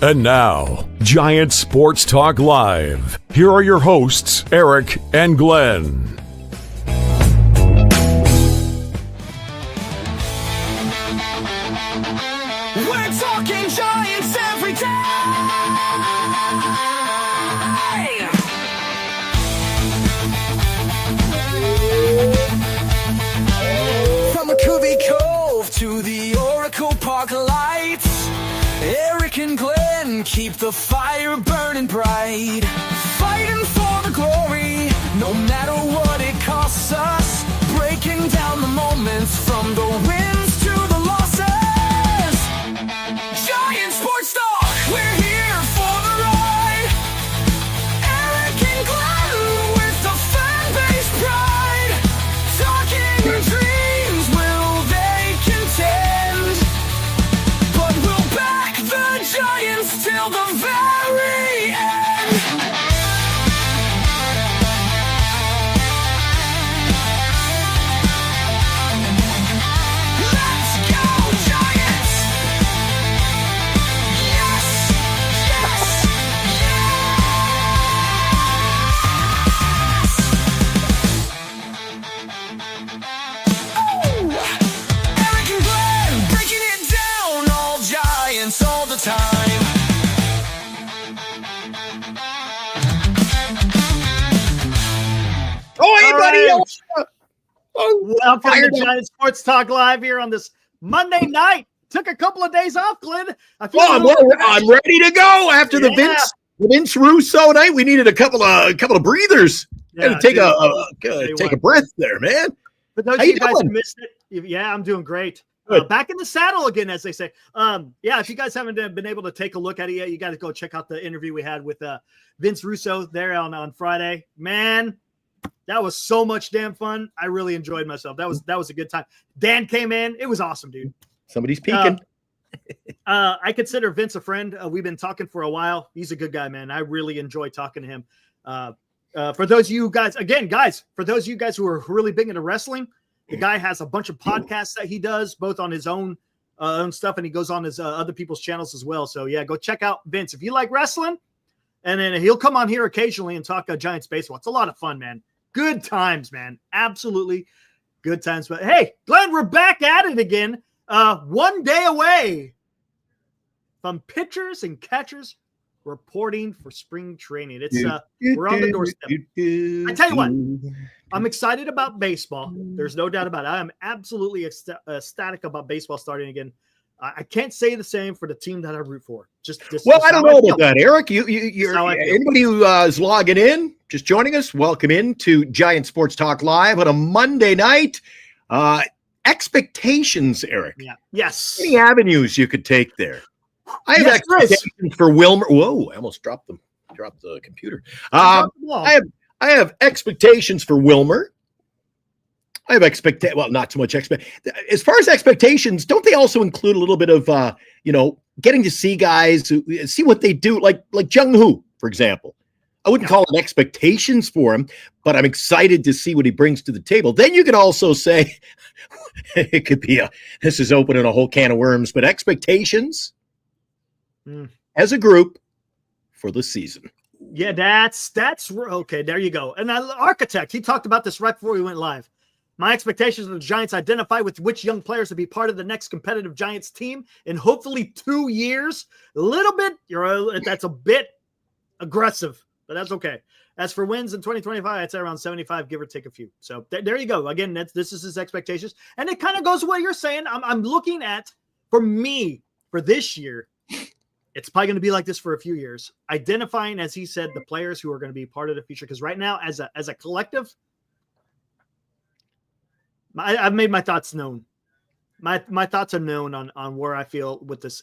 And now, Giant Sports Talk Live. Here are your hosts, Eric and Glenn. We're talking Giants every day. From McCovey Cove to the Oracle Park lights, Eric and Glenn keep the fire burning bright, fighting for the glory, no matter what it costs us, breaking down the moments from the wins to the losses. Giant Sports Talk, we're here for the ride. Eric and Glenn with the fan base pride, talking dreams, will they contend? But we'll back the Giants till the very end. Let's go, Giants! Yes! Yes! Yes! Oh! Eric and Glenn breaking it down, all Giants all the time. Oh, anybody All right. else? Welcome Fired to up. Giant Sports Talk Live here on this Monday night. Took a couple of days off, Glenn. I feel Oh, I'm ready to go after the Yeah. Vince Russo night. We needed a couple of breathers. Had to take dude. a breath there, man. For those How of you you guys who doing? missed it, yeah, I'm doing great. Good. Back in the saddle again, as they say. Yeah, if you guys haven't been able to take a look at it yet, you got to go check out the interview we had with Vince Russo there on Friday. Man, that was so much damn fun. I really enjoyed myself. That was a good time. Dan came in. It was awesome, dude. Somebody's peeking. I consider Vince a friend. We've been talking for a while. He's a good guy, man. I really enjoy talking to him. For those of you guys, for those of you guys who are really big into wrestling, the guy has a bunch of podcasts that he does, both on his own stuff, and he goes on his other people's channels as well. So yeah, go check out Vince if you like wrestling. And then he'll come on here occasionally and talk Giants baseball. It's a lot of fun, man. Good times, man. Absolutely good times. But hey, Glenn, we're back at it again. 1 day away from pitchers and catchers reporting for spring training. It's we're on the doorstep. I tell you what, I'm excited about baseball. There's no doubt about it. I am absolutely ecstatic about baseball starting again. I can't say the same for the team that I root for. Well, I don't know how about feel. that, Eric. You're how I feel. anybody who is logging in, just joining us. Welcome in to Giant Sports Talk Live on a Monday night. Expectations, Eric. Yeah. Yes. Any avenues you could take there? I have Yes, there is. expectations for Wilmer. Whoa! I almost dropped the computer. I have expectations for Wilmer. I have well, not too much as far as expectations. Don't they also include a little bit of getting to see guys see what they do, like Jung Hoo, for example. I wouldn't call it expectations for him, but I'm excited to see what he brings to the table. Then you could also say it could be this is opening a whole can of worms, but expectations as a group for the season. Yeah, that's okay. There you go. And Architect, he talked about this right before we went live. My expectations of the Giants identify with which young players to be part of the next competitive Giants team in hopefully 2 years. A little bit, that's a bit aggressive, but that's okay. As for wins in 2025, I'd say around 75, give or take a few. So there you go. Again, this is his expectations. And it kind of goes what you're saying. I'm looking at, for me, for this year, it's probably going to be like this for a few years. Identifying, as he said, the players who are going to be part of the future. Because right now, as a collective, I've made my thoughts known. My thoughts are known on where I feel with this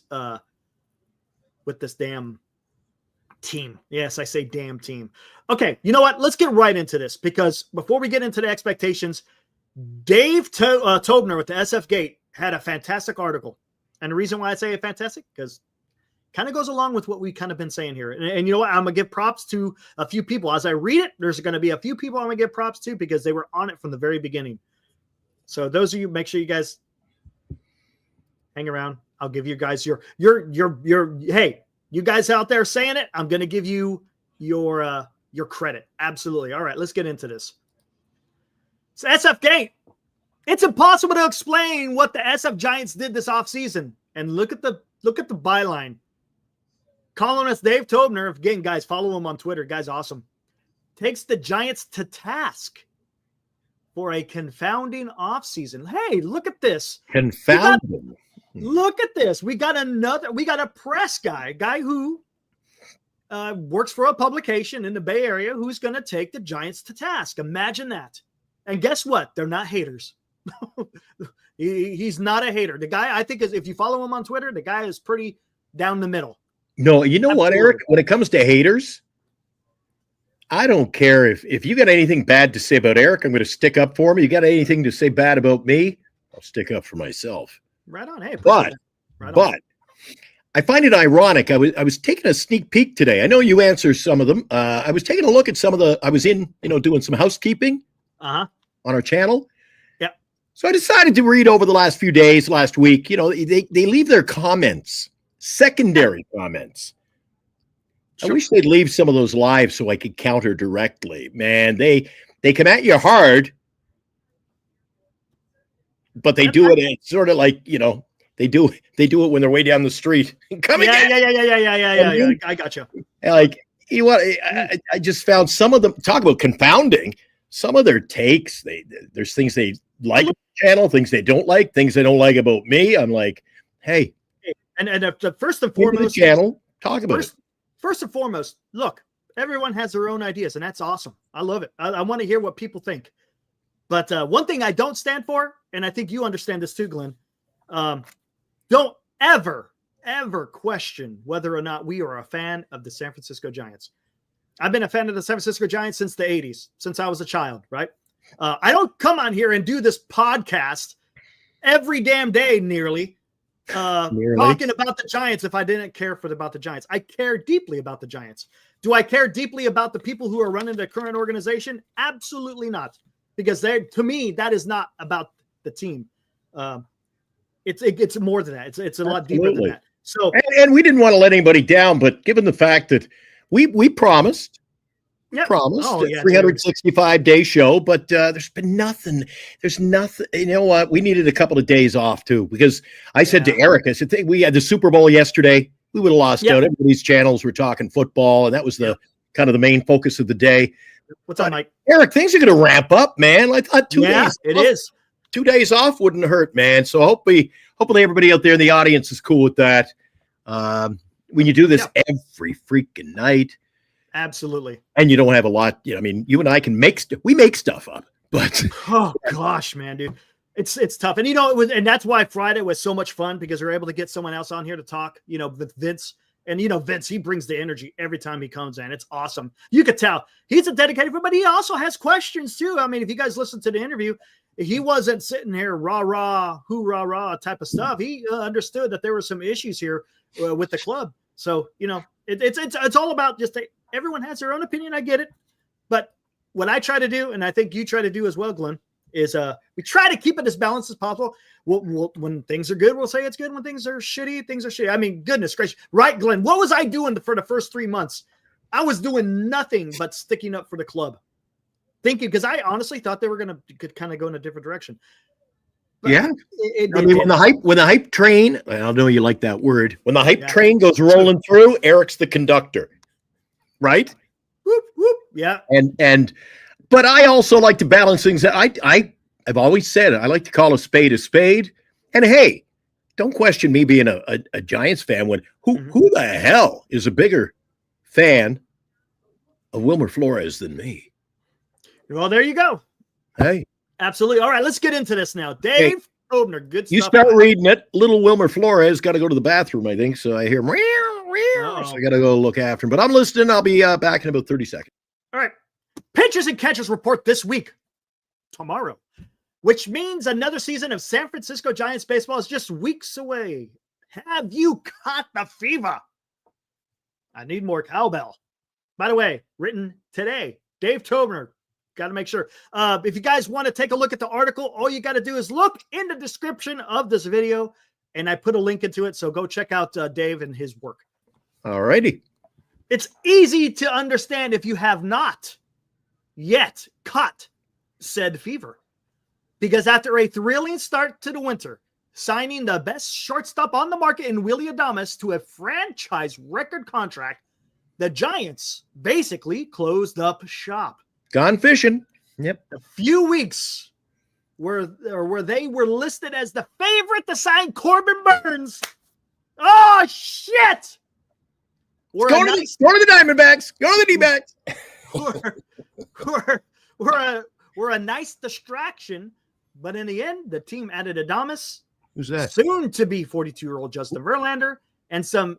damn team. Yes, I say damn team. Okay, you know what? Let's get right into this, because before we get into the expectations, Dave Tobener with the SF Gate had a fantastic article. And the reason why I say it fantastic, because kind of goes along with what we kind of been saying here. And you know what? I'm going to give props to a few people. As I read it, there's going to be a few people I'm going to give props to because they were on it from the very beginning. So those of you, make sure you guys hang around. I'll give you guys your hey, You guys out there saying it, I'm going to give you your credit. Absolutely. All right, let's get into this. So SF Gate. It's impossible to explain what the SF Giants did this offseason. And look at the byline. Columnist Dave Tobener, again, guys, follow him on Twitter. Guy's awesome. Takes the Giants to task for a confounding offseason. Hey, look at this. Confounding. Look at this. We got a press guy who works for a publication in the Bay Area who's going to take the Giants to task. Imagine that. And guess what? They're not haters. He's not a hater. The guy, I think, is, if you follow him on Twitter, the guy is pretty down the middle. No, you know what, Eric? When it comes to haters, I don't care if you got anything bad to say about Eric, I'm going to stick up for him. You got anything to say bad about me, I'll stick up for myself. Right on. Hey, but I find it ironic. I was taking a sneak peek today. I know you answer some of them. I was taking a look at some of the. I was in, doing some housekeeping on our channel. So I decided to read over the last few days, last week. They leave their comments, secondary comments. Sure. I wish they'd leave some of those live so I could counter directly. Man, they come at you hard, but they do it. It's sort of like they do it when they're way down the street. Yeah. I got you. Like I just found some of them. Talk about confounding. Some of their takes. There's things they like about the channel, things they don't like, things they don't like about me. I'm like, hey, and first and foremost, the channel, talk about it. First and foremost, look, everyone has their own ideas, and that's awesome. I love it. I want to hear what people think. But one thing I don't stand for, and I think you understand this too, Glenn, don't ever question whether or not we are a fan of the San Francisco Giants. I've been a fan of the San Francisco Giants since the 80s, since I was a child, right? I don't come on here and do this podcast every damn day nearly. Talking about the Giants if I didn't care about the Giants. I care deeply about the Giants. Do I care deeply about the people who are running the current organization? Absolutely not. Because to me, that is not about the team. It's more than that. It's a lot deeper than that. So and we didn't want to let anybody down, but given the fact that we promised a 365-day show, but there's been nothing. There's nothing. You know what? We needed a couple of days off too, because I said to Eric, I said, we had the Super Bowl yesterday. We would have lost out. Everybody's channels were talking football, and that was the kind of the main focus of the day. What's up, Mike? Eric, things are going to ramp up, man. Like 2 days. It is. 2 days off wouldn't hurt, man. So hopefully everybody out there in the audience is cool with that. When you do this every freaking night. Absolutely. And you don't have a lot. I mean, you and I can make stuff up, but oh gosh, man, dude, it's tough. And and that's why Friday was so much fun, because we're able to get someone else on here to talk, with Vince. And Vince, he brings the energy every time he comes in. It's awesome. You could tell he's a dedicated, but he also has questions too. I mean, if you guys listen to the interview, he wasn't sitting here rah type of stuff. He understood that there were some issues here with the club. So it's all about just everyone has their own opinion. I get it, but what I try to do, and I think you try to do as well, Glenn, is we try to keep it as balanced as possible. We'll when things are good, we'll say it's good. When things are shitty, I mean, goodness gracious. Right, Glenn? What was I doing for the first 3 months? I was doing nothing but sticking up for the club. Thinking, because I honestly thought they were could kind of go in a different direction. But when the hype train, I know you like that word. When the hype train goes rolling through, Eric's the conductor. Right? Whoop, whoop. Yeah. But I also like to balance things. I've always said it. I like to call a spade. And hey, don't question me being a Giants fan when who the hell is a bigger fan of Wilmer Flores than me? Well, there you go. Hey. Absolutely. All right, let's get into this now. Dave Tobener, good stuff. You start reading it. Little Wilmer Flores got to go to the bathroom, I think. So I hear so I got to go look after him. But I'm listening. I'll be back in about 30 seconds. All right. Pitchers and catchers report this week, tomorrow, which means another season of San Francisco Giants baseball is just weeks away. Have you caught the fever? I need more cowbell. By the way, written today, Dave Tobener. Got to make sure. If you guys want to take a look at the article, all you got to do is look in the description of this video, and I put a link into it. So go check out Dave and his work. All righty. It's easy to understand if you have not yet caught said fever. Because after a thrilling start to the winter, signing the best shortstop on the market in Willie Adames to a franchise record contract, the Giants basically closed up shop. Gone fishing. Yep. A few weeks where they were listed as the favorite to sign Corbin Burns. Oh, shit! Go to the Diamondbacks. Go to the D-backs. We're a nice distraction, but in the end, the team added Adames, Who's that? soon to be 42-year-old Justin Verlander, and some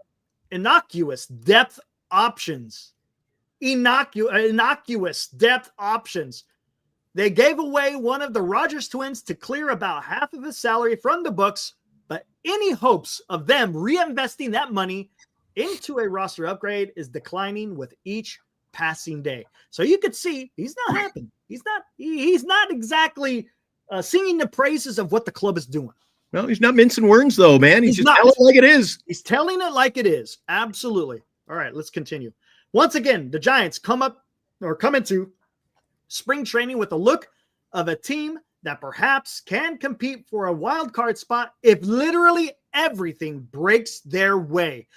innocuous depth options. Innocuous depth options. They gave away one of the Rogers twins to clear about half of his salary from the books, but any hopes of them reinvesting that money into a roster upgrade is declining with each passing day. So you could see he's not happy. He's not exactly singing the praises of what the club is doing. No, he's not mincing words, though, man. He's just not. telling it like it is. He's telling it like it is. Absolutely. All right, let's continue. Once again, the Giants come into spring training with the look of a team that perhaps can compete for a wild card spot if literally everything breaks their way.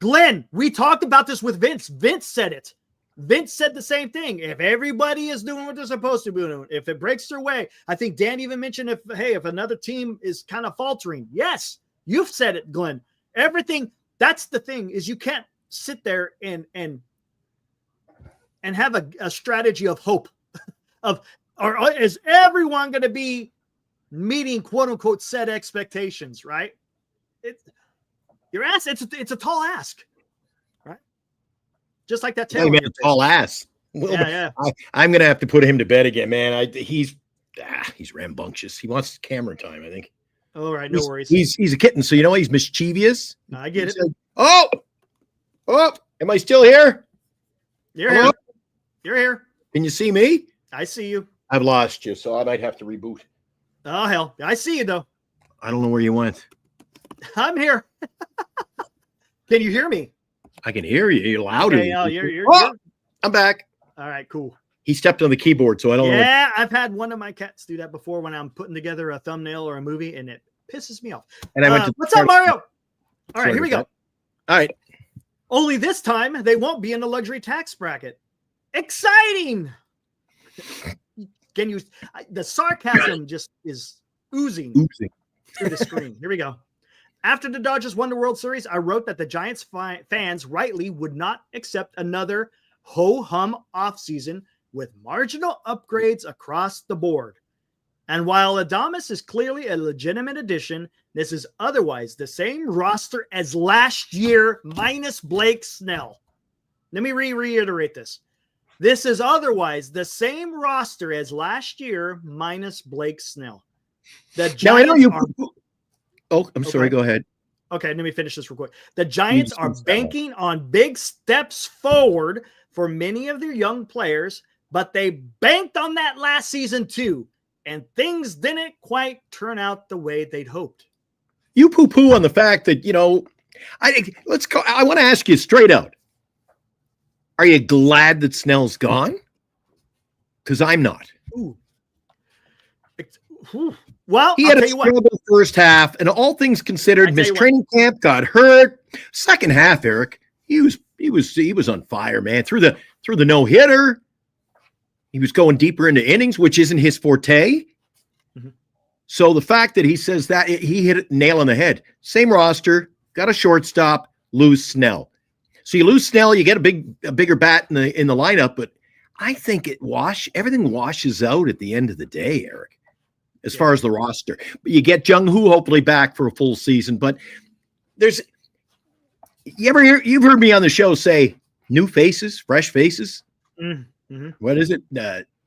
Glenn, we talked about this with Vince. Vince said it. Vince said the same thing. If everybody is doing what they're supposed to be doing, if it breaks their way, I think Dan even mentioned if another team is kind of faltering. Yes, you've said it, Glenn. Everything, that's the thing, is you can't sit there and have a strategy of hope or is everyone going to be meeting quote unquote set expectations, right? It's a tall ask, right? Just like that. Hey, man, tall ass. Well, yeah. I'm going to have to put him to bed again, man. He's rambunctious. He wants camera time, I think. All right, no worries. He's a kitten, so you know he's mischievous. I get it. Like, oh, am I still here? You're Hello? here. You're here. Can you see me? I see you. I've lost you, so I might have to reboot. Oh, hell. I see you, though. I don't know where you went. I'm here. Can you hear me? I can hear you. You're louder. Okay, you're I'm back. all right, cool. He stepped on the keyboard, so I don't know. Yeah, I've had one of my cats do that before when I'm putting together a thumbnail or a movie, and it pisses me off. And I went to what's up, Mario? All right, here we go. All right. Only this time, they won't be in the luxury tax bracket. Exciting! The sarcasm just is oozing through the screen. Here we go. After the Dodgers won the World Series, I wrote that the Giants fans rightly would not accept another ho-hum offseason with marginal upgrades across the board. And while Adames is clearly a legitimate addition, this is otherwise the same roster as last year minus Blake Snell. Let me reiterate this. This is otherwise the same roster as last year minus Blake Snell. The Giants now I know you. I'm sorry. Go ahead. Okay, let me finish this real quick. The Giants are banking on big steps forward for many of their young players, but they banked on that last season too, and things didn't quite turn out the way they'd hoped. You poo-poo on the fact that, I want to ask you straight out. Are you glad that Snell's gone? Because I'm not. Ooh. Well, he had a terrible first half, and all things considered, missed training camp, got hurt. Second half, Eric, he was on fire, man. Through the no-hitter, he was going deeper into innings, which isn't his forte. Mm-hmm. So the fact that he says that, he hit it nail on the head. Same roster, got a shortstop, lose Snell. So you lose Snell, you get a bigger bat in the lineup, but I think everything washes out at the end of the day, Eric. As far as the roster, but you get Jung-Hoo hopefully back for a full season. But you've heard me on the show say new faces, fresh faces. Mm-hmm. What is it?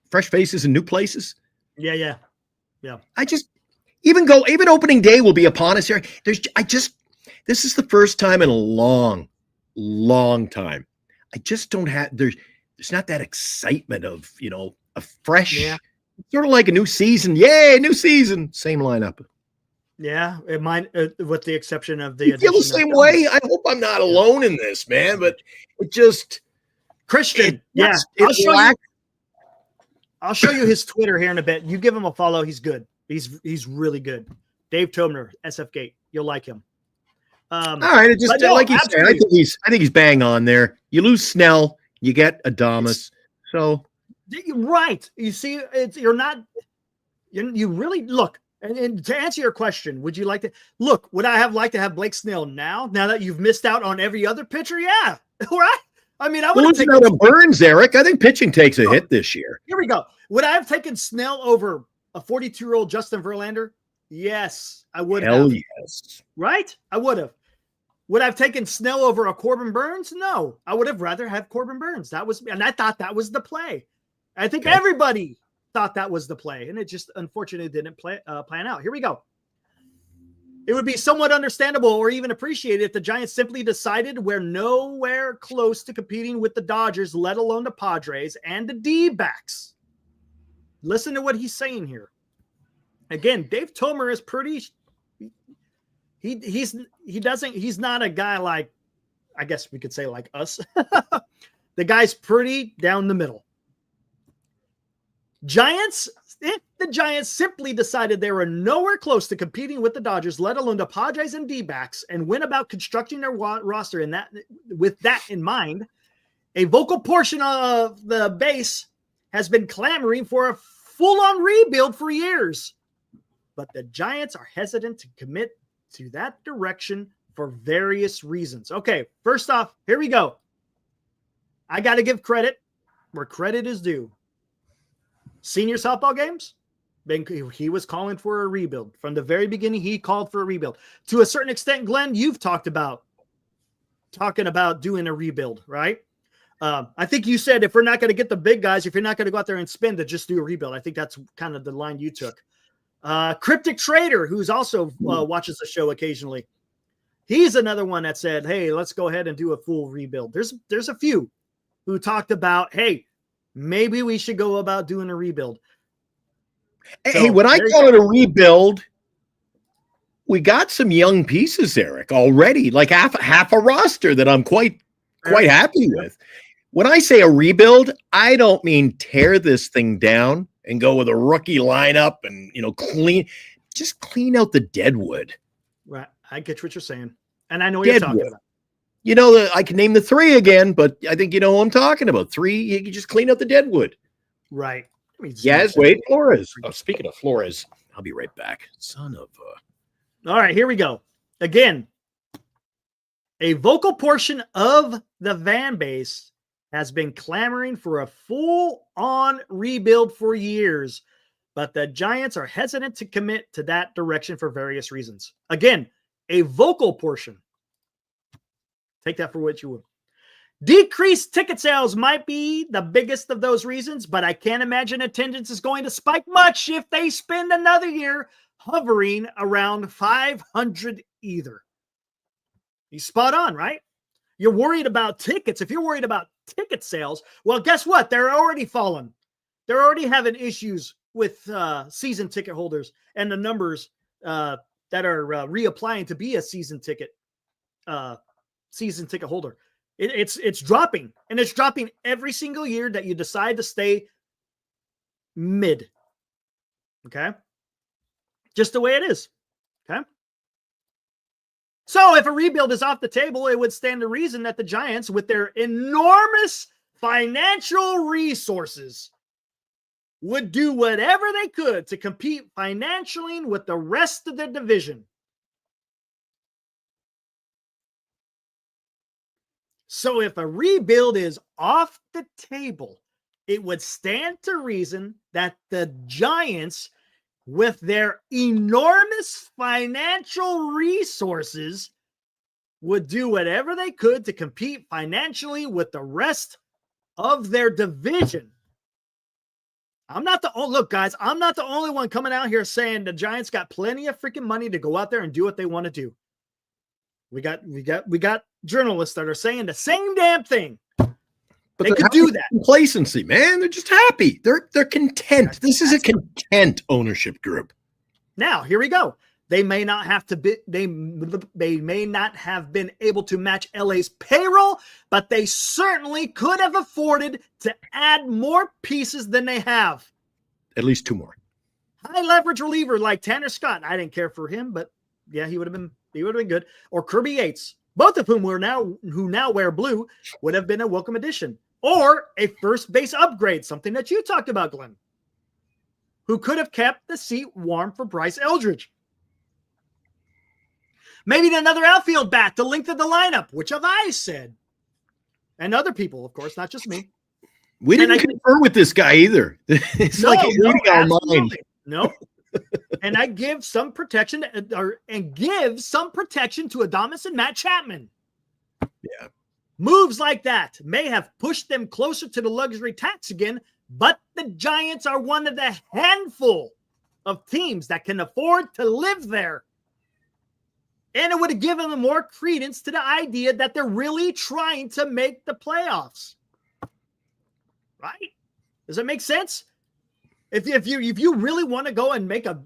Fresh faces and new places. Yeah. I just even opening day will be upon us here. This is the first time in a long time. I just don't have there's not that excitement of a fresh. Yeah. Sort of like a new season. Yay, new season. Same lineup. Yeah, it might, with the exception of the. You feel the addition of same Tobener. way? I hope I'm not alone in this, man. But it just Christian, I'll show you his Twitter here in a bit. You give him a follow. He's good. He's really good. Dave Tobener, SF Gate. You'll like him. All right, it just like you said, I think he's bang on there. You lose Snell, you get Adamas. So right, you see, you really look. And to answer your question, would you like to look? Would I have liked to have Blake Snell now that you've missed out on every other pitcher? Yeah, right. I mean, I would have taken out of Burns, Eric. I think pitching takes a hit this year. Here we go. Would I have taken Snell over a 42-year-old Justin Verlander? Yes, I would have. Hell yes. Right? I would have. Would I have taken Snell over a Corbin Burns? No, I would have rather have Corbin Burns. And I thought that was the play. I think everybody thought that was the play, and it just unfortunately didn't plan out. Here we go. It would be somewhat understandable or even appreciated if the Giants simply decided we're nowhere close to competing with the Dodgers, let alone the Padres and the D-backs. Listen to what he's saying here. Again, Dave Tomer is pretty. He's not a guy like, I guess we could say like us. The guy's pretty down the middle. If the Giants simply decided they were nowhere close to competing with the Dodgers, let alone the Padres and D-backs, and went about constructing their roster with that in mind, a vocal portion of the base has been clamoring for a full-on rebuild for years. But the Giants are hesitant to commit to that direction for various reasons. Okay, first off, here we go. I got to give credit where credit is due. Senior softball games, he was calling for a rebuild. From the very beginning, he called for a rebuild. To a certain extent, Glenn, you've talking about doing a rebuild, right? I think you said if we're not going to get the big guys, if you're not going to go out there and spend, to just do a rebuild. I think that's kind of the line you took. Cryptic Trader, who's also watches the show occasionally, he's another one that said, hey, let's go ahead and do a full rebuild. There's a few who talked about, hey, maybe we should go about doing a rebuild. Hey, when I call it a rebuild, we got some young pieces, Eric, already, like half a roster that I'm quite happy with. When I say a rebuild, I don't mean tear this thing down and go with a rookie lineup and, just clean out the deadwood. Right. I get what you're saying. And I know what you're talking about. I can name the three again, but I think you know who I'm talking about. Three, you can just clean out the deadwood. Right. Yes, wait, Flores. Oh, speaking of Flores, I'll be right back. Son of a... All right, here we go. Again, a vocal portion of the fan base has been clamoring for a full-on rebuild for years, but the Giants are hesitant to commit to that direction for various reasons. Again, a vocal portion. Take that for what you will. Decreased ticket sales might be the biggest of those reasons, but I can't imagine attendance is going to spike much if they spend another year hovering around 500 either. He's spot on, right? You're worried about tickets. If you're worried about ticket sales, well, guess what? They're already falling. They're already having issues with season ticket holders and the numbers that are reapplying to be a season ticket holder. It's dropping, and it's dropping every single year that you decide to stay mid. Okay? Just the way it is. Okay? So if a rebuild is off the table, it would stand to reason that the Giants, with their enormous financial resources, would do whatever they could to compete financially with the rest of the division. So if a rebuild is off the table, it would stand to reason that the Giants, with their enormous financial resources, would do whatever they could to compete financially with the rest of their division. Look, guys, I'm not the only one coming out here saying the Giants got plenty of freaking money to go out there and do what they want to do. We got journalists that are saying the same damn thing. But they could do that. Complacency, man. They're just happy. They're content. This is a content ownership group. Now, here we go. They may not have to be, they may not have been able to match LA's payroll, but they certainly could have afforded to add more pieces than they have. At least 2 more. High leverage reliever like Tanner Scott. I didn't care for him, but yeah, he would have been good. Or Kirby Yates, both of whom who now wear blue, would have been a welcome addition. Or a first base upgrade, something that you talked about, Glenn, who could have kept the seat warm for Bryce Eldridge. Maybe another outfield bat to lengthen the lineup, which have I said. And other people, of course, not just me. We didn't confer with this guy either. It's like he's reading our mind. No. And I give some protection to Adames and Matt Chapman. Yeah. Moves like that may have pushed them closer to the luxury tax again, but the Giants are one of the handful of teams that can afford to live there. And it would have given them more credence to the idea that they're really trying to make the playoffs. Right? Does that make sense? If you really want to go and make a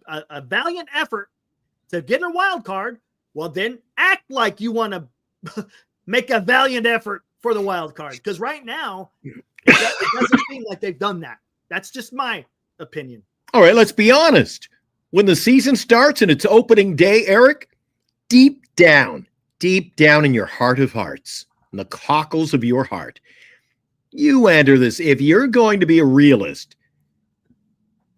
valiant effort to get a wild card, well, then act like you want to make a valiant effort for the wild card. Because right now, it doesn't seem like they've done that. That's just my opinion. All right, let's be honest. When the season starts and it's opening day, Eric, deep down in your heart of hearts, in the cockles of your heart, you enter this. If you're going to be a realist,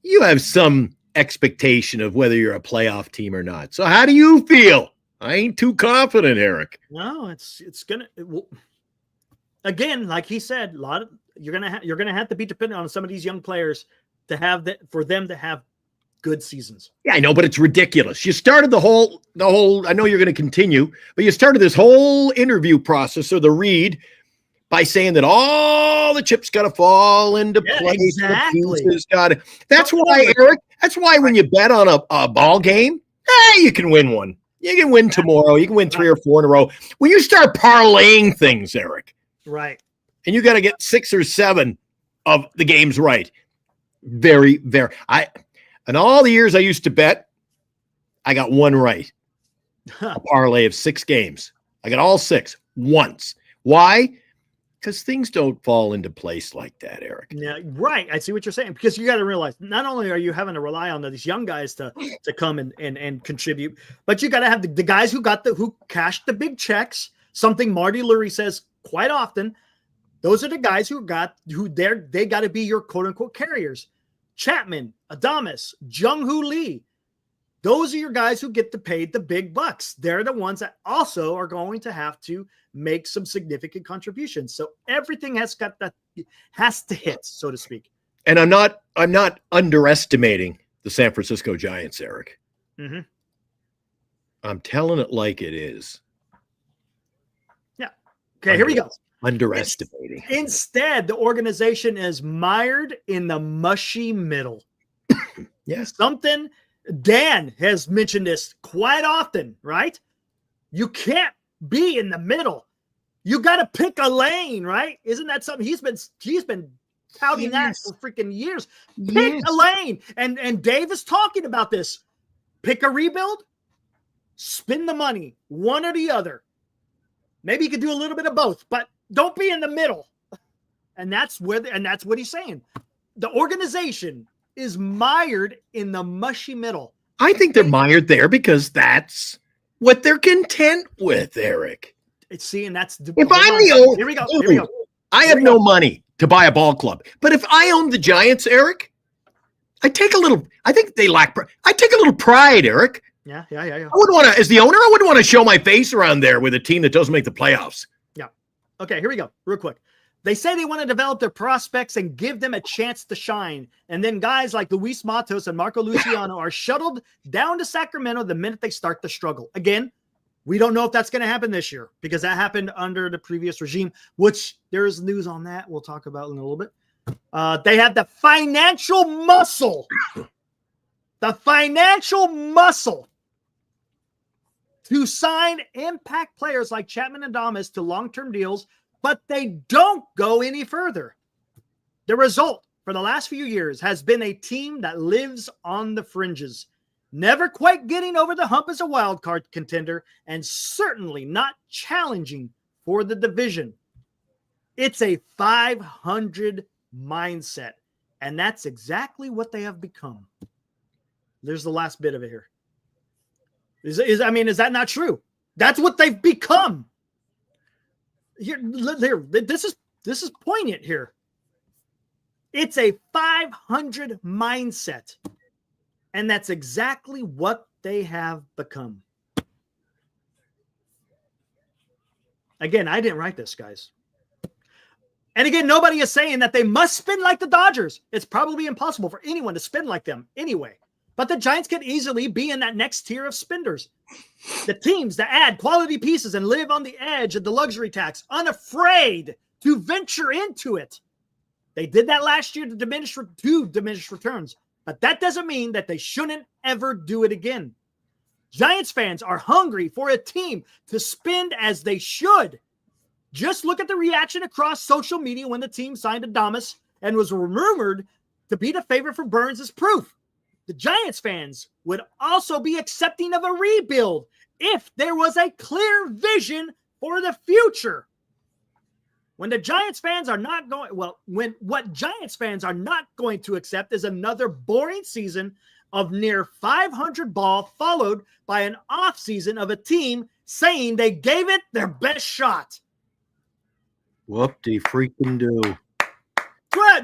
you have some expectation of whether you're a playoff team or not. So how do you feel? I ain't too confident, Eric. No, again, like he said, you're gonna have to be dependent on some of these young players to have that for them to have good seasons. Yeah, I know, but it's ridiculous. You started the whole. I know you're going to continue, but you started this whole interview process or the read by saying that all the chips got to fall into place. Exactly. That's why, Eric. That's why when you bet on a ball game, you can win one. You can win tomorrow. You can win 3 or 4 in a row. When you start parlaying things, Eric, right, and you got to get 6 or 7 of the games right. Very, very. In all the years I used to bet, I got 1 right. A parlay of 6 games. I got all 6 once. Why? Because things don't fall into place like that, Eric. Yeah, right. I see what you're saying. Because you got to realize, not only are you having to rely on these young guys to come and contribute, but you got to have the guys who cashed the big checks. Something Marty Lurie says quite often. Those are the guys they got to be your quote unquote carriers. Chapman, Adames, Jung-Hoo Lee. Those are your guys who get to pay the big bucks. They're the ones that also are going to have to make some significant contributions. So everything has to hit, so to speak. And I'm not underestimating the San Francisco Giants, Eric. Mm-hmm. I'm telling it like it is. Yeah. Okay, here we go. Underestimating. Instead, the organization is mired in the mushy middle. Yes. Something Dan has mentioned this quite often, right? You can't be in the middle. You got to pick a lane, right? Isn't that something he's been touting that for freaking years? Pick a lane. And Dave is talking about this. Pick a rebuild, spend the money, one or the other. Maybe you could do a little bit of both, but don't be in the middle. And that's what he's saying. The organization is mired in the mushy middle. I think they're mired there because that's what they're content with, Eric. If I'm the owner, here we go. I have no money to buy a ball club. But if I own the Giants, Eric, I take a little pride, Eric. Yeah. I wouldn't want to, as the owner, I wouldn't want to show my face around there with a team that doesn't make the playoffs. Yeah. Okay, here we go. Real quick. They say they want to develop their prospects and give them a chance to shine. And then guys like Luis Matos and Marco Luciano are shuttled down to Sacramento the minute they start to struggle. Again, we don't know if that's going to happen this year because that happened under the previous regime, which there is news on that we'll talk about in a little bit. They have the financial muscle to sign impact players like Chapman and Adames to long-term deals, but they don't go any further. The result for the last few years has been a team that lives on the fringes. never quite getting over the hump as a wild card contender, and certainly not challenging for the division. It's a 500 mindset, and that's exactly what they have become. There's the last bit of it here. Is that not true? That's what they've become. Here, this is poignant here. It's a 500 mindset, and that's exactly what they have become. Again, I didn't write this, guys. And again, nobody is saying that they must spin like the Dodgers. It's probably impossible for anyone to spin like them anyway. But the Giants could easily be in that next tier of spenders. The teams that add quality pieces and live on the edge of the luxury tax, unafraid to venture into it. They did that last year to diminish returns. But that doesn't mean that they shouldn't ever do it again. Giants fans are hungry for a team to spend as they should. Just look at the reaction across social media when the team signed Adames and was rumored to be the favorite for Burns as proof. The Giants fans would also be accepting of a rebuild if there was a clear vision for the future. When the Giants fans are not going, what Giants fans are not going to accept is another boring season of near 500 ball followed by an offseason of a team saying they gave it their best shot. Whoop-de-freaking-do.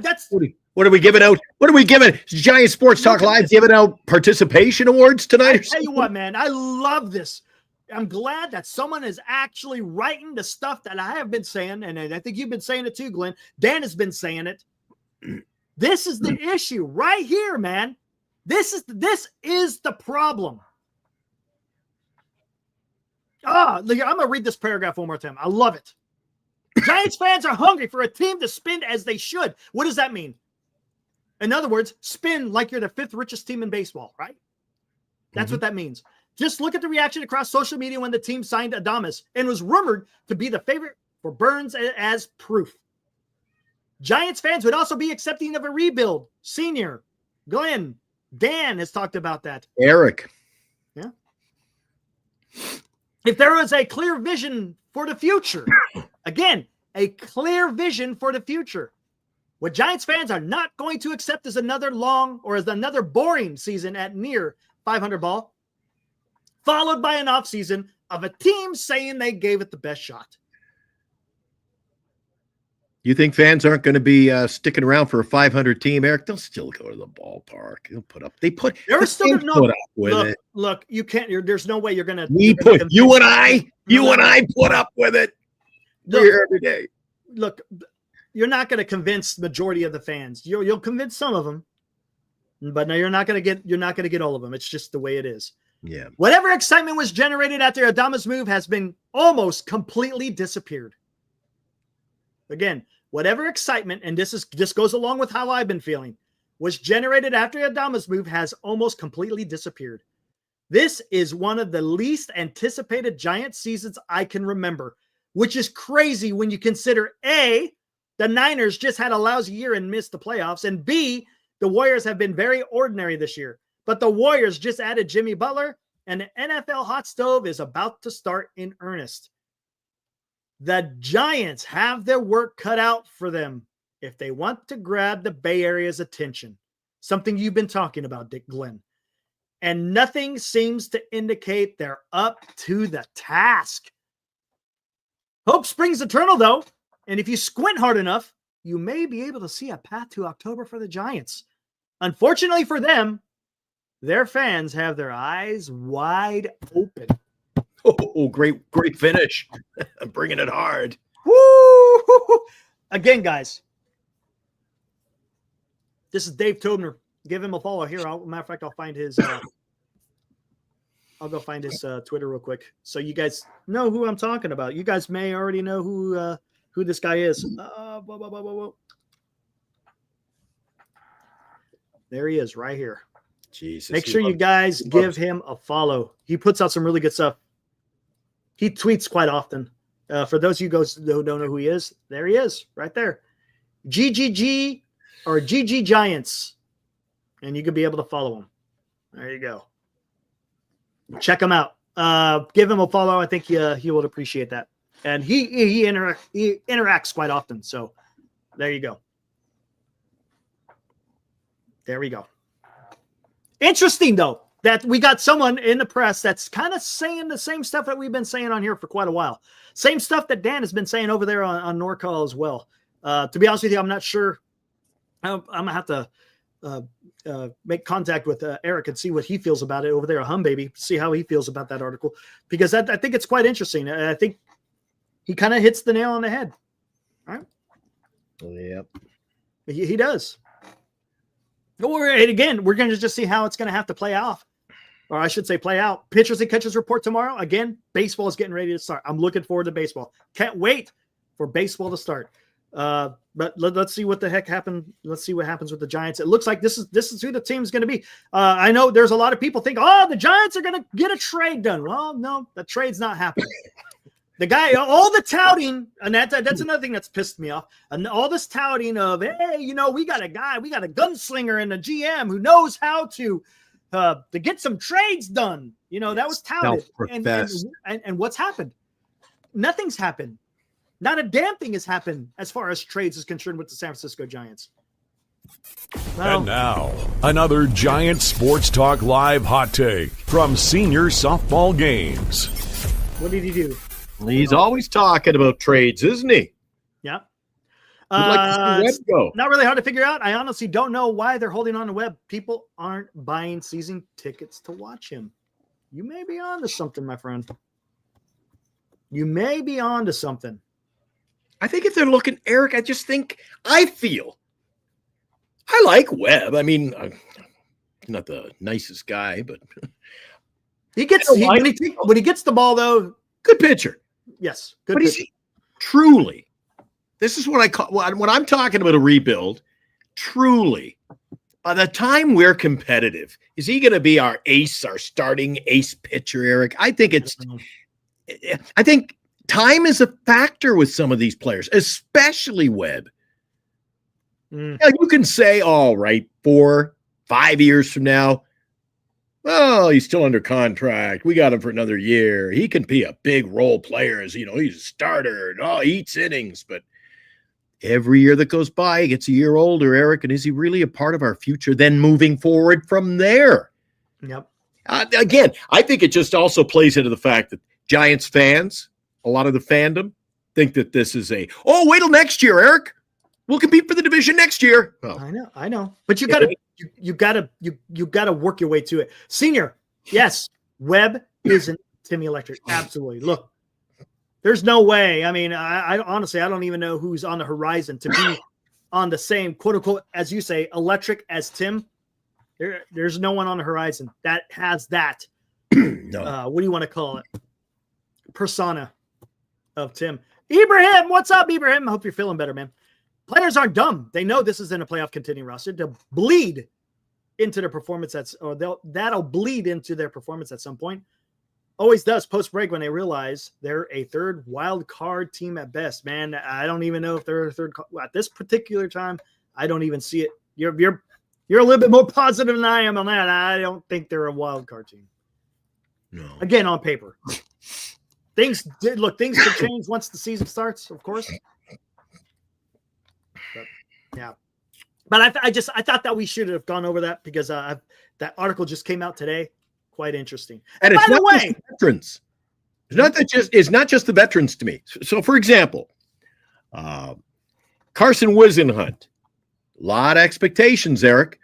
That's what are we giving out? What are we giving? Giant Sports Talk Live giving out participation awards tonight? I tell you what, man, I love this. I'm glad that someone is actually writing the stuff that I have been saying, and I think you've been saying it too, Glenn. Dan has been saying it. This is the issue right here, man. This is the problem. I'm going to read this paragraph one more time. I love it. Giants fans are hungry for a team to spend as they should. What does that mean? In other words, spin like you're the fifth richest team in baseball, right? That's what that means. Just look at the reaction across social media when the team signed Adames and was rumored to be the favorite for Burns as proof. Giants fans would also be accepting of a rebuild. Senior, Glenn, Dan has talked about that. Eric. Yeah. If there was a clear vision for the future, again, a clear vision for the future. What Giants fans are not going to accept is another boring season at near 500 ball, followed by an offseason of a team saying they gave it the best shot. You think fans aren't going to be sticking around for a 500 team, Eric? They'll still go to the ballpark. They'll put up. They're still put up with it. Look, you can't. There's no way you're going to. You and I put up with it. We're here every day. Look, you're not going to convince the majority of the fans. You'll convince some of them, but no, you're not going to get all of them. It's just the way it is. Yeah. Whatever excitement was generated after Adames' move has been almost completely disappeared. Again, whatever excitement, and this goes along with how I've been feeling, was generated after Adames' move has almost completely disappeared. This is one of the least anticipated Giants seasons I can remember, which is crazy when you consider A, the Niners just had a lousy year and missed the playoffs, and B, the Warriors have been very ordinary this year. But the Warriors just added Jimmy Butler, and the NFL hot stove is about to start in earnest. The Giants have their work cut out for them if they want to grab the Bay Area's attention, something you've been talking about, Dick Glenn. And nothing seems to indicate they're up to the task. Hope springs eternal, though, and if you squint hard enough, you may be able to see a path to October for the Giants. Unfortunately for them, their fans have their eyes wide open. Oh, great finish. I'm bringing it hard. Woo! Again, guys, this is Dave Tobener. Give him a follow here. Matter of fact, I'll find his I'll go find his Twitter real quick so you guys know who I'm talking about. You guys may already know who this guy is. There he is right here. Jesus. Make sure you guys give him a follow. He puts out some really good stuff. He tweets quite often. For those of you guys who don't know who he is, there he is, right there. GGG or GG Giants. And you could be able to follow him. There you go. Check him out. Give him a follow. I think he would appreciate that. And he interacts quite often. So there you go. There we go. Interesting, though, that we got someone in the press that's kind of saying the same stuff that we've been saying on here for quite a while. Same stuff that Dan has been saying over there on NorCal as well. To be honest with you, I'm not sure. I'm going to have to make contact with Eric and see what he feels about it over there at Hum Baby, see how he feels about that article, because I think it's quite interesting. I think he kind of hits the nail on the head. All right. Yep. He does. And again, we're going to just see how it's going to have to play out. Or I should say play out. Pitchers and catchers report tomorrow. Again, baseball is getting ready to start. I'm looking forward to baseball. Can't wait for baseball to start. But let's see what the heck happened. Let's see what happens with the Giants. It looks like this is who the team's going to be. I know there's a lot of people think, the Giants are going to get a trade done. Well, no, the trade's not happening. The guy, all the touting, and that's another thing that's pissed me off. And all this touting of, hey, we got a gunslinger in the GM who knows how to get some trades done. That was touted. And what's happened? Nothing's happened. Not a damn thing has happened as far as trades is concerned with the San Francisco Giants. Well, and now, another Giant Sports Talk Live hot take from Senior Softball Games. What did he do? He's always talking about trades, isn't he? Yeah. We'd like to see Webb go. Not really hard to figure out. I honestly don't know why they're holding on to Webb. People aren't buying season tickets to watch him. You may be on to something, my friend. You may be on to something. I think if they're looking, Eric, I feel I like Webb. I mean, I'm not the nicest guy, but when he gets the ball, though, good pitcher. Yes, good pitcher. Truly, this is what I call when I'm talking about a rebuild. Truly, by the time we're competitive, is he going to be our starting ace pitcher, Eric? I think time is a factor with some of these players, especially Webb. Now, you can say, all right, 4-5 years from now, well, he's still under contract. We got him for another year. He can be a big role player as, he's a starter and he eats innings. But every year that goes by, he gets a year older, Eric, and is he really a part of our future then moving forward from there? Yep. Again, I think it just also plays into the fact that Giants fans, a lot of the fandom, think that this is wait till next year, Eric. We'll compete for the division next year. Oh. I know. But you gotta work your way to it. Senior, yes, Webb isn't Timmy Electric. Absolutely. Look, there's no way. I mean, I honestly, I don't even know who's on the horizon to be on the same quote unquote, as you say, electric as Tim. There's no one on the horizon that has that. No. What do you want to call it? Persona of Tim. Ibrahim, what's up, Ibrahim? I hope you're feeling better, man. Players aren't dumb. They know this isn't a playoff contending roster. They'll bleed into their performance that'll bleed into their performance at some point. Always does post break when they realize they're a third wild card team at best. Man, I don't even know if they're a third at this particular time. I don't even see it. You're a little bit more positive than I am on that. I don't think they're a wild card team. No. Again, on paper. Things could change once the season starts, of course. But, yeah. But I thought that we should have gone over that because that article just came out today. Quite interesting. And it's not just the veterans. It's not just the veterans to me. So for example, Carson Whisenhunt, a lot of expectations, Eric.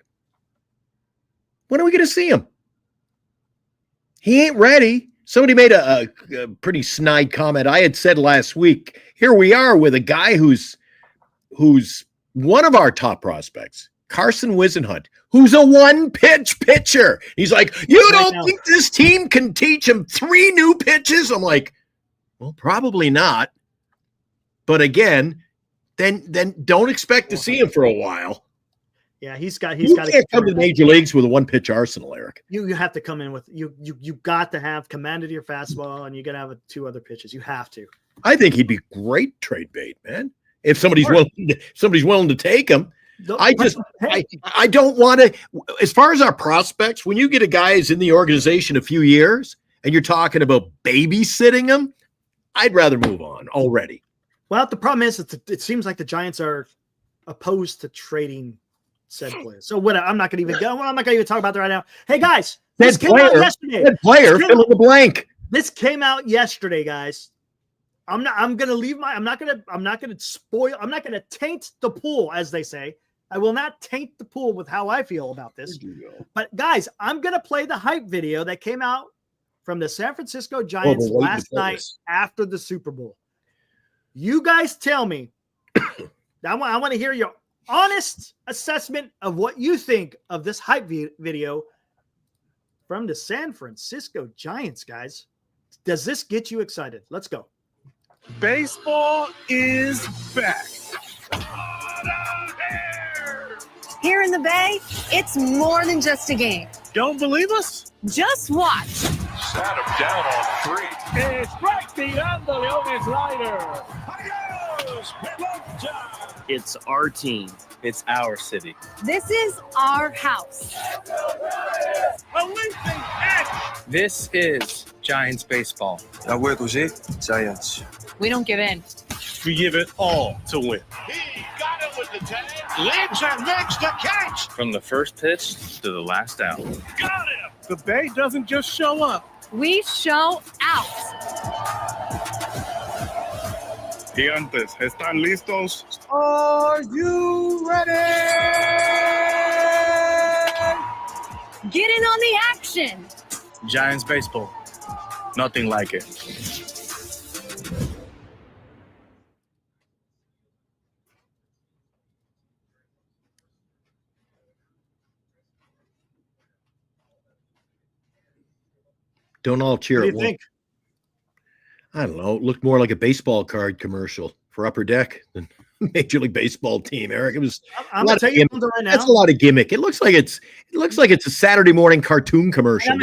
When are we going to see him? He ain't ready. Somebody made a pretty snide comment. I had said last week, here we are with a guy who's one of our top prospects, Carson Whisenhunt, who's a one-pitch pitcher. He's like, you don't think this team can teach him 3 new pitches? I'm like, well, probably not. But again, then don't expect to see him for a while. Yeah, he's got to come to the major leagues with a one-pitch arsenal, Eric. You have to come in with you got to have command of your fastball, and you got to have 2 other pitches. You have to. I think he'd be great trade bait, man. If somebody's willing to take him. I don't want to. As far as our prospects, when you get a guy who's in the organization a few years and you're talking about babysitting him, I'd rather move on already. Well, the problem is it seems like the Giants are opposed to trading said players. So what? I'm not going to even go. I'm not going to even talk about that right now. Hey guys, this came out yesterday. Fill in the blank. This came out yesterday, guys. I'm not going to spoil. I'm not going to taint the pool, as they say. I will not taint the pool with how I feel about this. But guys, I'm going to play the hype video that came out from the San Francisco Giants last night after the Super Bowl. You guys tell me. I want to hear your honest assessment of what you think of this hype video from the San Francisco Giants, guys. Does this get you excited? Let's go. Baseball is back. Here in the Bay, it's more than just a game. Don't believe us? Just watch. Sat him down on 3. Es tirando Leones Rider. It's our team. It's our city. This is our house. A leaping edge. This is Giants baseball. Giants. We don't give in. We give it all to win. He got it with the tag. Lives and makes the catch. From the first pitch to the last out. Got him. The Bay doesn't just show up. We show out. Gigantes, ¿están listos? Are you ready? Get in on the action. Giants baseball. Nothing like it. Don't all cheer What do at you once. think? I don't know. It looked more like a baseball card commercial for Upper Deck than Major League Baseball team, Eric. It was. I'm going to tell you something right now. That's a lot of gimmick. It looks like it's a Saturday morning cartoon commercial. And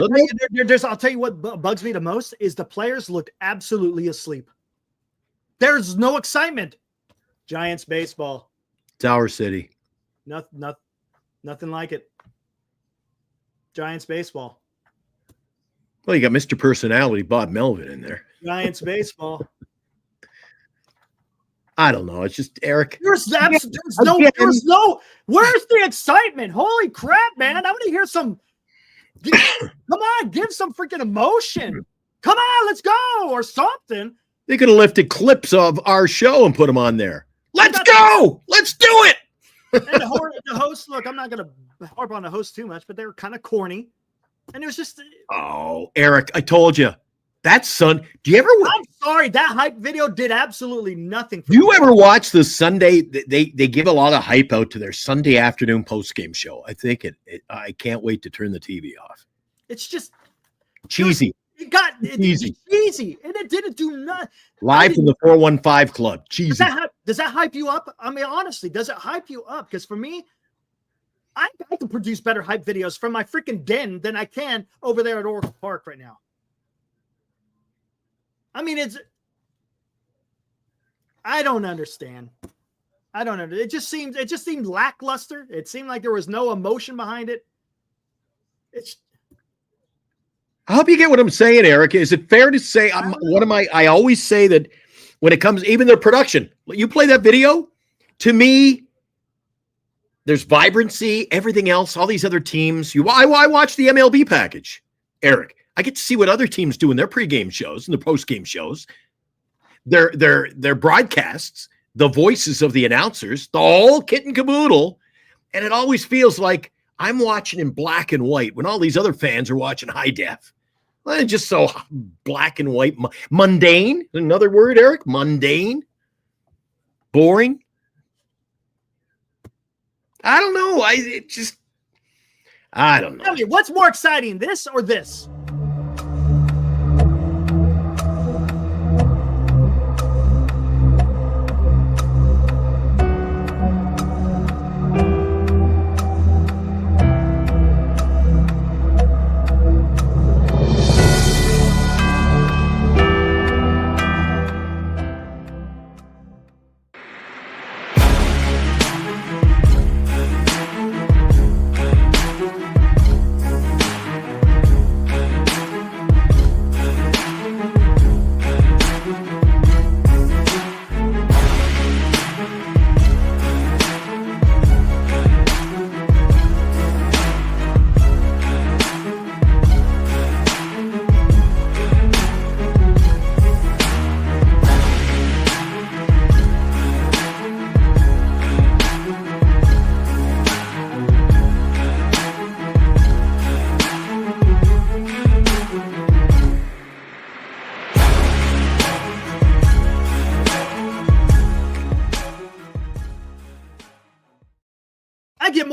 I'll tell you what bugs me the most is the players looked absolutely asleep. There's no excitement. Giants baseball. It's our city. Nothing like it. Giants baseball. Well, you got Mr. Personality, Bob Melvin, in there. Giants baseball. I don't know. It's just Eric. Where's the excitement? Holy crap, man. I want to hear some. Come on, give some freaking emotion. Come on, let's go or something. They could have lifted clips of our show and put them on there. Let's go. Let's do it. And the host, look, I'm not going to harp on the host too much, but they were kind of corny. And it was just. Oh, Eric, I told you. That's do you ever? I'm sorry, that hype video did absolutely nothing. Do you ever watch the Sunday? They give a lot of hype out to their Sunday afternoon post-game show. I think I can't wait to turn the TV off. It's just cheesy. Cheesy, and it didn't do nothing. Live from the 415 Club. Cheesy. Does that hype you up? I mean, honestly, does it hype you up? Because for me, I can produce better hype videos from my freaking den than I can over there at Oracle Park right now. I mean, I don't understand. It just seemed lackluster. It seemed like there was no emotion behind it. I hope you get what I'm saying, Eric. Is it fair to say I always say that when it comes, even their production, you play that video, to me, there's vibrancy, everything else, all these other teams. I watch the MLB package, Eric. I get to see what other teams do in their pregame shows and the postgame shows, their broadcasts, the voices of the announcers, the whole kit and caboodle. And it always feels like I'm watching in black and white when all these other fans are watching high def. Well, it's just so black and white, mundane. Another word, Eric, mundane, boring. I don't know. I don't know. Tell me, what's more exciting, this or this?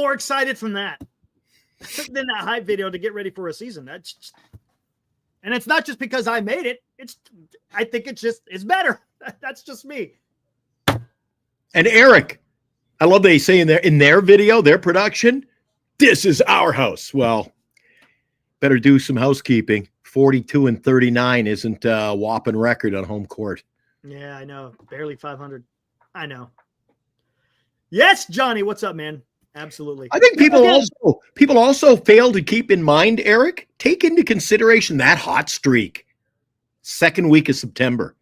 more excited from that than that hype video to get ready for a season. And it's not just because I made it. I think it's better. That's just me. And Eric, I love they say in their video, their production, this is our house. Well, better do some housekeeping. 42-39 isn't a whopping record on home court. Yeah, I know. Barely 500. I know. Yes, Johnny, what's up, man? Absolutely. I think people also fail to keep in mind, Eric, take into consideration that hot streak. Second week of September.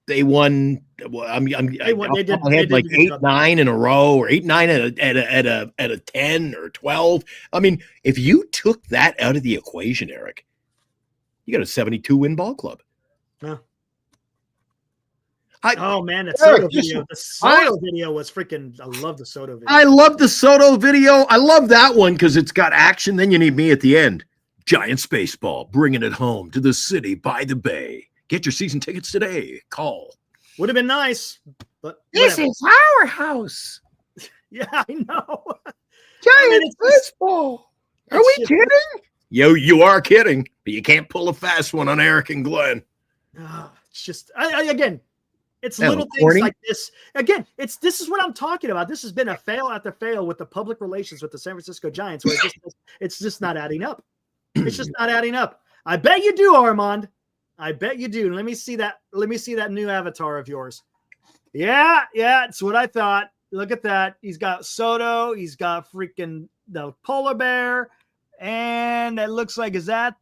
They won. They did like 8-9 in a row, or 8-9 at a 10 or 12. I mean, if you took that out of the equation, Eric, you got a 72-win ball club. Yeah. The Soto video. The Soto video was freaking. I love the Soto video. I love the Soto video. I love that one because it's got action. Then you need me at the end. Giants baseball, bringing it home to the city by the bay. Get your season tickets today. Call. Would have been nice, but this is our house. Yeah, I know. Giants baseball. Are we kidding? You are kidding, but you can't pull a fast one on Eric and Glenn. It's just again. It's little things like this. Again, this is what I'm talking about. This has been a fail after fail with the public relations with the San Francisco Giants, where it's just not adding up. It's just not adding up. I bet you do, Armand. I bet you do. Let me see that. Let me see that new avatar of yours. Yeah, it's what I thought. Look at that. He's got Soto. He's got freaking the polar bear, and it looks like, is that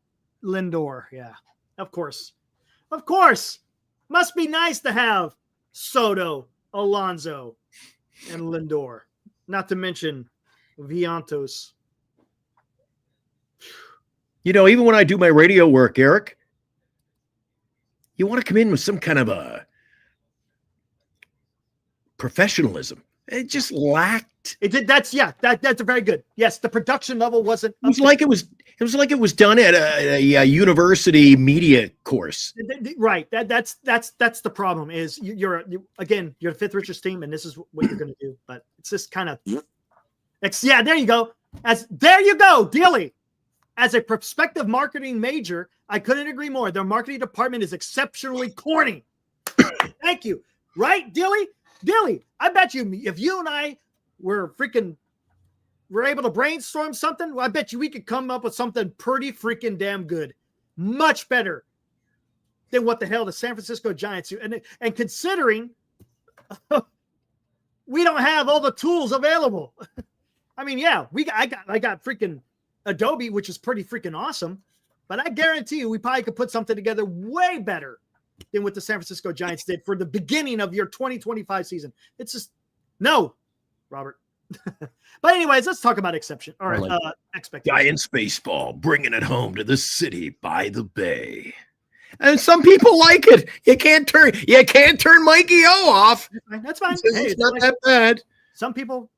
Lindor? Yeah, of course. Must be nice to have Soto, Alonso, and Lindor. Not to mention Vientos. Even when I do my radio work, Eric, you want to come in with some kind of a professionalism. It just lacked. It did. That's very good. Yes, the production level wasn't. It was like it was done at a university media course. Right. That's the problem. Is you're a fifth richest team, and this is what you're going to do. But it's just kind of. Yeah, there you go. There you go, Dilly. As a prospective marketing major, I couldn't agree more. Their marketing department is exceptionally corny. Thank you. Right, Dilly? Dilly, I bet you if you and I were able to brainstorm something, I bet you we could come up with something pretty freaking damn good. Much better than what the hell the San Francisco Giants do. And considering we don't have all the tools available. I mean, yeah, I got freaking Adobe, which is pretty freaking awesome, but I guarantee you we probably could put something together way better than what the San Francisco Giants did for the beginning of your 2025 season. It's just no, Robert. But anyways, let's talk about exception. All right, expectations. Giants baseball, bringing it home to the city by the bay. And some people like it. You can't turn Mikey O off. That's fine. Hey, it's not that bad. Some people,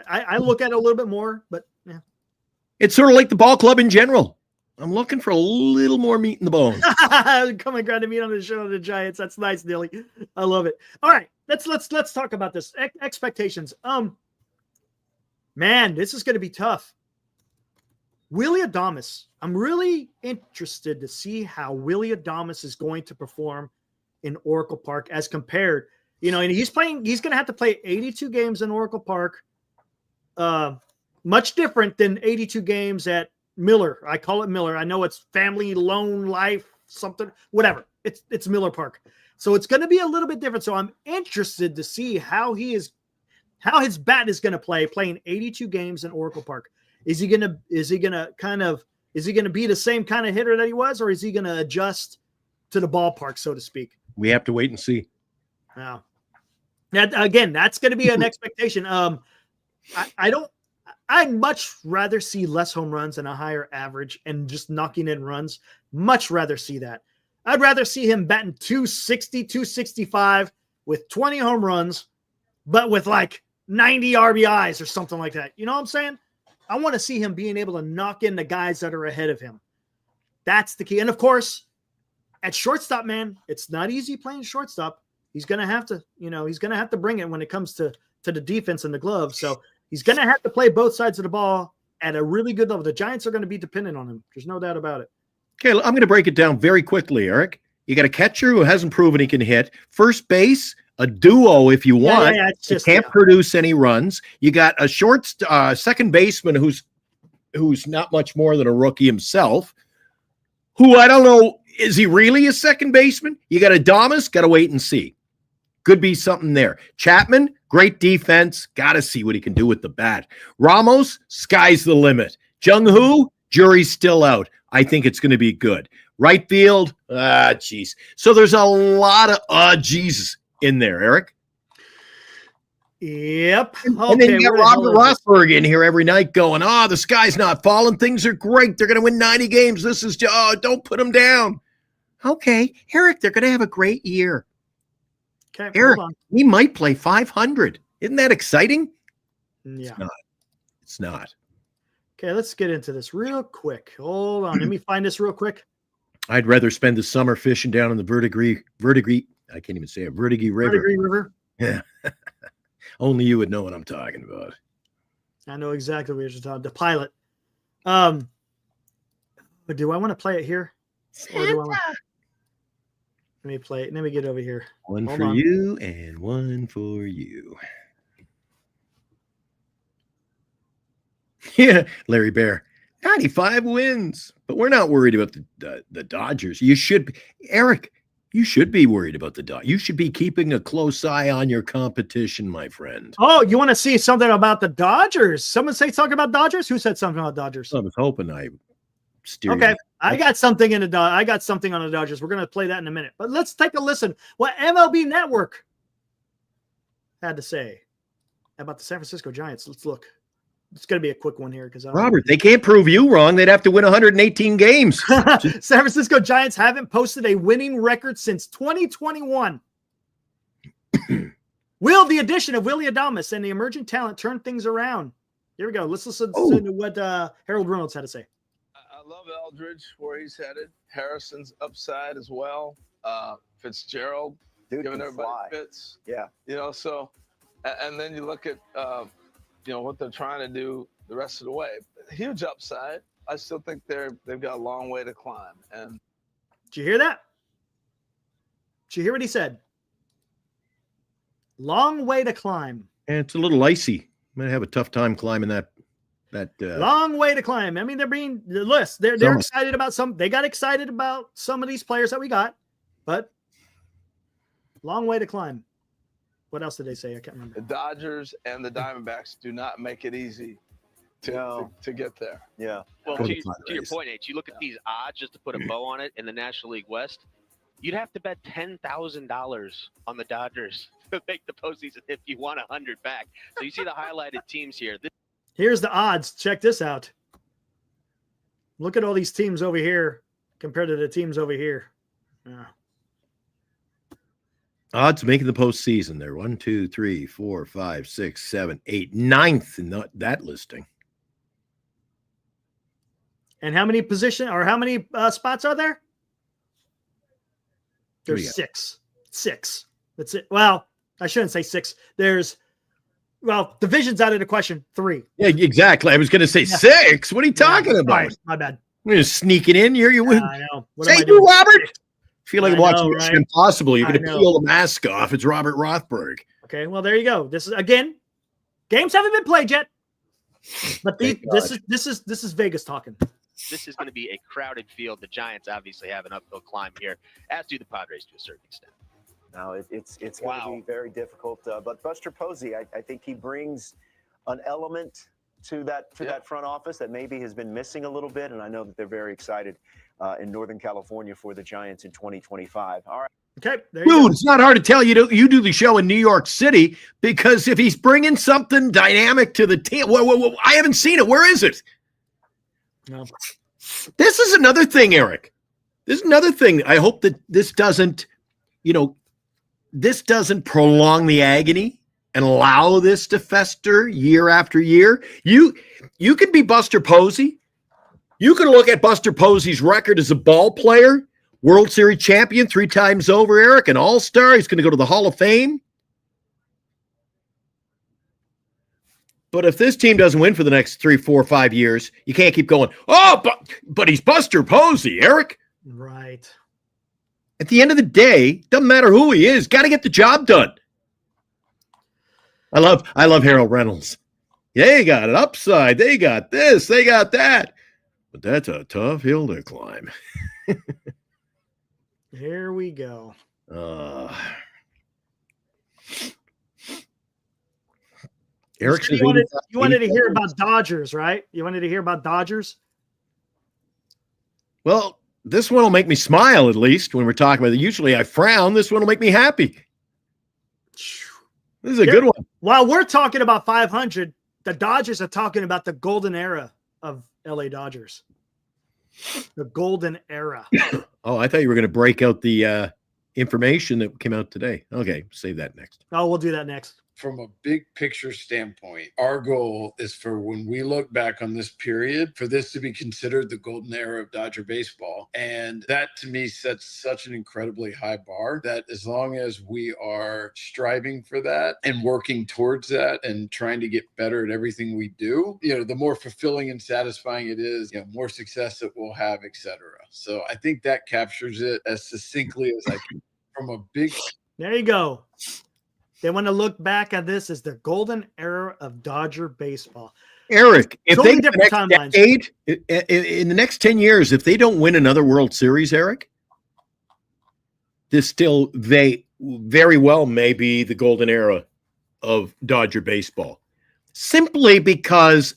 I look at it a little bit more, but yeah. It's sort of like the ball club in general. I'm looking for a little more meat in the bone. Come and grab the meat on the show of the Giants. That's nice, Dilly. I love it. All right, let's talk about this. Expectations. Man, this is going to be tough. Willy Adames. I'm really interested to see how Willy Adames is going to perform in Oracle Park as compared. And he's going to have to play 82 games in Oracle Park. Much different than 82 games at Miller. I call it Miller. I know it's family, loan, life, something, whatever. It's Miller Park. So it's going to be a little bit different. So I'm interested to see how his bat is going to playing 82 games in Oracle Park. Is he going to be the same kind of hitter that he was, or is he going to adjust to the ballpark, so to speak? We have to wait and see. Now, that's going to be an expectation. I'd much rather see less home runs and a higher average and just knocking in runs. Much rather see that. I'd rather see him batting 260, 265 with 20 home runs, but with like 90 RBIs or something like that. You know what I'm saying? I want to see him being able to knock in the guys that are ahead of him. That's the key. And of course, at shortstop, man, it's not easy playing shortstop. He's going to have to, he's going to have to bring it when it comes to the defense and the glove. So He's going to have to play both sides of the ball at a really good level. The Giants are going to be dependent on him. There's no doubt about it. Okay, I'm going to break it down very quickly, Eric. You got a catcher who hasn't proven he can hit. First base, a duo if you want. He can't produce any runs. You got a short second baseman who's not much more than a rookie himself, who I don't know, is he really a second baseman? You got Adames, got to wait and see. Could be something there. Chapman, great defense. Got to see what he can do with the bat. Ramos, sky's the limit. Jung-Hoo, jury's still out. I think it's going to be good. Right field, geez. So there's a lot of Jesus in there, Eric. Yep. And then you got Robert Rothberg in here every night going, the sky's not falling. Things are great. They're going to win 90 games. This is, don't put them down. Okay, Eric, they're going to have a great year. Okay, Eric, he might play 500. Isn't that exciting? Yeah. It's not. Okay, let's get into this real quick. Hold on. Let me find this real quick. I'd rather spend the summer fishing down in the Verdigris. I can't even say it. Verdigris River. Verdigris River. Yeah. Only you would know what I'm talking about. I know exactly what you're talking about. The pilot. But do I want to play it here? Or do I want... Let me play it. Let me get over here. One for you and one for you. Yeah, Larry Bear. 95 wins. But we're not worried about the Dodgers. You should be. Eric, you should be worried about the Dodgers. You should be keeping a close eye on your competition, my friend. Oh, you want to see something about the Dodgers? Someone say something about Dodgers? Who said something about Dodgers? I was hoping I steered. Okay, I got something on the Dodgers. We're going to play that in a minute. But let's take a listen what MLB Network had to say about the San Francisco Giants. Let's look. It's going to be a quick one here because Robert, they can't prove you wrong. They'd have to win 118 games. San Francisco Giants haven't posted a winning record since 2021. Will the addition of Willie Adames and the emerging talent turn things around? Here we go. Let's listen to what Harold Reynolds had to say. I love Eldridge, where he's headed. Harrison's upside as well. Fitzgerald, giving everybody fits. Yeah. So, and then you look at, what they're trying to do the rest of the way. Huge upside. I still think they've got a long way to climb. And did you hear that? Did you hear what he said? Long way to climb. And it's a little icy. I'm going to have a tough time climbing that long way to climb. I mean, they're being the list. They're excited about some. They got excited about some of these players that we got, but long way to climb. What else did they say? I can't remember. The Dodgers and the Diamondbacks do not make it easy to get there. Yeah. Well, to your point, H, you look at these odds just to put a bow on it in the National League West. You'd have to bet $10,000 on the Dodgers to make the postseason if you want 100 back. So you see the highlighted teams here. Here's the odds. Check this out. Look at all these teams over here compared to the teams over here. Yeah. Odds making the postseason. They're 1, 2, 3, 4, 5, 6, 7, 8, 9th in that listing. And how many spots are there? There's 6. 6. That's it. Well, I shouldn't say 6. Division's out of the question. 3. Yeah, exactly. I was going to say 6. What are you talking about? Sorry, my bad. You're just sneaking in here. I know. Say you, Robert. I feel like watching Mission Impossible. You're going to peel the mask off. It's Robert Rothberg. Okay, well, there you go. This is, again, games haven't been played yet. But this is Vegas talking. This is going to be a crowded field. The Giants obviously have an uphill climb here, as do the Padres to a certain extent. No, it's going to be very difficult. But Buster Posey, I think he brings an element to that front office that maybe has been missing a little bit. And I know that they're very excited in Northern California for the Giants in 2025. All right. Okay. Dude, it's not hard to tell you do the show in New York City, because if he's bringing something dynamic to the team, I haven't seen it. Where is it? No. This is another thing, Eric. This is another thing. I hope that this doesn't prolong the agony and allow this to fester year after year. You could be Buster Posey. You can look at Buster Posey's record as a ball player, World Series champion 3 times over, Eric, an all-star. He's going to go to the Hall of Fame. But if this team doesn't win for the next 3, 4, 5 years, you can't keep going, oh, but he's Buster Posey, Eric. Right. At the end of the day, doesn't matter who he is, got to get the job done. I love Harold Reynolds. They got an upside. They got this. They got that. But that's a tough hill to climb. Here we go. Eric says you wanted to hear about Dodgers, right? You wanted to hear about Dodgers? Well, this one will make me smile, at least, when we're talking about it. Usually I frown. This one will make me happy. This is a good one. While we're talking about 500, the Dodgers are talking about the golden era of LA Dodgers. The golden era. Oh, I thought you were going to break out the information that came out today. Okay, save that next. Oh, we'll do that next. From a big picture standpoint, our goal is for when we look back on this period, for this to be considered the golden era of Dodger baseball. And that to me sets such an incredibly high bar that as long as we are striving for that and working towards that and trying to get better at everything we do, the more fulfilling and satisfying it is, more success that we'll have, etc. So I think that captures it as succinctly as I can from a big. There you go. They want to look back at this as the golden era of Dodger baseball. Eric, if totally they different timelines. decade, in the next 10 years, if they don't win another World Series, Eric, they very well may be the golden era of Dodger baseball, simply because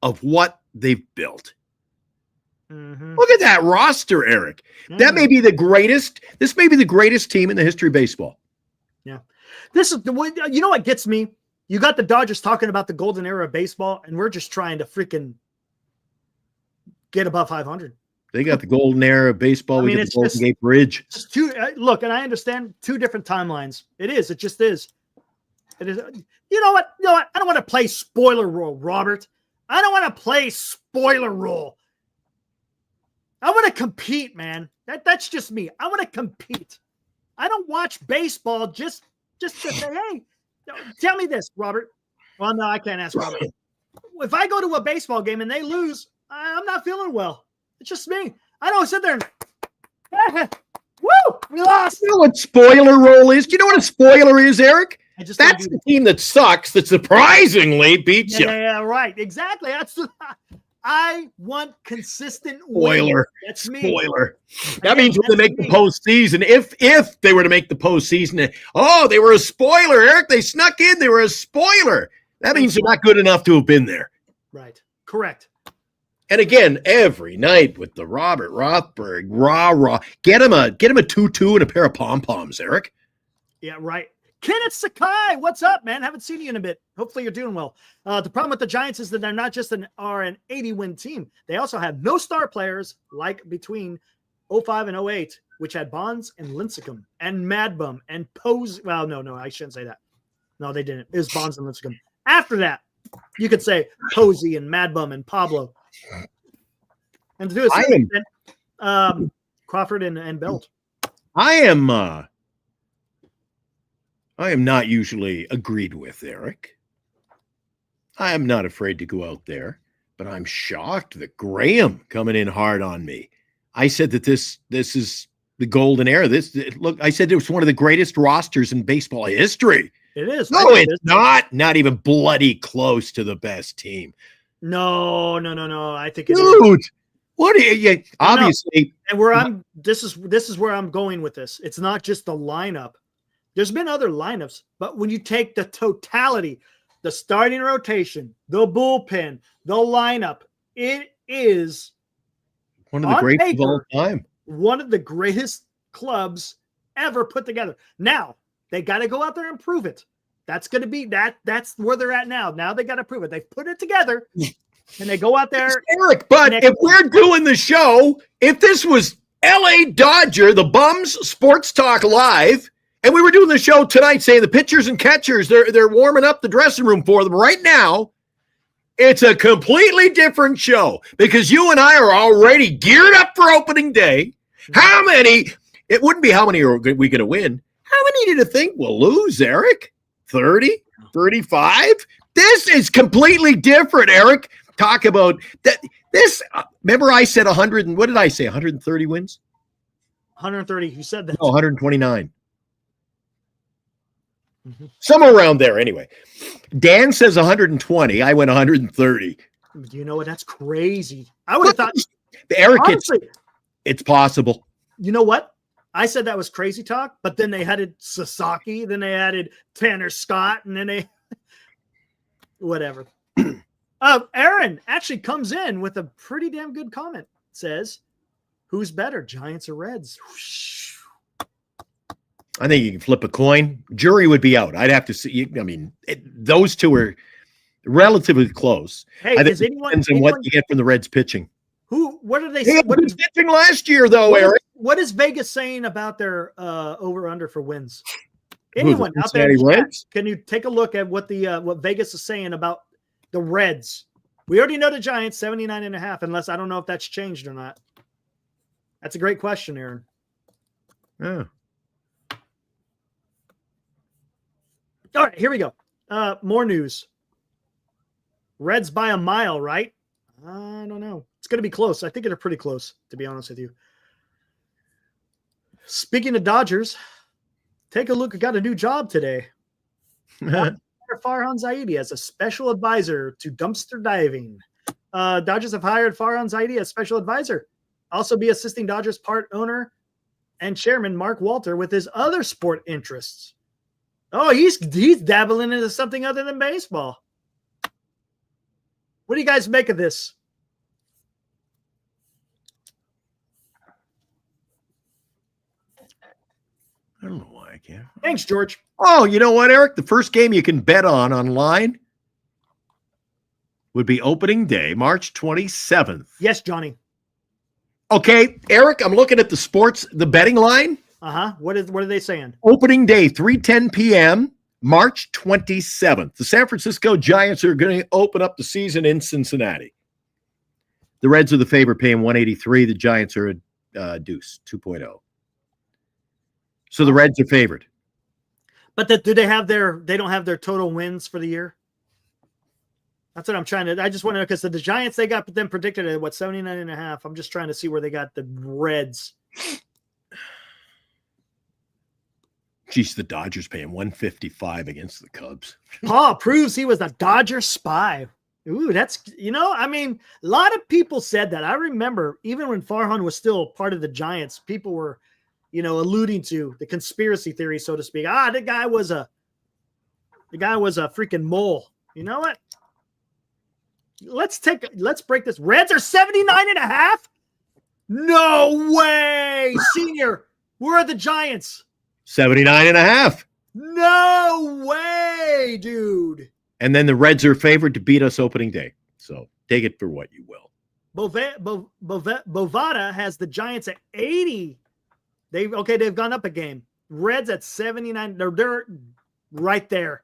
of what they've built. Mm-hmm. Look at that roster, Eric. That may be the greatest. This may be the greatest team in the history of baseball. Yeah. This is you know what gets me? You got the Dodgers talking about the golden era of baseball, and we're just trying to freaking get above 500. They got the golden era of baseball. We got the Golden Gate Bridge. Just look, and I understand two different timelines. It is. It just is. It is. You know what? I don't want to play spoiler role, Robert. I don't want to play spoiler role. I want to compete, man. That's just me. I want to compete. I don't watch baseball just to say, hey, tell me this, Robert. Well, no, I can't ask Robert. If I go to a baseball game and they lose, I'm not feeling well. It's just me. I don't sit there and, woo, we lost. You know what spoiler role is? Do you know what a spoiler is, Eric? That's the team that sucks that surprisingly beats you. Yeah, right. Exactly. I want consistent spoiler. That's me. Spoiler. That means when they make the postseason, if they were to make the postseason, they were a spoiler, Eric. They snuck in. They were a spoiler. That means they're not good enough to have been there. Right. Correct. And again, every night with the Robert Rothberg, rah. Get him a 2-2 and a pair of pom-poms, Eric. Yeah, right. Kenneth Sakai, what's up, man? Haven't seen you in a bit. Hopefully you're doing well. The problem with the Giants is that they're not just an 80-win team. They also have no star players like between 05 and 08, which had Bonds and Lincecum and Madbum and Pose. Well, no, I shouldn't say that. No, they didn't. It was Bonds and Lincecum. After that, you could say Posey and Madbum and Pablo. And to do it, Crawford and Belt. I am not usually agreed with, Eric. I am not afraid to go out there, but I'm shocked that Graham coming in hard on me. I said that this is the golden era. I said it was one of the greatest rosters in baseball history. It is. No, it's not. Not even bloody close to the best team. No. I think it Dude, is. What are you? Obviously, and this is where I'm going with this. It's not just the lineup. There's been other lineups, but when you take the totality, the starting rotation, the bullpen, the lineup, it is one of the greatest of all time. One of the greatest clubs ever put together. Now, they got to go out there and prove it. That's going to be that's where they're at now. Now they got to prove it. They've put it together and they go out there. Eric, but if we're doing the show, if this was LA Dodger, the Bums Sports Talk Live, and we were doing the show tonight saying the pitchers and catchers, they're warming up the dressing room for them right now. It's a completely different show because you and I are already geared up for opening day. How many? It wouldn't be how many are we going to win. How many do you think we'll lose, Eric? 30? 35? This is completely different, Eric. Talk about that. This, remember I said 100, and what did I say? 130 wins? 130. You said that. No, 129. Somewhere around there, anyway. Dan says 120. I went 130. Do you know what? That's crazy. I would have thought. Eric, Honestly, it's possible. You know what? I said that was crazy talk, but then they added Sasaki, then they added Tanner Scott, and then they whatever. Aaron actually comes in with a pretty damn good comment. Says, "Who's better, Giants or Reds?" I think you can flip a coin. Jury would be out. I'd have to see. I mean, those two are relatively close. Hey, I think is anyone depends on what you get from the Reds pitching. What are they? They had good pitching last year, though, Eric. What is Vegas saying about their over under for wins? Anyone out there? Can you take a look at what the what Vegas is saying about the Reds? We already know the Giants 79.5, unless I don't know if that's changed or not. That's a great question, Aaron. Yeah. All right, here we go. More news. Reds by a mile, right? I don't know. It's going to be close. I think they're pretty close, to be honest with you. Speaking of Dodgers, take a look. We got a new job today. Farhan Zaidi as a special advisor to dumpster diving. Dodgers have hired Farhan Zaidi as special advisor. Also be assisting Dodgers part owner and chairman Mark Walter with his other sport interests. Oh, he's dabbling into something other than baseball. What do you guys make of this? I don't know why I can't. Thanks, George. Oh, you know what, Eric? The first game you can bet on online would be opening day, March 27th. Yes, Johnny. Okay, Eric, I'm looking at the betting line. What are they saying? Opening day, 3:10 p.m., March 27th. The San Francisco Giants are going to open up the season in Cincinnati. The Reds are the favorite, paying 183. The Giants are a deuce, 2.0. So the Reds are favored. But do they have they don't have their total wins for the year? That's what I'm trying to. I just want to know because the Giants, they got them predicted at 79.5. I'm just trying to see where they got the Reds. Geez, the Dodgers paying 155 against the Cubs. Paul proves he was a Dodger spy. Ooh, that's, I mean, a lot of people said that. I remember even when Farhan was still part of the Giants, people were, alluding to the conspiracy theory, so to speak. The guy was a freaking mole. You know what? Let's break this. Reds are 79.5. No way, senior. Where are the Giants? 79.5. No way, dude. And then the Reds are favored to beat us opening day. So take it for what you will. Bovada has the Giants at 80. They've gone up a game. Reds at 79. They're right there.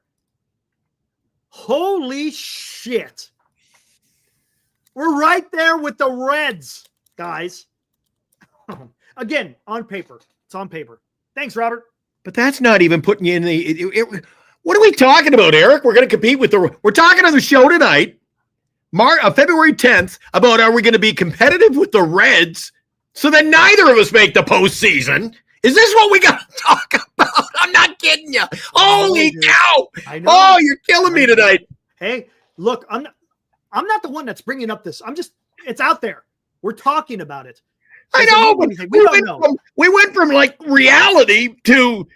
Holy shit. We're right there with the Reds, guys. Again, on paper. It's on paper. Thanks, Robert. But that's not even putting you in what are we talking about, Eric? We're going to compete with we're talking on the show tonight, February 10th, about are we going to be competitive with the Reds so that neither of us make the postseason? Is this what we got to talk about? I'm not kidding you. Holy cow. I know. Oh, you're killing me tonight. Hey, look, I'm not the one that's bringing up this. It's out there. We're talking about it. I know, but we went from like reality to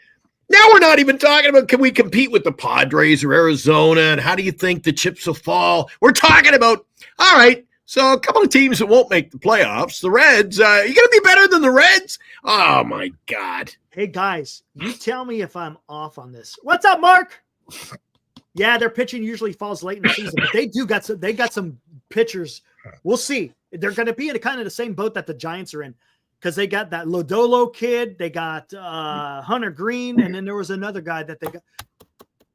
now we're not even talking about can we compete with the Padres or Arizona and how do you think the chips will fall? We're talking about, all right, so a couple of teams that won't make the playoffs. The Reds, you going to be better than the Reds? Oh, my God. Hey, guys, you tell me if I'm off on this. What's up, Mark? Yeah, their pitching usually falls late in the season, but they got some pitchers. We'll see. They're going to be in kind of the same boat that the Giants are in because they got that Lodolo kid. They got Hunter Green, and then there was another guy that they got.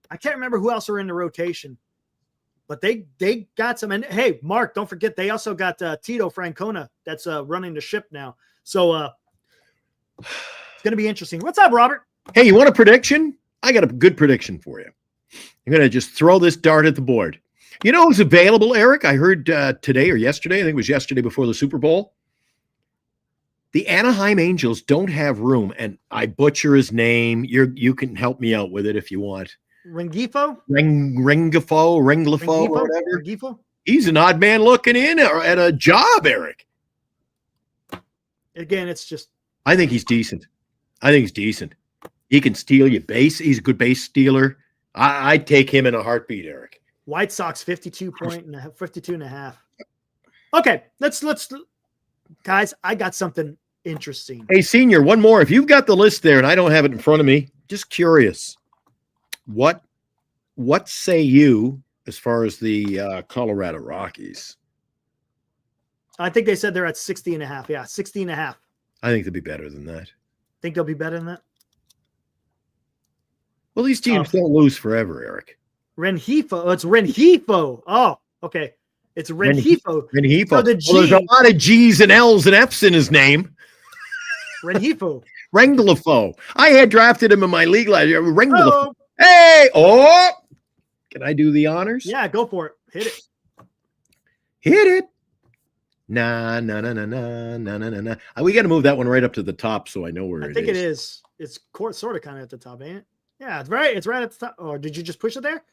I can't remember who else are in the rotation, but they got some. And hey, Mark, don't forget they also got Tito Francona that's running the ship now. So it's going to be interesting. What's up, Robert? Hey, you want a prediction? I got a good prediction for you. I'm going to just throw this dart at the board. You know who's available, Eric? I heard today or yesterday, I think it was yesterday before the Super Bowl. The Anaheim Angels don't have room, and I butcher his name. You can help me out with it if you want. Rengifo? Rengifo, or whatever. Rengifo? He's an odd man looking in at a job, Eric. Again, it's just. I think he's decent. He can steal you base. He's a good base stealer. I'd take him in a heartbeat, Eric. White Sox 52 and a half. Okay, let's guys, I got something interesting. Hey, Senior, one more. If you've got the list there and I don't have it in front of me, just curious. What say you as far as the Colorado Rockies? I think they said they're at 60 and a half. Yeah, 60 and a half. I think they'll be better than that. Think they'll be better than that? Well, these teams don't lose forever, Eric. Rengifo. Oh, it's Rengifo. Oh, okay. It's Rengifo. Rengifo. So the Well, there's a lot of G's and L's and F's in his name. Rengifo. Renglifo. I had drafted him in my league last year. Renglifo. Oh. Hey! Oh! Can I do the honors? Yeah, go for it. Hit it. Hit it. Nah. We got to move that one right up to the top so I know where it is. I think it is. It's sort of kind of at the top, ain't it? Yeah, it's right at the top. Or did you just push it there?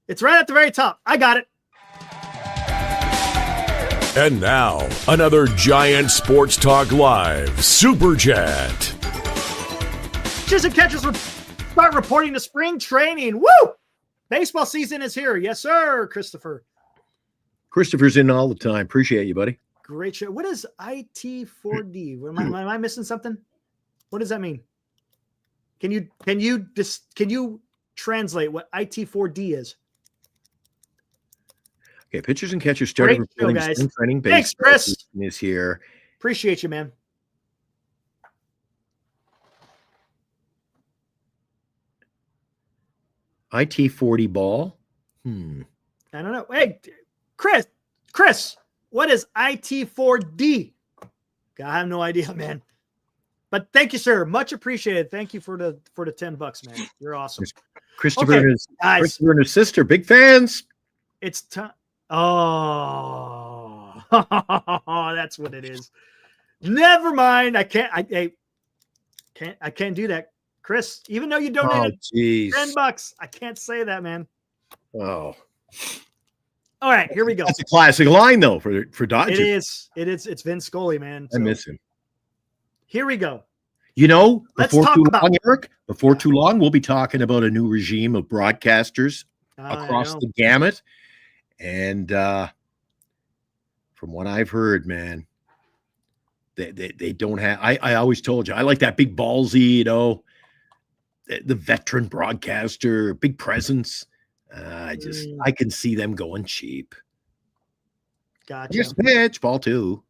It's right at the very top. I got it. And now, another Giant Sports Talk Live Super Chat. Pitchers and catchers start reporting to spring training. Woo! Baseball season is here. Yes, sir, Christopher. Christopher's in all the time. Appreciate you, buddy. Great show. What is IT4D? Am I missing something? What does that mean? Can you translate what IT4D is? Okay, pitchers and catchers started reporting spring training. Thanks, Chris. Is here. Appreciate you, man. IT40 ball. I don't know. Hey, Chris, what is IT4D? I have no idea, man. But thank you, sir. Much appreciated. Thank you for the $10, man. You're awesome. Christopher and his sister, big fans. It's time. Oh, that's what it is. Never mind. I can't do that, Chris. Even though you donated $10, I can't say that, man. Oh. All right, here we go. That's a classic line, though, for Dodgers. It is. It's Vince Scully, man. I miss him. Here we go. You know, before too long, we'll be talking about a new regime of broadcasters across the gamut. And from what I've heard, man, they don't have. I always told you I like that big ballsy, the veteran broadcaster, big presence. I can see them going cheap. Gotcha. Just pitch ball too.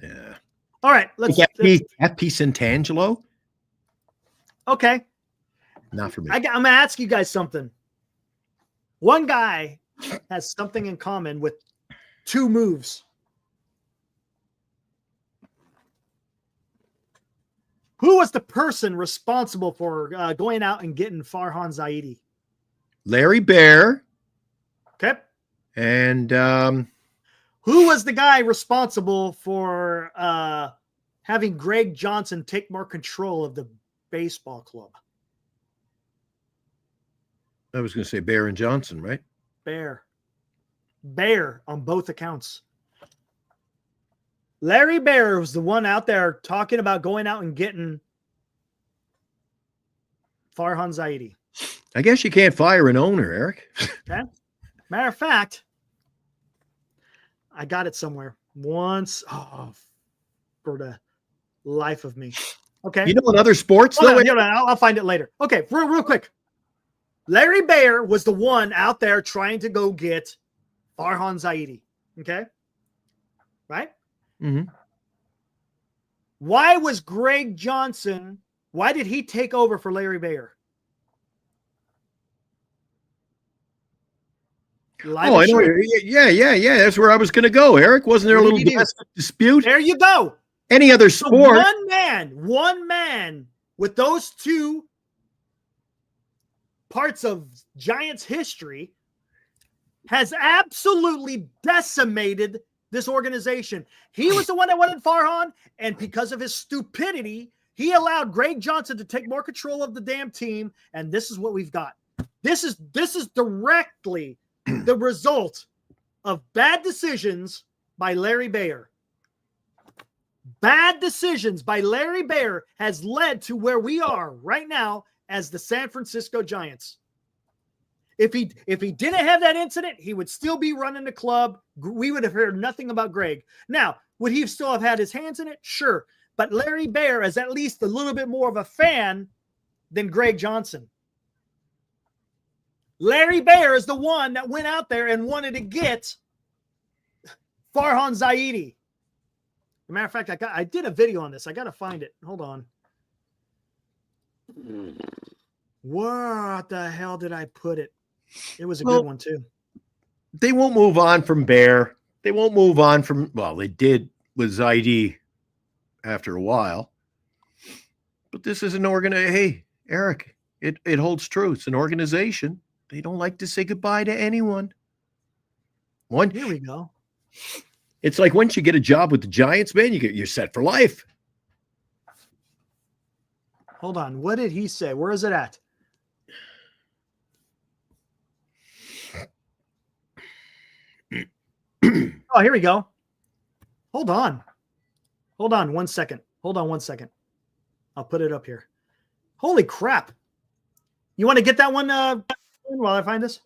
Yeah. All right. Let's FP Santangelo. Okay. Not for me. I'm gonna ask you guys something. One guy has something in common with two moves. Who was the person responsible for going out and getting Farhan Zaidi? Larry Bear. Okay. And who was the guy responsible for having Greg Johnson take more control of the baseball club? I was going to say Bear and Johnson, right? Bear on both accounts. Larry Bear was the one out there talking about going out and getting Farhan Zaidi. I guess you can't fire an owner, Eric. Okay. Matter of fact, I got it somewhere once. Oh, for the life of me. Okay. You know, in other sports, I'll find it later. Okay, real quick. Larry Bear was the one out there trying to go get Farhan Zaidi. Okay. Right? Mm-hmm. Why was Greg Johnson? Why did he take over for Larry Bear? I know. Yeah. That's where I was going to go, Eric. Wasn't there a little dispute? There you go. Any other sport? One man with those two parts of Giants history, has absolutely decimated this organization. He was the one that wanted Farhan, and because of his stupidity, he allowed Greg Johnson to take more control of the damn team, and this is what we've got. This is directly the result of bad decisions by Larry Bayer. Bad decisions by Larry Bayer has led to where we are right now as the San Francisco Giants. If he didn't have that incident, he would still be running the club. We would have heard nothing about Greg. Now, would he still have had his hands in it? Sure. But Larry Bayer is at least a little bit more of a fan than Greg Johnson. Larry Bayer is the one that went out there and wanted to get Farhan Zaidi. As a matter of fact, I did a video on this. I got to find it. Hold on. What the hell did I put it? It was a good one, too. They won't move on from Bear. They won't move on from, well, they did with Zaidi after a while. But this is an organization. Hey, Eric, it holds true. It's an organization. They don't like to say goodbye to anyone. Here we go. It's like once you get a job with the Giants, man, you're set for life. Hold on. What did he say? Where is it at? Oh, here we go. Hold on. Hold on 1 second. Hold on 1 second. I'll put it up here. Holy crap. You want to get that one while I find this?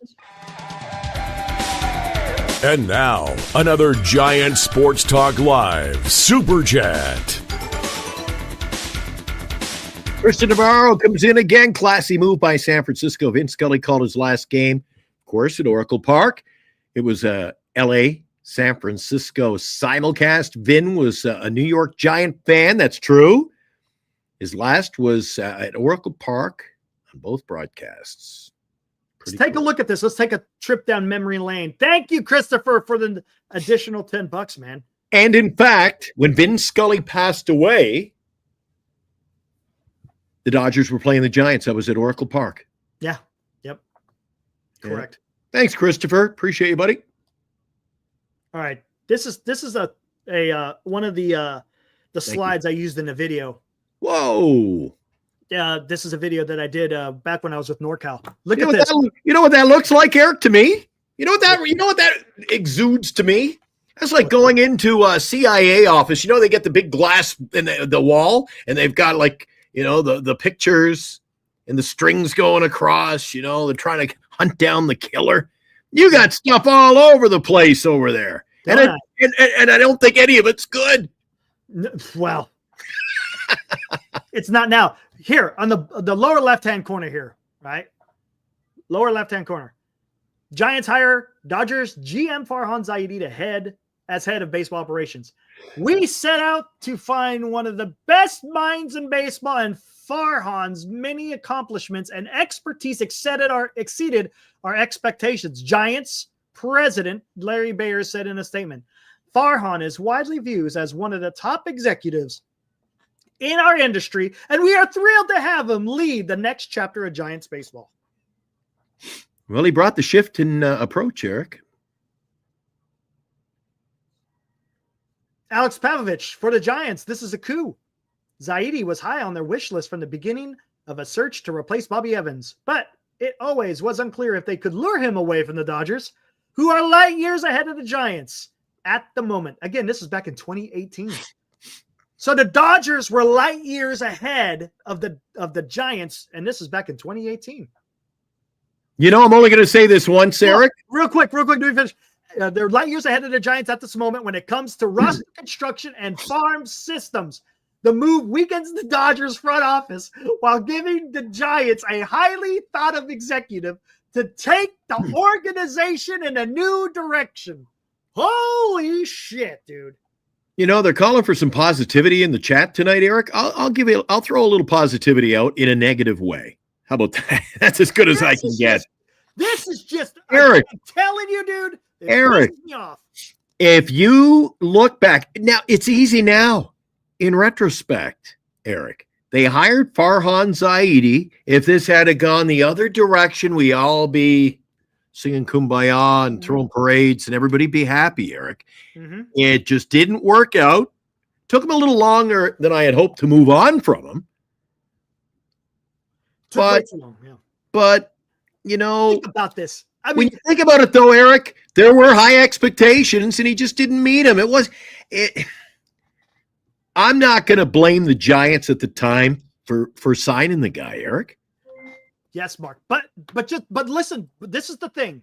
And now, another Giant Sports Talk Live Super Chat. Christian Navarro comes in again. Classy move by San Francisco. Vince Scully called his last game, of course, at Oracle Park. It was a L.A. San Francisco simulcast. Vin was a New York Giant fan. That's true. His last was at Oracle Park on both broadcasts. Let's take a look at this. Let's take a trip down memory lane. Thank you, Christopher, for the additional $10, man. And in fact, when Vin Scully passed away, the Dodgers were playing the Giants. That was at Oracle Park. Yeah. Yep. Correct. Yeah. Thanks, Christopher. Appreciate you, buddy. All right. This is a one of the slides I used in the video. Whoa. Yeah, this is a video that I did back when I was with NorCal. Look at this. You know what that looks like, Eric, to me? You know what that exudes to me? That's like going into a CIA office. You know, they get the big glass in the wall, and they've got like, you know, the pictures and the strings going across. You know, they're trying to hunt down the killer. You got stuff all over the place over there. And I don't think any of it's good. Well, it's not now. Here on the lower left-hand corner here, right? Lower left-hand corner. Giants hire Dodgers GM Farhan Zaidi to head of baseball operations. We set out to find one of the best minds in baseball, and Farhan's many accomplishments and expertise exceeded our expectations. Giants president Larry Bayer said in a statement, Farhan is widely viewed as one of the top executives in our industry, and we are thrilled to have him lead the next chapter of Giants baseball. Well, he brought the shift in approach, Eric. Alex Pavlovich for the Giants. This is a coup. Zaidi was high on their wish list from the beginning of a search to replace Bobby Evans, but it always was unclear if they could lure him away from the Dodgers, who are light years ahead of the Giants at the moment. Again, this is back in 2018. So the Dodgers were light years ahead of the Giants, and this is back in 2018. You know, I'm only going to say this once, Eric. Real quick, do we finish? They're light years ahead of the Giants at this moment when it comes to roster construction and farm systems. The move weakens the Dodgers front office while giving the Giants a highly thought of executive to take the organization in a new direction. Holy shit, dude. You know, they're calling for some positivity in the chat tonight, Eric. I'll throw a little positivity out in a negative way. How about that? That's as good as I can get. This is just Eric. I'm telling you, dude. Eric, pisses me off. If you look back, now it's easy now. In retrospect, Eric, They hired Farhan Zaidi. If this had gone the other direction, we all be singing Kumbaya and throwing parades and everybody be happy, Eric. Mm-hmm. It just didn't work out. Took him a little longer than I had hoped to move on from him. But you know, think about this. I mean, when you think about it, though, Eric, there were high expectations, and he just didn't meet them. I'm not going to blame the Giants at the time for signing the guy, Eric. Yes, Mark. But listen, this is the thing.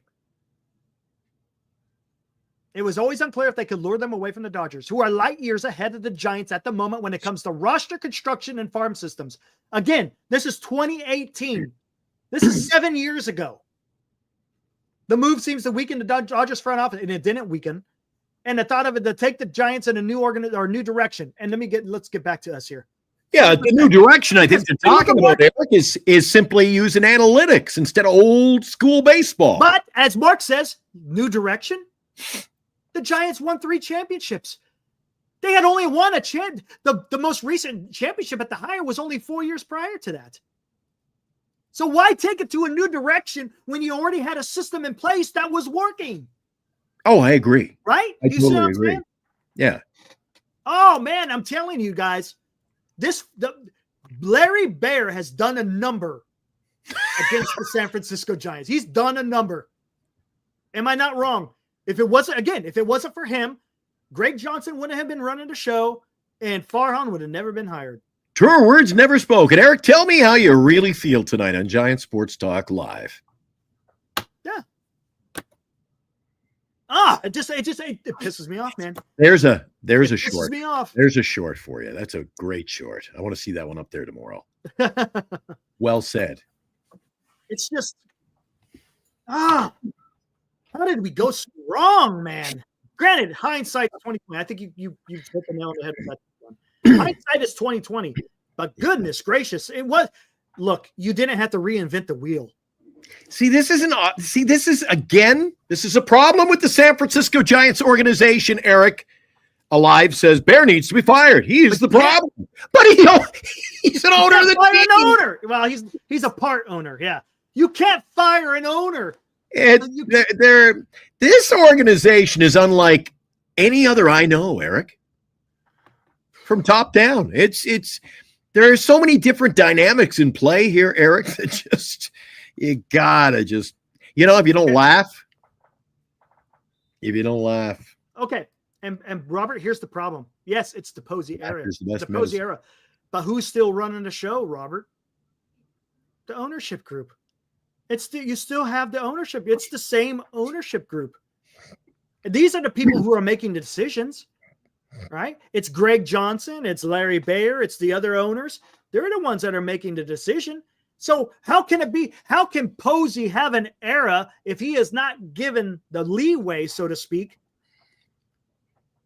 It was always unclear if they could lure them away from the Dodgers, who are light years ahead of the Giants at the moment when it comes to roster construction and farm systems. Again, this is 2018. This is 7 years ago. The move seems to weaken the Dodgers front office, and it didn't weaken. And the thought of it to take the Giants in a new direction. And let's get back to us here. Yeah, the new direction I think they're talking about, Eric, is simply using analytics instead of old school baseball. But as Mark says, new direction. The Giants won 3 championships. They had only won the most recent championship at the higher was only 4 years prior to that. So why take it to a new direction when you already had a system in place that was working? Oh, I agree. Right? I totally agree. Yeah. Oh man, I'm telling you guys, Larry Baer has done a number against the San Francisco Giants. He's done a number. Am I not wrong? If it wasn't for him, Greg Johnson wouldn't have been running the show, and Farhan would have never been hired. Truer words never spoken. Eric, tell me how you really feel tonight on Giant Sports Talk Live. Yeah. It pisses me off, man. There's a Pisses short. me off. There's a short for you. That's a great short. I want to see that one up there tomorrow. Well said. It's just how did we go so wrong, man? Granted, hindsight 2020. I think you hit the nail on the head with that one. Hindsight is 2020, but goodness gracious, it was. Look, you didn't have to reinvent the wheel. See, this is a problem with the San Francisco Giants organization, Eric. Alive says Bear needs to be fired. He is the problem. But he's an owner of the team. An owner. Well, he's a part owner. Yeah. You can't fire an owner. This organization is unlike any other I know, Eric. From top down. There are so many different dynamics in play here, Eric, that you gotta if you don't laugh. Okay. And Robert, here's the problem. Yes, it's the Posey era. The Posey era. But who's still running the show, Robert? The ownership group. You still have the ownership. It's the same ownership group. These are the people who are making the decisions, right? It's Greg Johnson. It's Larry Baer. It's the other owners. They're the ones that are making the decision. So how can it be? How can Posey have an era if he is not given the leeway, so to speak,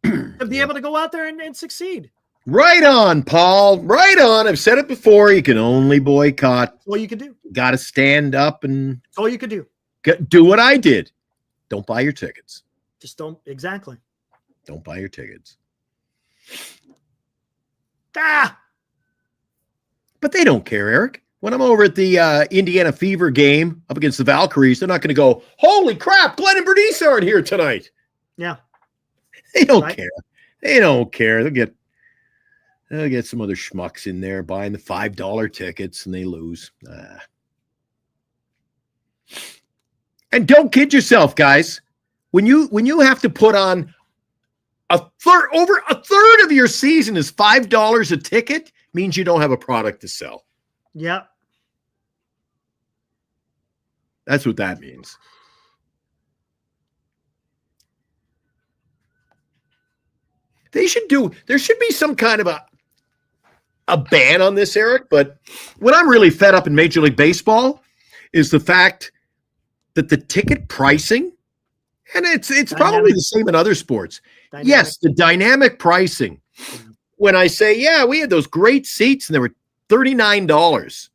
to be able to go out there and succeed? Right on, Paul. Right on. I've said it before. You can only boycott. That's all you can do. Got to stand up and That's all you can do. Do what I did. Don't buy your tickets. Just don't. Exactly. Don't buy your tickets. But they don't care, Eric. When I'm over at the Indiana Fever game up against the Valkyries, they're not going to go, holy crap, Glenn and Bernice aren't here tonight. Yeah. They don't care. They don't care. They'll get some other schmucks in there buying the $5 tickets and they lose. And don't kid yourself, guys. When you have to put on over a third of your season is $5 a ticket, means you don't have a product to sell. Yeah. That's what that means. There should be some kind of a ban on this, Eric, but what I'm really fed up in Major League Baseball is the fact that the ticket pricing, and it's probably the same in other sports. Yes, the dynamic pricing. When I say, yeah, we had those great seats and they were $39.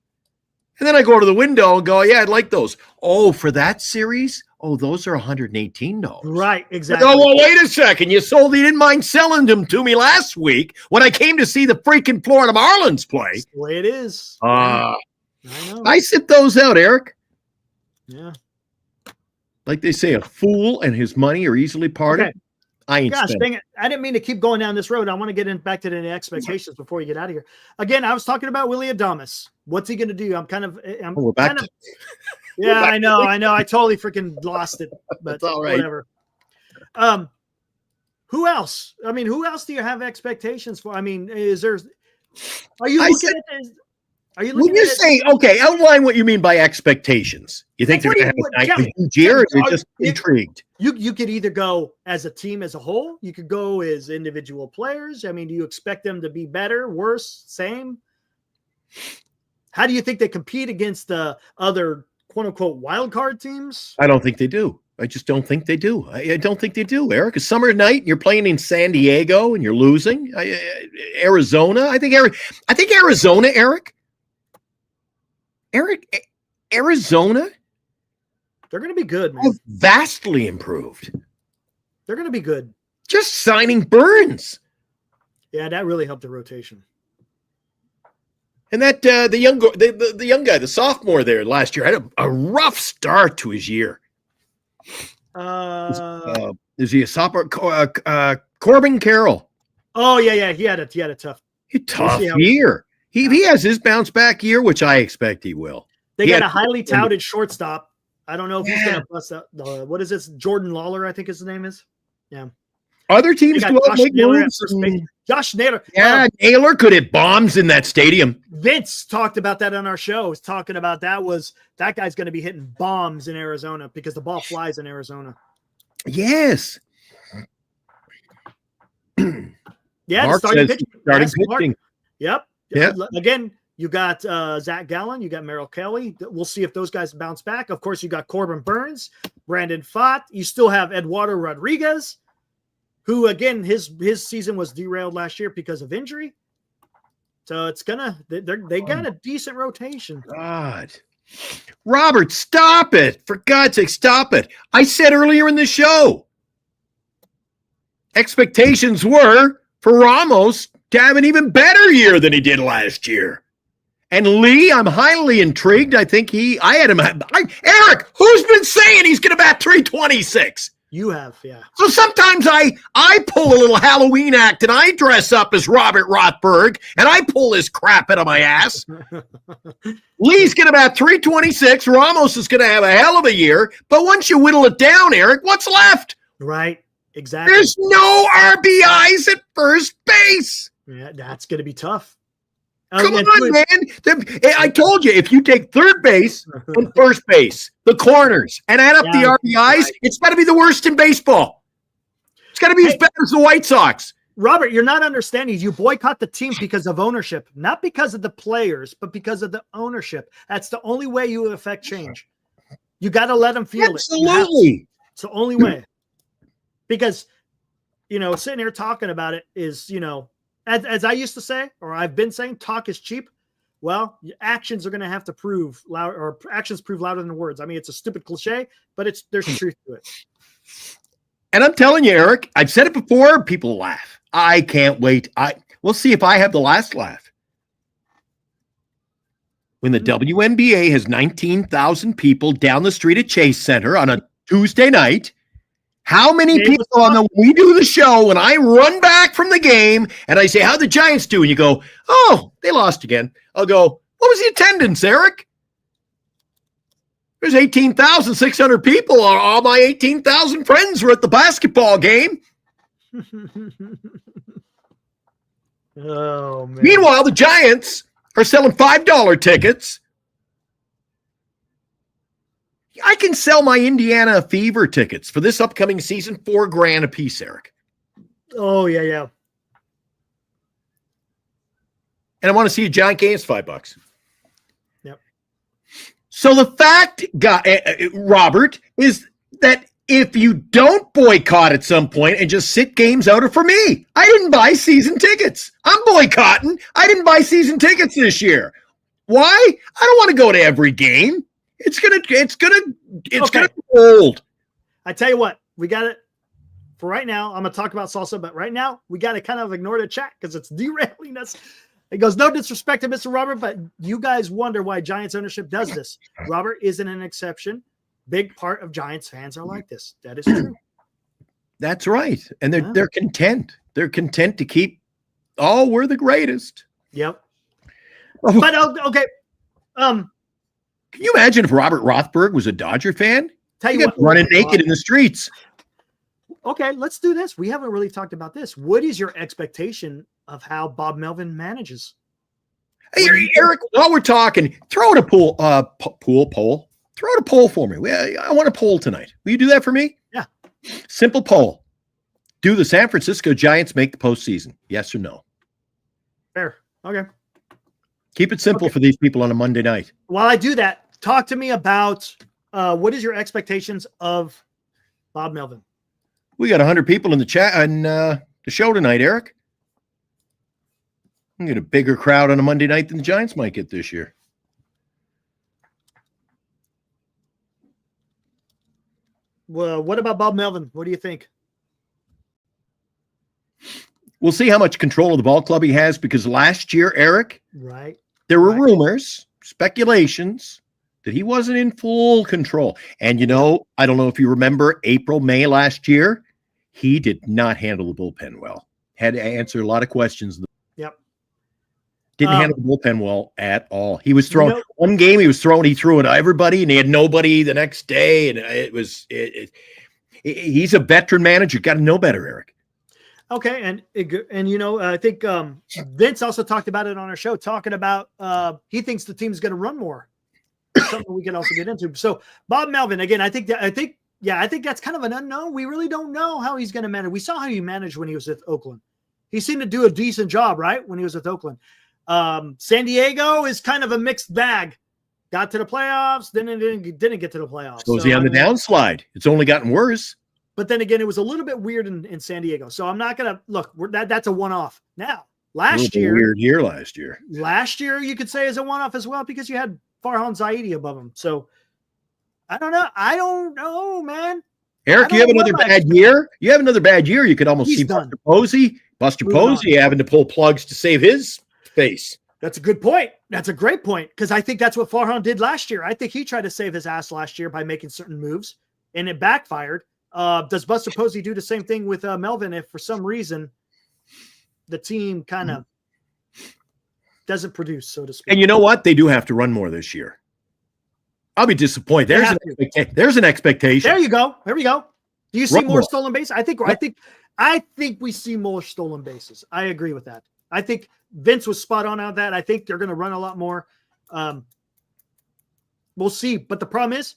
And then I go to the window and go, yeah, I'd like those. Oh, for that series? Oh, those are $118. Right, exactly. Oh, well, wait a second. You didn't mind selling them to me last week when I came to see the freaking Florida Marlins play. That's the way it is. I know. I sit those out, Eric. Yeah. Like they say, a fool and his money are easily parted. Okay. I ain't Gosh, spending. dang it. I didn't mean to keep going down this road. I want to get back to the expectations before you get out of here. Again, I was talking about Willie Adames. What's he going to do? We're back to yeah, I know. I totally freaking lost it, but It's all right. whatever. Who else? I mean, who else do you have expectations for? I mean, are you looking at this? Are you looking when you at say, okay, outline what you mean by expectations. You think they're going to have a huge year, or you're just intrigued? You could either go as a team as a whole. You could go as individual players. I mean, do you expect them to be better, worse, same? How do you think they compete against the other quote unquote wild card teams? I don't think they do. I just don't think they do. I don't think they do, Eric. It's summer night, and you're playing in San Diego, and you're losing. Arizona. I think Arizona, Arizona. They're going to be good, man. Vastly improved. They're going to be good. Just signing Burns. Yeah, that really helped the rotation. And that the young guy, the sophomore there last year, had a rough start to his year. Is he a sophomore? Corbin Carroll. Oh yeah. He had a tough year. He has his bounce back year, which I expect he will. They got a highly touted shortstop. I don't know if he's going to bust out. What is this? Jordan Lawler, I think his name is. Yeah. Other teams do make moves. Josh Naylor. Yeah, Naylor could hit bombs in that stadium. Vince talked about that on our show. Was talking about that guy's going to be hitting bombs in Arizona because the ball flies in Arizona. Yes. Yeah, Mark starting says pitching. starting Yes, Mark. pitching. Yep. Yeah. Again, you got Zach Gallen, you got Merrill Kelly. We'll see if those guys bounce back. Of course, you got Corbin Burns, Brandon Pfaadt. You still have Eduardo Rodriguez, who again his season was derailed last year because of injury. So it's they got a decent rotation. God. Robert, stop it. For God's sake, stop it. I said earlier in the show, expectations were for Ramos to have an even better year than he did last year. And Lee, I'm highly intrigued. I think Eric, who's been saying he's going to bat 326? You have, yeah. So sometimes I pull a little Halloween act and I dress up as Robert Rothberg and I pull this crap out of my ass. Lee's going to bat 326. Ramos is going to have a hell of a year. But once you whittle it down, Eric, what's left? Right, exactly. There's no RBIs at first base. Yeah, that's going to be tough. Come on, man. I told you, if you take third base and first base, the corners, and add up the RBIs, it's got to be the worst in baseball. It's got to be as bad as the White Sox. Robert, you're not understanding. You boycott the team because of ownership, not because of the players, but because of the ownership. That's the only way you affect change. You got to let them feel it. Absolutely. It's the only way. Because, sitting here talking about it is, as I used to say, or I've been saying, talk is cheap. Well, actions are going to have to prove loud, or actions prove louder than words. I mean, it's a stupid cliche, but there's truth to it. And I'm telling you, Eric, I've said it before. People laugh. I can't wait. We'll see if I have the last laugh. When the WNBA has 19,000 people down the street at Chase Center on a Tuesday night, how many people we do the show and I run back from the game and I say, how'd the Giants do? And you go, oh, they lost again. I'll go, what was the attendance, Eric? There's 18,600 people. All my 18,000 friends were at the basketball game. Oh, man. Meanwhile, the Giants are selling $5 tickets. I can sell my Indiana Fever tickets for this upcoming season $4,000 a piece, Eric. Oh, yeah. And I want to see a Giant game. It's $5. Yep. So the fact, Robert, is that if you don't boycott at some point and just sit games out, are for me. I didn't buy season tickets. I'm boycotting. I didn't buy season tickets this year. Why? I don't want to go to every game. It's gonna be old. I tell you what, we got it for right now. I'm going to talk about salsa, but right now we got to kind of ignore the chat because it's derailing us. It goes, no disrespect to Mr. Robert, but you guys wonder why Giants ownership does this. Robert isn't an exception. Big part of Giants fans are like this. That is true. That's right. And they're content. They're content to keep, oh, we're the greatest. Yep. But okay. Can you imagine if Robert Rothberg was a Dodger fan? Tell you what, running naked in the streets. Okay, let's do this. We haven't really talked about this. What is your expectation of how Bob Melvin manages? Hey, Eric, while we're talking, throw out a poll. Throw out a poll for me. I want a poll tonight. Will you do that for me? Yeah. Simple poll. Do the San Francisco Giants make the postseason? Yes or no? Fair. Okay. Keep it simple for these people on a Monday night. While I do that, talk to me about what is your expectations of Bob Melvin? We got 100 people in the chat on the show tonight, Eric. I'm going to get a bigger crowd on a Monday night than the Giants might get this year. Well, what about Bob Melvin? What do you think? We'll see how much control of the ball club he has because last year, Eric, right, there were rumors, speculations that he wasn't in full control. And, you know, I don't know if you remember April, May last year, he did not handle the bullpen well. Had to answer a lot of questions. Yep. Didn't handle the bullpen well at all. He was throwing one game. He threw it to everybody, and he had nobody the next day. And he's a veteran manager. Got to know better, Eric. Okay, and you know, I think Vince also talked about it on our show, talking about he thinks the team's going to run more. Something we can also get into. So Bob Melvin, again, I think that's kind of an unknown. We really don't know how he's going to manage. We saw how he managed when he was at Oakland. He seemed to do a decent job, right, when he was with Oakland. San Diego is kind of a mixed bag. Got to the playoffs, then it didn't get to the playoffs. So is he on the downslide? It's only gotten worse. But then again, it was a little bit weird in San Diego. So I'm not going to look. That's a one-off. Now, last year, weird year last year. Last year, you could say is a one-off as well because you had Farhan Zaidi above him. So I don't know. I don't know, man. Eric, you have another bad year. You have another bad year. You could almost see Buster Posey. Buster Posey having to pull plugs to save his face. That's a good point. That's a great point because I think that's what Farhan did last year. I think he tried to save his ass last year by making certain moves, and it backfired. Does Buster Posey do the same thing with Melvin if for some reason the team kind of doesn't produce, so to speak? And you know what? They do have to run more this year. I'll be disappointed. There's an expectation. There you go. There we go. Do you see more stolen bases? I think we see more stolen bases. I agree with that. I think Vince was spot on that. I think they're going to run a lot more. We'll see. But the problem is,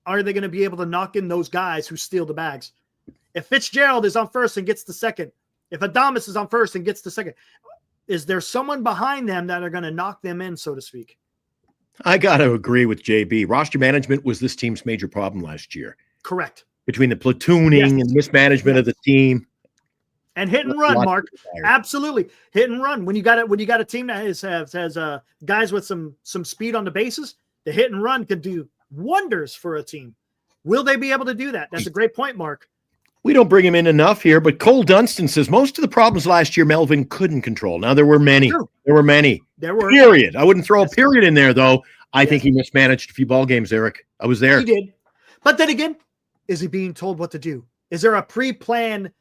are they going to be able to knock in those guys who steal the bags? If Fitzgerald is on first and gets the second, if Adames is on first and gets the second, is there someone behind them that are going to knock them in, so to speak? I got to agree with JB. Roster management was this team's major problem last year. Correct. Between the platooning and mismanagement of the team. And hit and run, Mark. Absolutely. Hit and run. When you got a team that has guys with some speed on the bases, the hit and run could do wonders for a team. Will they be able to do that? That's a great point, Mark. We don't bring him in enough here, but Cole Dunstan says most of the problems last year Melvin couldn't control. Now, there were many. True. There were many. There were. Period. I wouldn't throw a period in there, though. I think he mismanaged a few ball games, Eric. I was there. He did. But then again, is he being told what to do? Is there a pre-planned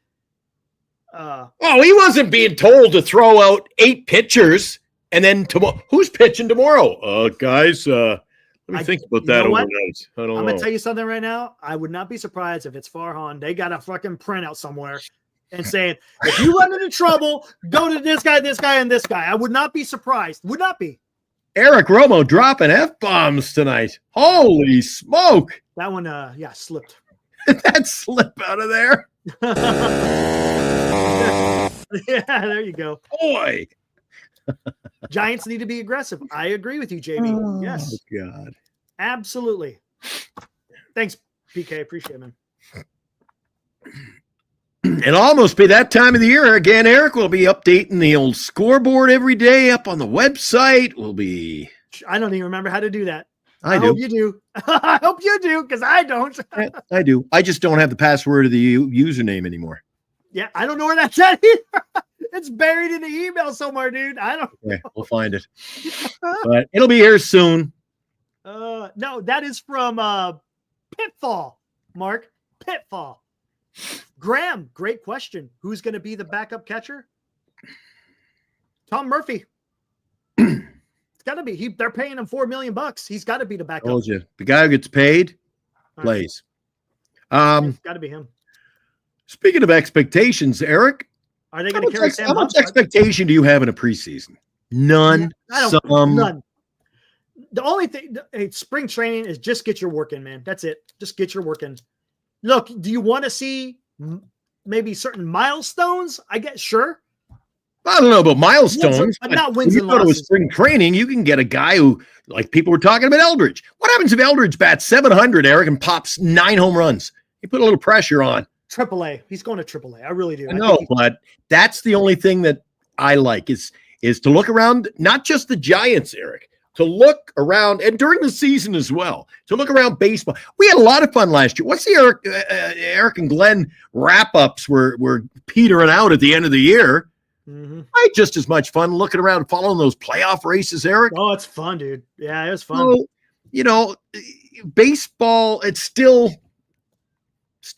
he wasn't being told to throw out 8 pitchers and then tomorrow. Who's pitching tomorrow? Guys, let me think about that overnight. I don't know. I'm going to tell you something right now. I would not be surprised if it's Farhan. They got a fucking printout somewhere and saying, if you run into trouble, go to this guy, and this guy. I would not be surprised. Would not be. Eric Romo dropping F-bombs tonight. Holy smoke. That one, slipped. That slip out of there. Yeah, there you go. Boy. Giants need to be aggressive. I agree with you, JB. Yes. Oh, God. Absolutely. Thanks, PK. Appreciate it, man. It'll almost be that time of the year again, Eric. We'll be updating the old scoreboard every day up on the website. I don't even remember how to do that. I hope do. you do. I hope you do, because I don't. Yeah, I do. I just don't have the password of the username anymore. Yeah, I don't know where that's at either. It's buried in the email somewhere, dude. I don't. Okay, we'll find it. But it'll be here soon. No, that is from Pitfall, Mark. Pitfall. Graham, great question. Who's going to be the backup catcher? Tom Murphy. It's got to be. They're paying him $4 million. He's got to be the backup. Told you. The guy who gets paid plays. It's got to be him. Speaking of expectations, Eric, are they going to carry Sam? How much expectation do you have in a preseason? None. None. The only thing, spring training is just get your work in, man. That's it. Just get your work in. Look, do you want to see maybe certain milestones? I guess, sure. I don't know about milestones, but not wins and losses. If you go to a spring training, you can get a guy who, like people were talking about Eldridge. What happens if Eldridge bats 700, Eric, and pops 9 home runs? You put a little pressure on. AAA. He's going to AAA. I really do. I know, but that's the only thing that I like is to look around, not just the Giants, Eric, to look around, and during the season as well, to look around baseball. We had a lot of fun last year. What's the Eric and Glenn wrap-ups were petering out at the end of the year? Mm-hmm. I had just as much fun looking around following those playoff races, Eric. Oh, it's fun, dude. Yeah, it was fun. So, you know, baseball, it's still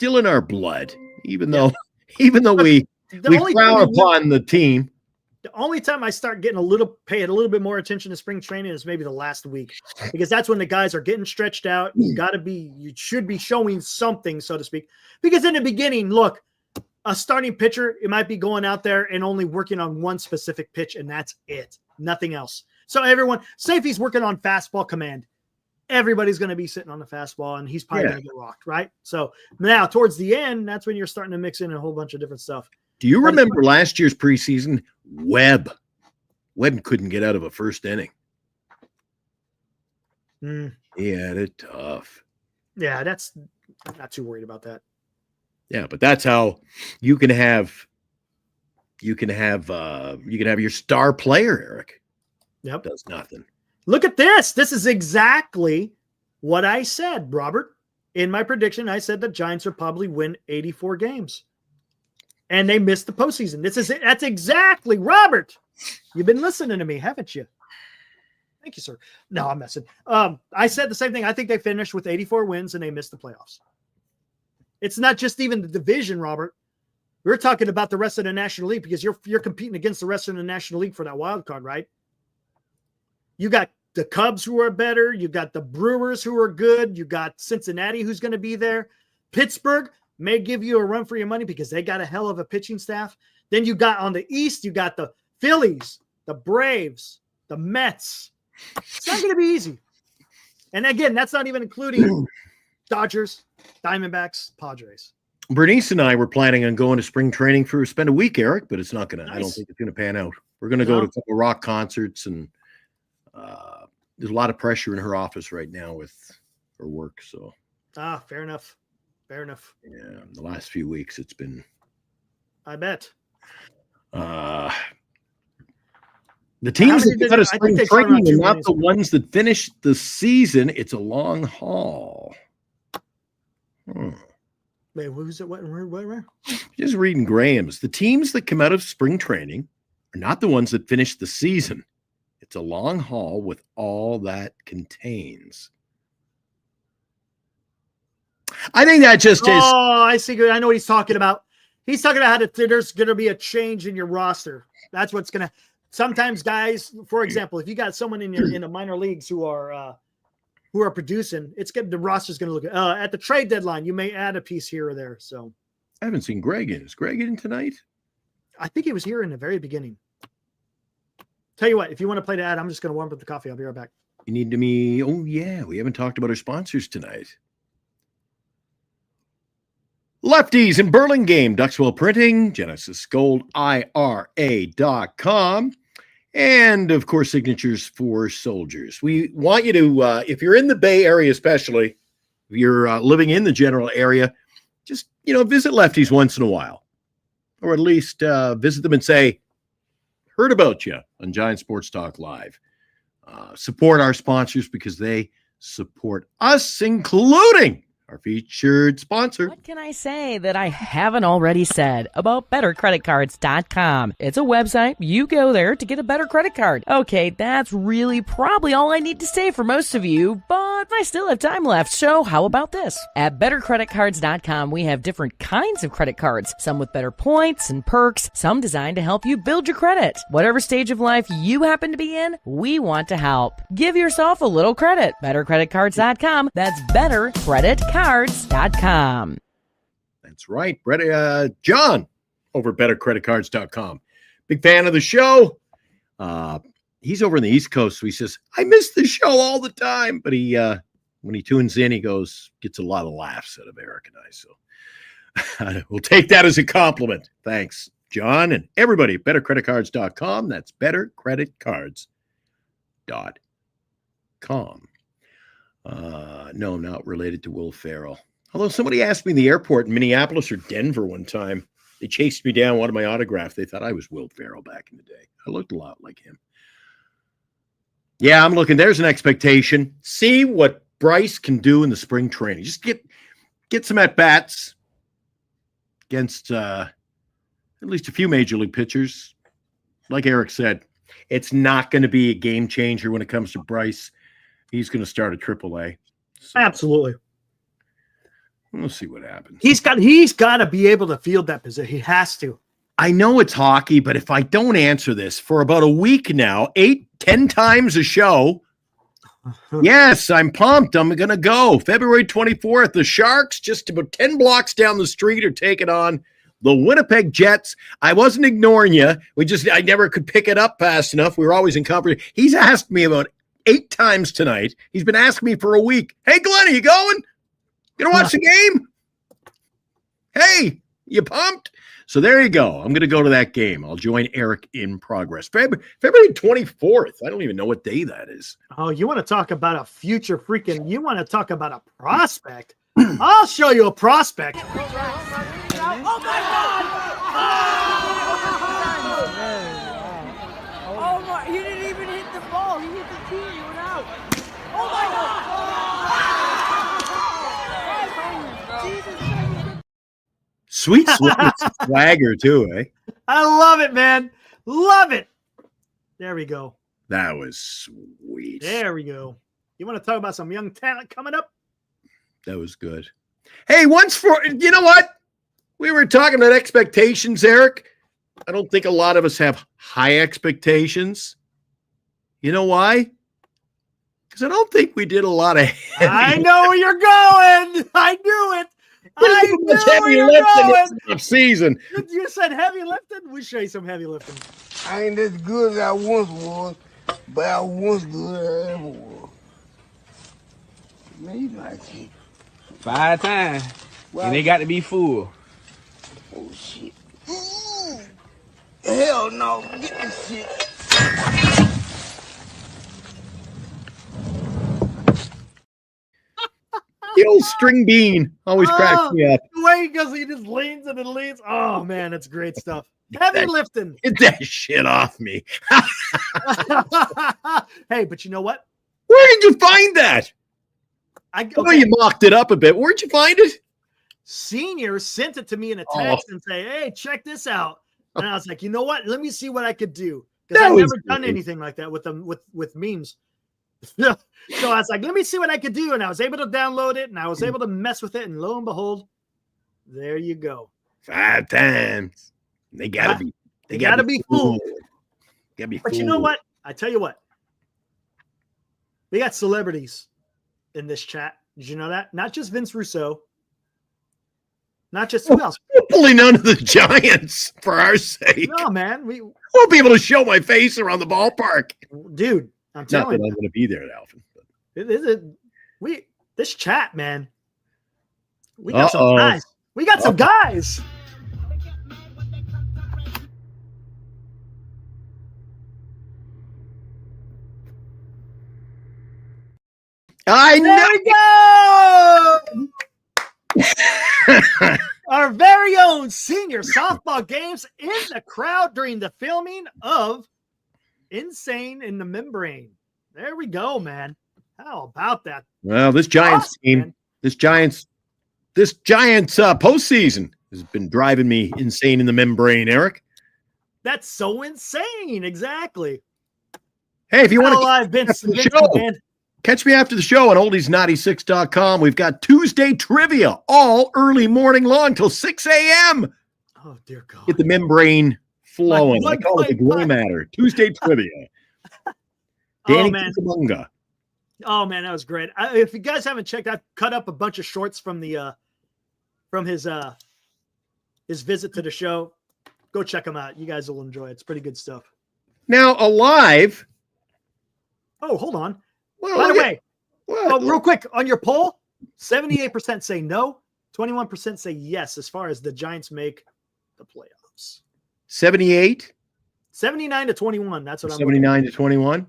in our blood, even though we frown upon the team. The only time I start getting paying a little bit more attention to spring training is maybe the last week, because that's when the guys are getting stretched out. You should be showing something, so to speak, because in the beginning, look, a starting pitcher, it might be going out there and only working on one specific pitch, and that's it, nothing else. So everyone, say if he's working on fastball command, everybody's going to be sitting on the fastball, and he's probably going to get rocked, right? So now towards the end, that's when you're starting to mix in a whole bunch of different stuff. Do you remember last year's preseason? Webb couldn't get out of a first inning. He had it tough. Yeah, I'm not too worried about that. Yeah, but that's how you can have your star player, Eric. Yep. Does nothing. Look at this. This is exactly what I said, Robert. In my prediction, I said the Giants would probably win 84 games. And they missed the postseason. That's exactly, Robert. You've been listening to me, haven't you? Thank you, sir. No, I'm messing. I said the same thing. I think they finished with 84 wins and they missed the playoffs. It's not just even the division, Robert. We're talking about the rest of the National League, because you're competing against the rest of the National League for that wild card, right? You got the Cubs who are better. You got the Brewers who are good. You got Cincinnati who's going to be there. Pittsburgh may give you a run for your money because they got a hell of a pitching staff. Then you got on the East, you got the Phillies, the Braves, the Mets. It's not going to be easy. And again, that's not even including Dodgers, Diamondbacks, Padres. Bernice and I were planning on going to spring training spend a week, Eric, but it's not going to, I don't think it's going to pan out. We're going to go to a couple rock concerts, and there's a lot of pressure in her office right now with her work. So, fair enough. Fair enough. Yeah, the last few weeks it's been. I bet. The teams that got a spring training are not the ones that finish the season. It's a long haul. Wait, who's it? Where? Just reading Graham's. The teams that come out of spring training are not the ones that finish the season. It's a long haul with all that contains. I think that just is. Oh, I see. I know what he's talking about. He's talking about how there's going to be a change in your roster. That's what's going to. Sometimes, guys, for example, if you got someone in the minor leagues who are producing, the roster's going to look at the trade deadline. You may add a piece here or there. So I haven't seen Greg in. Is Greg in tonight? I think he was here in the very beginning. Tell you what, if you want to play the ad, I'm just going to warm up the coffee. I'll be right back. You need to me. Oh yeah, we haven't talked about our sponsors tonight. Lefties in Burlingame, Duxwell Printing, Genesis Gold, IRA.com, and of course, Signatures for Soldiers. We want you to, if you're in the Bay Area, especially if you're living in the general area, just, visit Lefties once in a while, or at least visit them and say, heard about you on Giant Sports Talk Live. Support our sponsors because they support us, including our featured sponsor. What can I say that I haven't already said about bettercreditcards.com? It's a website. You go there to get a better credit card. Okay, that's really probably all I need to say for most of you, but I still have time left, so how about this? At bettercreditcards.com, we have different kinds of credit cards, some with better points and perks, some designed to help you build your credit. Whatever stage of life you happen to be in, we want to help. Give yourself a little credit. Bettercreditcards.com. That's bettercreditcards.com. That's right. John over at bettercreditcards.com. Big fan of the show. He's over in the East Coast, so he says, I miss the show all the time. But he when he tunes in, he gets a lot of laughs out of Eric and I. So we'll take that as a compliment. Thanks, John, and everybody at bettercreditcards.com. That's bettercreditcards.com. No, not related to Will Ferrell. Although somebody asked me in the airport in Minneapolis or Denver one time, they chased me down, wanted my autograph. They thought I was Will Ferrell back in the day. I looked a lot like him. Yeah, I'm looking. There's an expectation. See what Bryce can do in the spring training. Just get some at-bats against at least a few major league pitchers. Like Eric said, it's not going to be a game changer when it comes to Bryce. He's going to start at AAA. So Absolutely. We'll see what happens. He's got to be able to field that position. He has to. I know it's hockey, but if I don't answer this for about a week now, 8-10 times a show, yes, I'm pumped. I'm going to go. February 24th, the Sharks, just about 10 blocks down the street, are taking on the Winnipeg Jets. I wasn't ignoring you. I never could pick it up fast enough. We were always in conversation. He's asked me about 8 times tonight. He's been asking me for a week. Hey, Glenn, are you going? You gonna watch the game? Hey, you pumped? So there you go. I'm going to go to that game. I'll join Eric in progress. February 24th. I don't even know what day that is. Oh, you want to talk about a future freaking, you want to talk about a prospect? I'll show you a prospect. Oh, my God. Oh, my, he didn't even hit the ball. He hit the tee. He went out. Oh, my God. Sweet swagger too, eh? I love it, man. Love it. There we go. That was sweet. There we go. You want to talk about some young talent coming up? That was good. Hey, you know what? We were talking about expectations, Eric. I don't think a lot of us have high expectations. You know why? Because I don't think we did a lot of heavy I know where you're going. I knew it. I knew where you're going. Season. You said heavy lifting? We'll show you some heavy lifting. I ain't as good as I once was, but I was good as I ever was. Man, you like it. 5 times. And they got to be full. Oh, shit. Hell no. Get this shit. The old string bean always cracks me up. The way he goes, he just leans and then leans. Oh, man, that's great stuff. Heavy lifting. Get that shit off me. Hey, but you know what? Where did you find that? I know you mocked it up a bit. Where'd you find it? Senior sent it to me in a text and say, hey, check this out. And I was like, you know what? Let me see what I could do. Because I've never done anything like that with them with memes. So I was like, let me see what I could do. And I was able to download it and I was able to mess with it. And lo and behold, there you go. 5 times. They gotta be full. Gotta be But you know what? I tell you what. We got celebrities in this chat. Did you know that? Not just Vince Russo. Not just who else? Hopefully none of the Giants, for our sake. No, man. I won't be able to show my face around the ballpark. Dude, I'm telling you. Not that I'm going to be there, Alvin. This chat, man. We got some guys. We got some guys. I know. Our very own senior softball games in the crowd during the filming of Insane in the Membrane. There we go, man. How about that? Well, this Giants team, man. this Giants postseason has been driving me insane in the membrane, Eric. That's so insane. Exactly. Hey, if you want to live Vince, the Vince show, McMahon. catch me after the show on oldies96.com. We've got Tuesday trivia all early morning long till 6 a.m. Oh, dear God. Get the membrane flowing. My I call it the gray matter. Tuesday trivia. Danny Cucamonga. Oh man, that was great. If you guys haven't checked, I've cut up a bunch of shorts from the from his visit to the show. Go check them out. You guys will enjoy it. It's pretty good stuff. Now alive. Oh, hold on. Well, by the way, real quick on your poll, 78% say no, 21% say yes as far as the Giants make the playoffs. 78? 79 to 21. That's what I'm 79 to 21.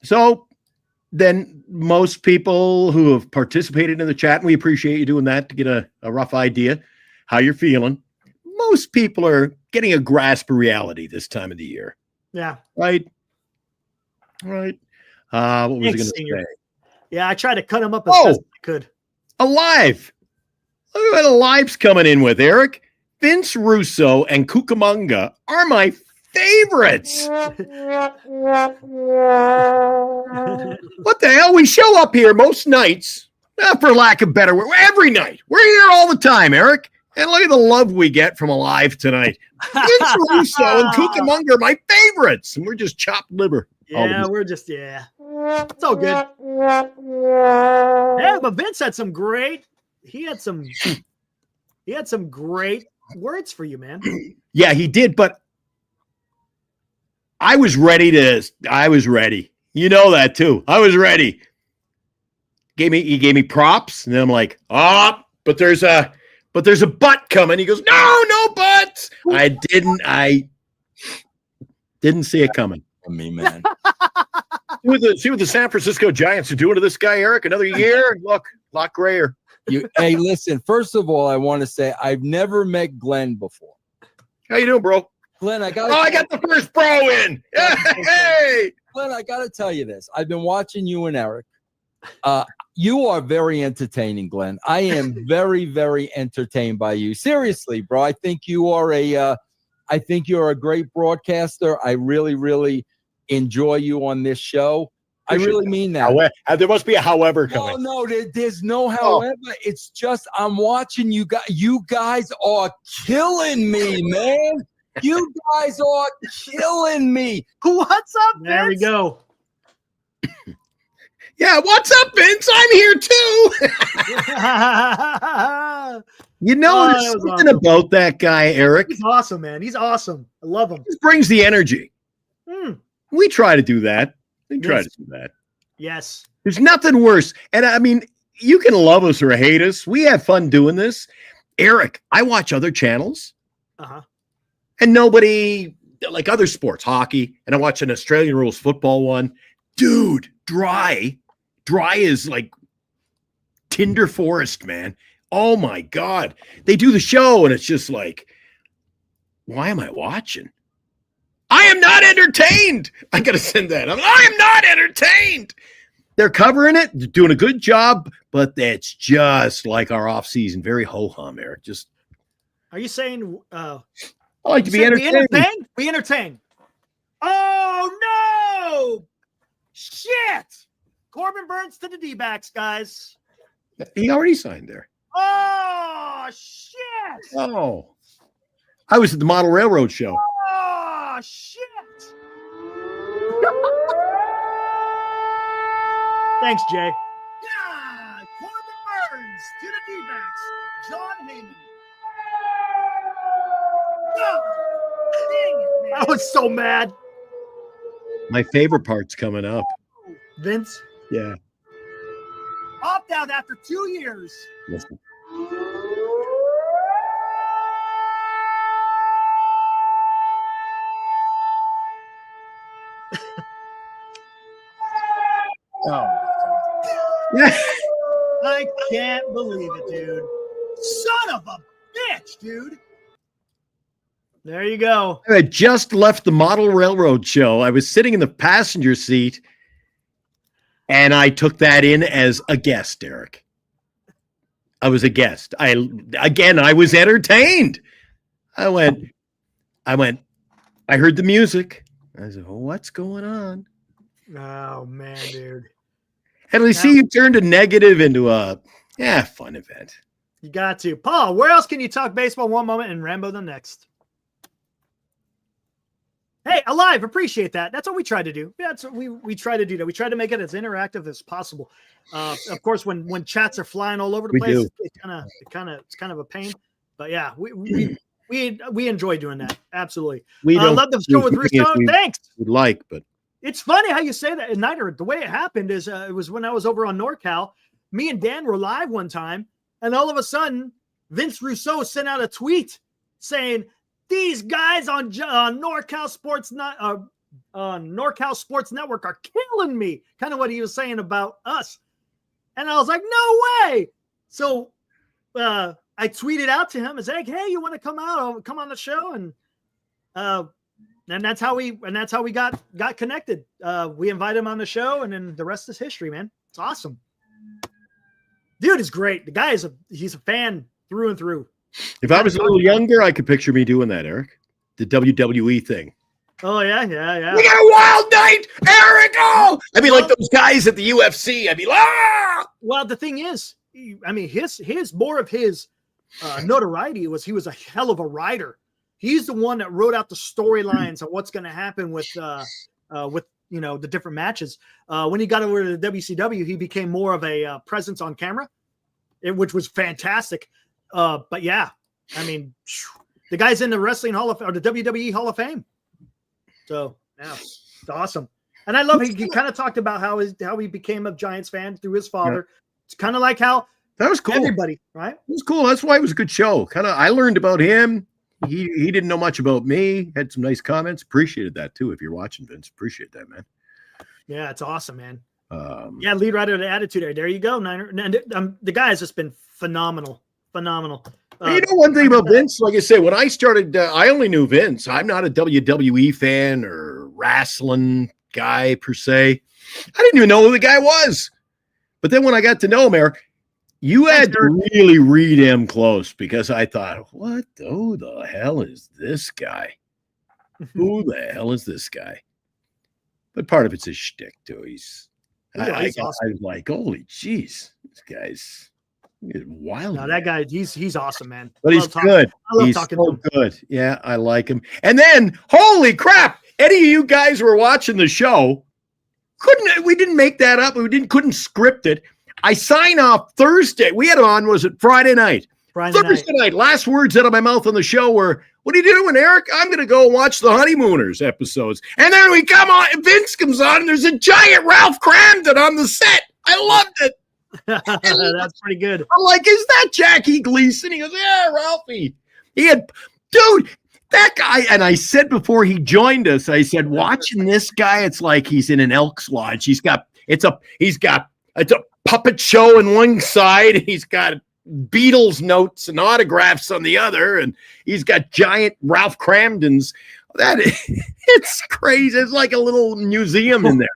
So then most people who have participated in the chat, and we appreciate you doing that to get a rough idea how you're feeling. Most people are getting a grasp of reality this time of the year. Yeah. Right. What was I going to say? Yeah, I tried to cut him up as best I could. Alive. Look at what Alive's coming in with, Eric. Vince Russo and Cucamonga are my favorites. What the hell? We show up here most nights, for lack of better word, every night. We're here all the time, Eric. And look at the love we get from Alive tonight. Vince Russo and Cucamonga are my favorites. And we're just chopped liver. Yeah, we're just, it's all good. Yeah, but Vince had some great, he had some great words for you, man. Yeah, he did, but I was ready. You know that too. I was ready. He gave me props, and then I'm like, but there's a butt coming. He goes, no butts. I didn't see it coming. Me, man. See what the San Francisco Giants are doing to this guy, Eric. Another year. Look, a lot grayer. Hey, listen. First of all, I want to say I've never met Glenn before. How you doing, bro? Glenn, I got the first pro in. Hey, Glenn, I got to tell you this. I've been watching you and Eric. You are very entertaining, Glenn. I am very, very entertained by you. Seriously, bro. I think you're a great broadcaster. I really, really enjoy you on this show. I really mean that. There must be a however coming. No, there's no however. It's just I'm watching you guys. You guys are killing me, man. You guys are killing me. What's up, Vince? There we go. Yeah, what's up, Vince? I'm here too. There's something about that guy, Eric. He's awesome, man. He's awesome. I love him. He brings the energy. We try to do that. Yes. There's nothing worse. And I mean, you can love us or hate us. We have fun doing this. Eric, I watch other channels. And nobody, like other sports, hockey, and I watch an Australian rules football one. Dude, dry is like Tinder Forest, man. Oh my God. They do the show and it's just like, why am I watching? I am not entertained. I got to send that. I am not entertained. They're covering it, they're doing a good job, but it's just like our offseason. Very ho-hum, Eric. Just. Are you saying I like to be entertained. Be entertained. Oh, no. Shit. Corbin Burns to the D-backs, guys. He already signed there. Oh, shit. Oh. I was at the Model Railroad show. Oh, shit. Thanks, Jay. Yeah, Corbin Burns to the D-backs. John Heyman. Oh, dang it, man. I was so mad. My favorite part's coming up. Vince? Yeah. Opt out after 2 years. Listen. I can't believe it, dude. Son of a bitch, dude. There you go. I had just left the Model Railroad show. I was sitting in the passenger seat, And I took that in as a guest, Eric. I was a guest. I was entertained. I heard the music. I said, well, what's going on? Oh, man, dude. And we see you turned a negative into a fun event. You got to. Paul, where else can you talk baseball one moment and Rambo the next? Hey, Alive, appreciate that. That's what we try to do. That's what we try to do. That we try to make it as interactive as possible. Of course, when chats are flying all over the place, it's kind of a pain. But yeah, we enjoy doing that. Absolutely. We don't love the show with Russo. Thanks. Would like, but it's funny how you say that. And Niter, the way it happened is it was when I was over on NorCal. Me and Dan were live one time, and all of a sudden, Vince Russo sent out a tweet saying, "These guys on NorCal Sports Network are killing me." Kind of what he was saying about us. And I was like, "No way!" So I tweeted out to him and said, "Hey, you want to come out? I'll come on the show." And that's how we got connected. We invited him on the show, and then the rest is history, man. It's awesome. Dude is great. The guy he's a fan through and through. If I was a little younger, I could picture me doing that, Eric. The WWE thing. Oh, yeah. We got a wild night, Eric! Oh! I mean, like those guys at the UFC. I'd be like, ah! Well, the thing is, I mean, his more of his notoriety was he was a hell of a writer. He's the one that wrote out the storylines of what's going to happen with the different matches. When he got over to the WCW, he became more of a presence on camera, which was fantastic. But yeah, I mean, the guy's in the Wrestling Hall of or the WWE Hall of Fame. So yeah, it's awesome. And I love he kind of talked about how he became a Giants fan through his father. Yeah. It's kind of like how that was cool. Everybody, right? It was cool. That's why it was a good show. I learned about him. He didn't know much about me. Had some nice comments. Appreciated that too. If you're watching, Vince, appreciate that, man. Yeah, it's awesome, man. Yeah, lead writer of the Attitude. There you go, Niner. And the guy has just been phenomenal. You know one thing about Vince, like I said, when I started, I only knew Vince. I'm not a WWE fan or wrestling guy per se. I didn't even know who the guy was. But then when I got to know him, Eric, you had to really read him close because I thought, who the hell is this guy? Who the hell is this guy? But part of it's his shtick, too. I was like, holy jeez, this guy's wild. No, that guy, he's awesome, man. But he's good. He's so good. Yeah, I like him. And then, holy crap, any of you guys who were watching the show, we didn't make that up. We couldn't script it. I sign off Thursday. We had on, was it Friday night? Thursday night. Last words out of my mouth on the show were, "What are you doing, Eric? I'm going to go watch the Honeymooners episodes." And then we come on, and Vince comes on, and there's a giant Ralph Cramden on the set. I loved it. That's pretty good. I'm like, "Is that Jackie Gleason?" He goes, "Yeah, Ralphie." Dude, that guy. And I said before he joined us, I said, watching this guy, it's like he's in an Elks Lodge. It's a puppet show on one side. He's got Beatles notes and autographs on the other, and he's got giant Ralph Cramdens. It's crazy. It's like a little museum in there.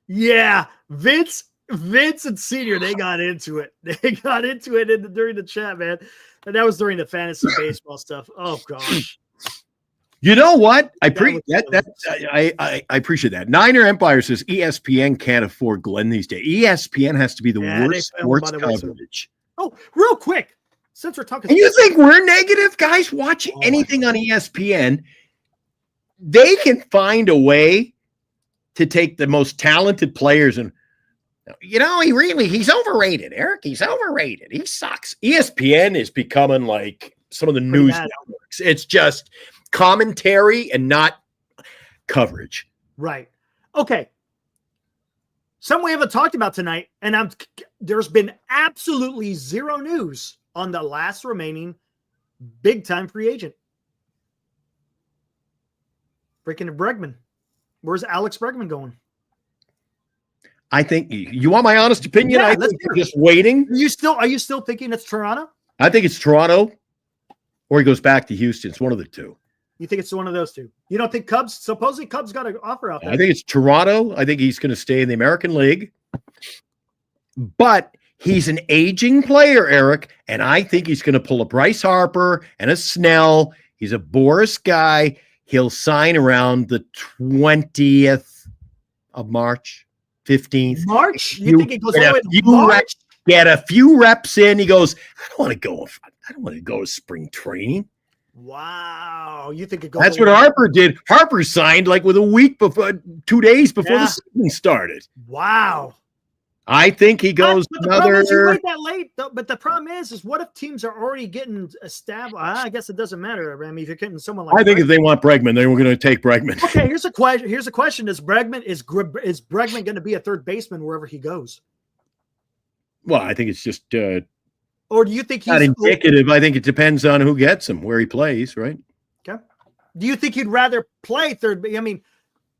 Yeah, Vince and Senior, they got into it. They got into it during the chat, man. And that was during the fantasy baseball stuff. Oh gosh. You know what? I appreciate that. Niner Empire says ESPN can't afford Glenn these days. ESPN has to be the worst sports coverage. Oh, real quick, since we're talking, and you think we're negative, guys? Watching anything on ESPN, they can find a way to take the most talented players and, he's overrated, Eric. He's overrated. He sucks. ESPN is becoming like some of the news networks. It's just commentary and not coverage. Right. Okay. Something we haven't talked about tonight, and there's been absolutely zero news on the last remaining big-time free agent. Freaking Bregman. Where's Alex Bregman going? I think you want my honest opinion. Yeah, I think they're just waiting. Are you still thinking it's Toronto? I think it's Toronto, or he goes back to Houston. It's one of the two. You think it's one of those two? You don't think Cubs? Supposedly Cubs got an offer out there. I think it's Toronto. I think he's going to stay in the American League. But he's an aging player, Eric, and I think he's going to pull a Bryce Harper and a Snell. He's a Boris guy. He'll sign around the 20th of March, 15th. March? You think it goes all the way to March? March? Get a few reps in. He goes, I don't want to go to spring training. Wow. You think it goes? That's what Harper did. Harper signed like with a week before, 2 days before the season started. Wow. I think he goes but the problem another. is you wait that late. But the problem is what if teams are already getting established? I guess it doesn't matter. I mean, if you're getting someone like I think if they want Bregman, they were going to take Bregman. Okay, here's a question. Here's a question: Is Bregman going to be a third baseman wherever he goes? Well, I think it's just or do you think he's not indicative? I think it depends on who gets him, where he plays, right? Okay. Do you think he'd rather play third? I mean,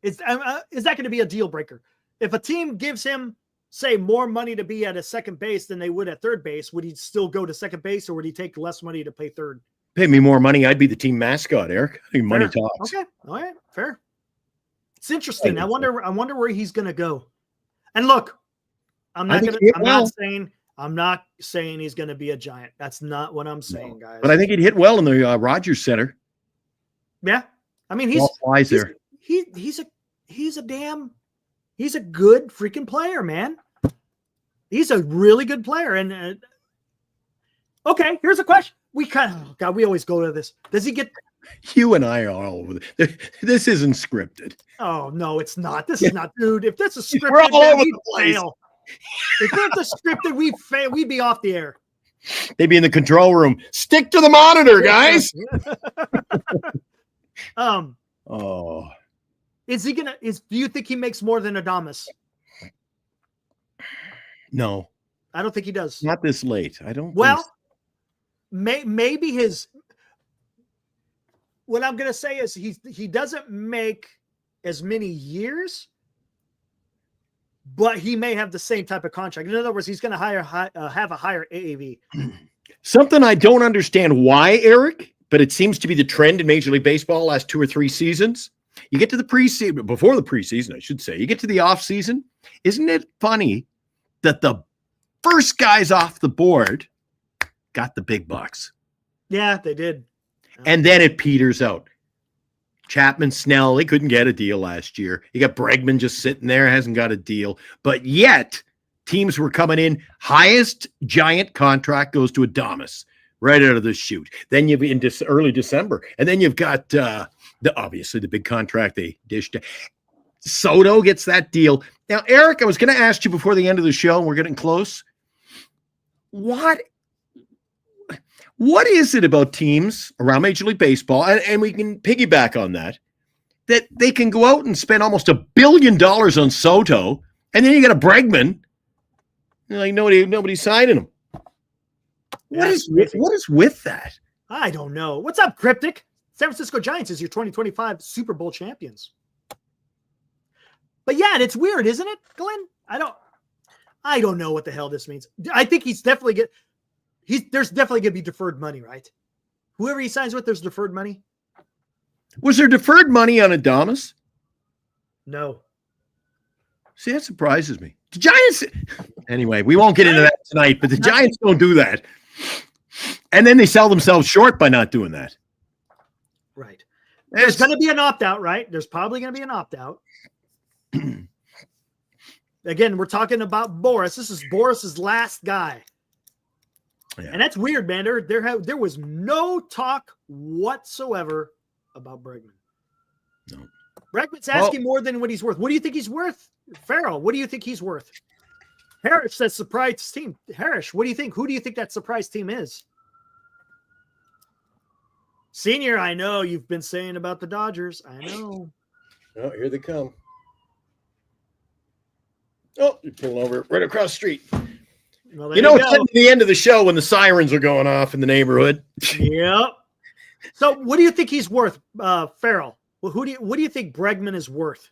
is that going to be a deal breaker? If a team gives him, say, more money to be at a second base than they would at third base, would he still go to second base, or would he take less money to play third? Pay me more money, I'd be the team mascot, Eric. I think money talks. Okay, all right, fair. It's interesting. I wonder where he's going to go. And look, I'm not saying he's going to be a Giant. That's not what I'm saying, guys. But I think he'd hit well in the Rogers Center. Yeah, I mean He's a good freaking player, man. He's a really good player. And okay, here's a question. We always go to this. Does he get? You and I are all over this. Isn't scripted. Oh no, it's not. This is not, dude. If this is scripted, We're all over the place. fail. If it's a scripted, we fail. We'd be off the air. They'd be in the control room. Stick to the monitor, guys. Oh. Is he gonna? Do you think he makes more than Adames? No, I don't think he does. Not this late. I don't. Well, maybe his. What I'm gonna say is he doesn't make as many years, but he may have the same type of contract. In other words, he's going to have a higher AAV. Something I don't understand why, Eric, but it seems to be the trend in Major League Baseball last 2 or 3 seasons. You get to the preseason, before the preseason, I should say, you get to the offseason. Isn't it funny that the first guys off the board got the big bucks? Yeah, they did. And then it peters out. Chapman, Snell, they couldn't get a deal last year. You got Bregman just sitting there, hasn't got a deal. But yet, teams were coming in. Highest Giant contract goes to Adames right out of the chute. Then you've in early December. And then you've got obviously the big contract they dished. Soto gets that deal. Now, Eric, I was going to ask you before the end of the show, and we're getting close. What is it about teams around Major League Baseball, and we can piggyback on that they can go out and spend almost $1 billion on Soto, and then you got a Bregman, like nobody's signing him. What is with that? I don't know. What's up, Cryptic? San Francisco Giants is your 2025 Super Bowl champions. But yeah, it's weird, isn't it, Glenn? I don't know what the hell this means. I think there's definitely going to be deferred money, right? Whoever he signs with, there's deferred money. Was there deferred money on Adames? No. See, that surprises me. The Giants. Anyway, we won't get into that tonight, but the Giants don't do that. And then they sell themselves short by not doing that. Right. There's going to be an opt-out, right? There's probably going to be an opt-out. Again, we're talking about Boris. This is Boris's last guy. Yeah. And that's weird, man. There was no talk whatsoever about Bregman. No. Bregman's asking more than what he's worth. What do you think he's worth? Farrell, what do you think he's worth? Harris says surprise team. Harris, what do you think? Who do you think that surprise team is? Senior, I know you've been saying about the Dodgers. I know. Oh, here they come. Oh, you're pulling over right across the street. Well, it's getting to the end of the show when the sirens are going off in the neighborhood. Yep. So what do you think he's worth, Farrell? Well, what do you think Bregman is worth?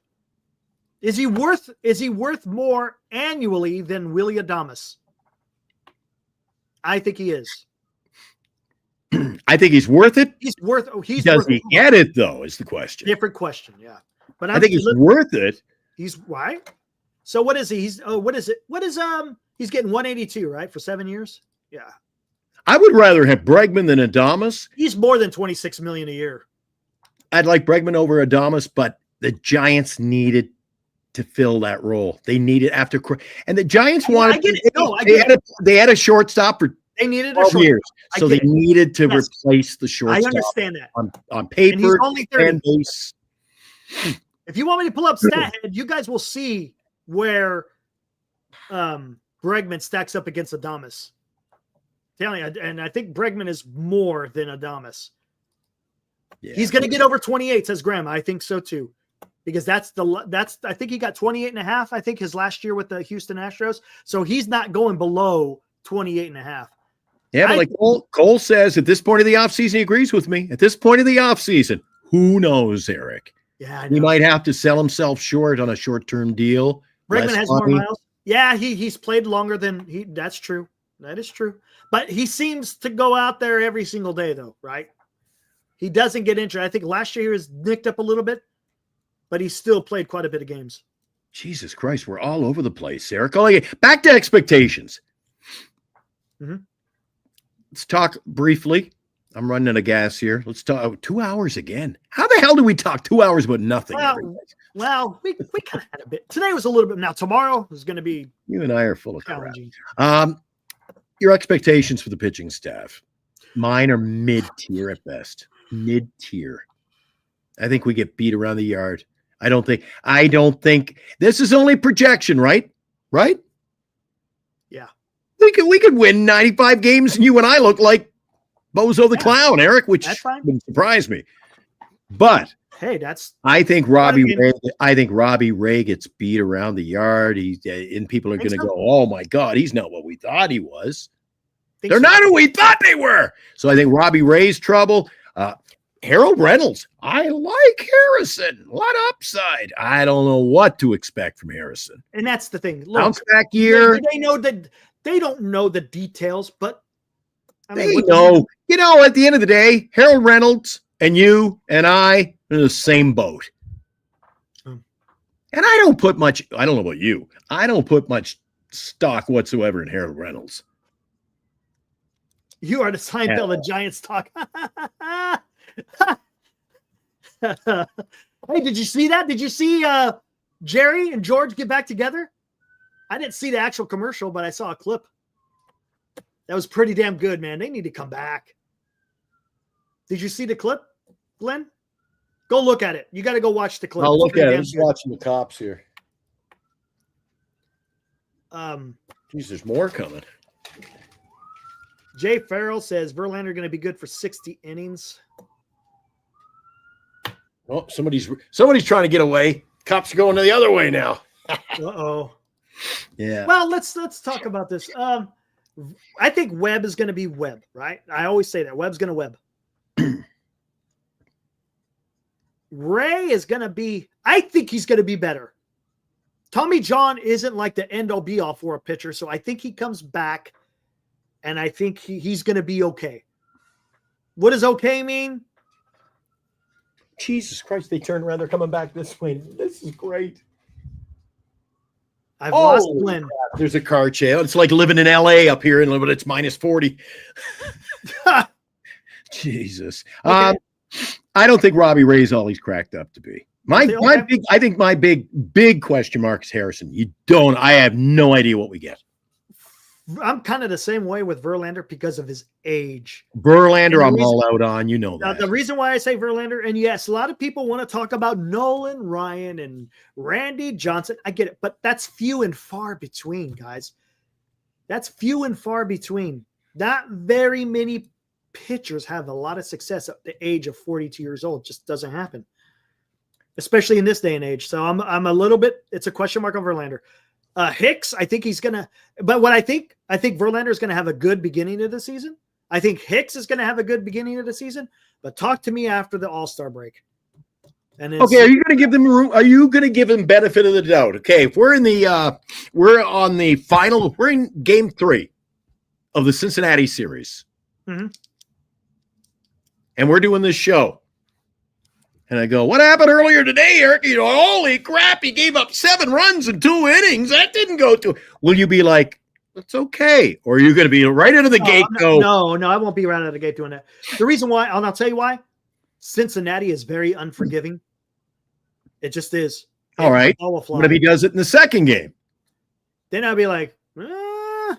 Is he worth more annually than Willie Adames? I think he is. I think he's worth it. Does he get it though? Is the question. Different question, yeah. But I think he's worth it. He's right. So what is he? What is it? What is He's getting 182, right, for 7 years. Yeah, I would rather have Bregman than Adames. he's more than 26 million a year. I'd like Bregman over Adames, but the Giants needed to fill that role. They needed after, and the Giants wanted. I get it. No, I get it. They had a shortstop for They needed a 12 short. years, so they needed to replace the I shortstop. understand that. On paper, And he's only 30. fan base. If you want me to pull up StatHead, you guys will see where Bregman stacks up against Adames. Telling you, and I think Bregman is more than Adames. Yeah. He's going to get over 28, says Graham. I think so too, because that's I think he got 28 and a half. I think his last year with the Houston Astros. So he's not going below 28 and a half. Yeah, but like Cole says, at this point of the offseason, he agrees with me. At this point of the offseason, who knows, Eric? Yeah, I he know. might have to sell himself short on a short-term deal. Bregman less has money. more miles. Yeah, he's played longer than he. That's true. That is true. But he seems to go out there every single day, though, right? He doesn't get injured. I think last year he was nicked up a little bit, but he still played quite a bit of games. Jesus Christ, we're all over the place, Eric. Okay, back to expectations. Mhm. Let's talk briefly. I'm running out of gas here. Let's talk 2 hours again. How the hell do we talk 2 hours about nothing? Well, we kind of had a bit. Today was a little bit. Now tomorrow is going to be You and I are full of crap. challenging. Your expectations for the pitching staff. Mine are mid-tier at best. Mid-tier. I think we get beat around the yard. I don't think this is only projection, right? Right? Yeah. We could win 95 games and you and I look like Bozo the Clown, Eric, which wouldn't surprise me. But hey, that's I think Robbie Ray gets beat around the yard. And people are going to go, "Oh my God, he's not what we thought he was." They're not who we thought they were. So I think Robbie Ray's trouble. Harold Reynolds, I like Harrison. A lot of upside. I don't know what to expect from Harrison. And that's the thing. Look, Bounce back year. They know that they don't know the details, but I mean, They know. You know, at the end of the day, Harold Reynolds and you and I are in the same boat. And I don't put much, I don't know about you, I don't put much stock whatsoever in Harold Reynolds. You are the Seinfeld of Giants talk. Hey, did you see that? Did you see Jerry and George get back together? I didn't see the actual commercial, but I saw a clip. That was pretty damn good, man. They need to come back. Did you see the clip, Glenn? Go look at it. You got to go watch the clip. I'll It's look pretty at it. damn I'm just good. watching the cops here. Geez, there's more coming. Jay Farrell says Verlander going to be good for 60 innings. Oh, somebody's trying to get away. Cops are going the other way now. Uh-oh. Yeah. Well, let's talk about this. I think Webb is going to be Webb, right? I always say that. Webb's going to Webb. Ray is going to be, I think he's going to be better. Tommy John isn't like the end-all be-all for a pitcher, so I think he comes back, and I think he's going to be okay. What does okay mean? Jesus Christ, they turned around. They're coming back this way. This is great. I've lost Glenn. There's a car chase. It's like living in LA up here, but it's minus 40. Jesus. Okay. I don't think Robbie Ray's all he's cracked up to be. I think my big question mark is Harrison. I have no idea what we get. I'm kind of the same way with Verlander because of his age. Verlander, I'm all out on. You know that. The reason why I say Verlander, and yes, a lot of people want to talk about Nolan Ryan and Randy Johnson. I get it, but that's few and far between, guys. That's few and far between. Not very many pitchers have a lot of success at the age of 42 years old. Just doesn't happen, especially in this day and age. So I'm a little bit. It's a question mark on Verlander. Hicks, I think he's gonna. But what I think Verlander is gonna have a good beginning of the season. I think Hicks is gonna have a good beginning of the season. But talk to me after the All-Star break. And okay, are you going to give them room? Are you going to give them benefit of the doubt? Okay, if we're in the we're on the final. We're in Game 3 of the Cincinnati series, and we're doing this show. And I go, what happened earlier today, Eric? Holy crap, he gave up 7 runs in 2 innings. That didn't go to. Will you be like, That's okay. Or are you going to be right out of the gate? No, I won't be right out of the gate doing that. The reason why, and I'll tell you why. Cincinnati is very unforgiving. It just is. All right. What if he does it in the second game? Then I'll be like, I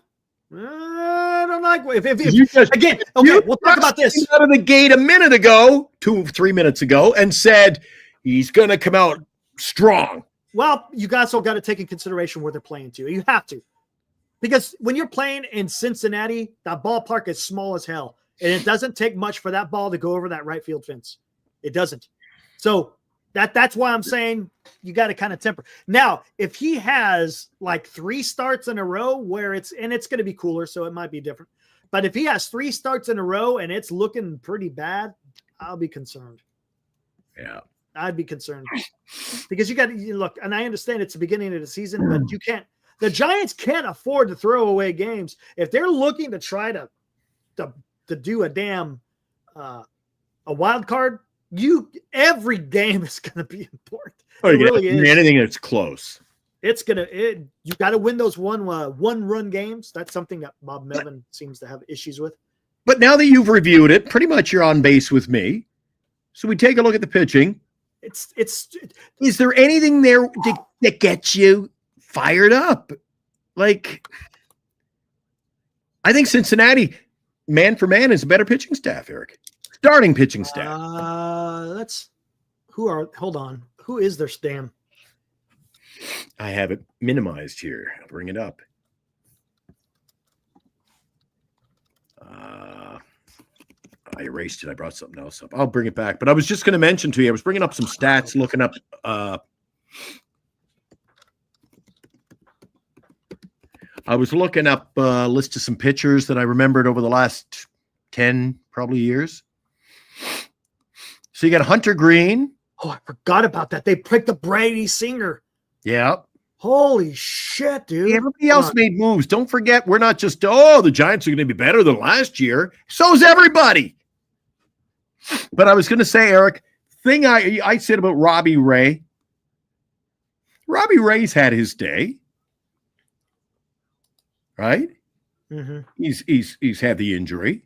don't like again. You Okay, we'll talk about this. Out of the gate a minute ago, 3 minutes ago, and said he's going to come out strong. Well, you guys all got to take in consideration where they're playing to. You have to. Because when you're playing in Cincinnati, that ballpark is small as hell. And it doesn't take much for that ball to go over that right field fence. It doesn't. So that's why I'm saying you got to kind of temper. Now, if he has like 3 starts in a row where it's going to be cooler, so it might be different. But if he has 3 starts in a row and it's looking pretty bad, I'll be concerned. Yeah. I'd be concerned because you got to look, and I understand it's the beginning of the season, but you can't. The Giants can't afford to throw away games if they're looking to try to do a damn a wild card. Every game is going to be important. Oh, it really is. Anything that's close. You got to win those one run games. That's something that Bob Melvin seems to have issues with. But now that you've reviewed it, pretty much you're on base with me. So we take a look at the pitching. Is there anything there that gets you fired up? Like, I think Cincinnati, man for man, is a better pitching staff, Eric. Starting pitching staff. Hold on. Who is their stam? I have it minimized here. I'll bring it up. I erased it. I brought something else up. I'll bring it back. But I was just going to mention to you, I was bringing up some stats, looking up. I was looking up a list of some pitchers that I remembered over the last 10 probably years. So you got Hunter Green. Oh, I forgot about that. They picked up Brady Singer. Yeah. Holy shit, dude. Everybody else made moves. Don't forget, we're not just, the Giants are going to be better than last year. So's everybody. But I was going to say, Eric, thing I said about Robbie Ray. Robbie Ray's had his day. Right? Mm-hmm. He's had the injury.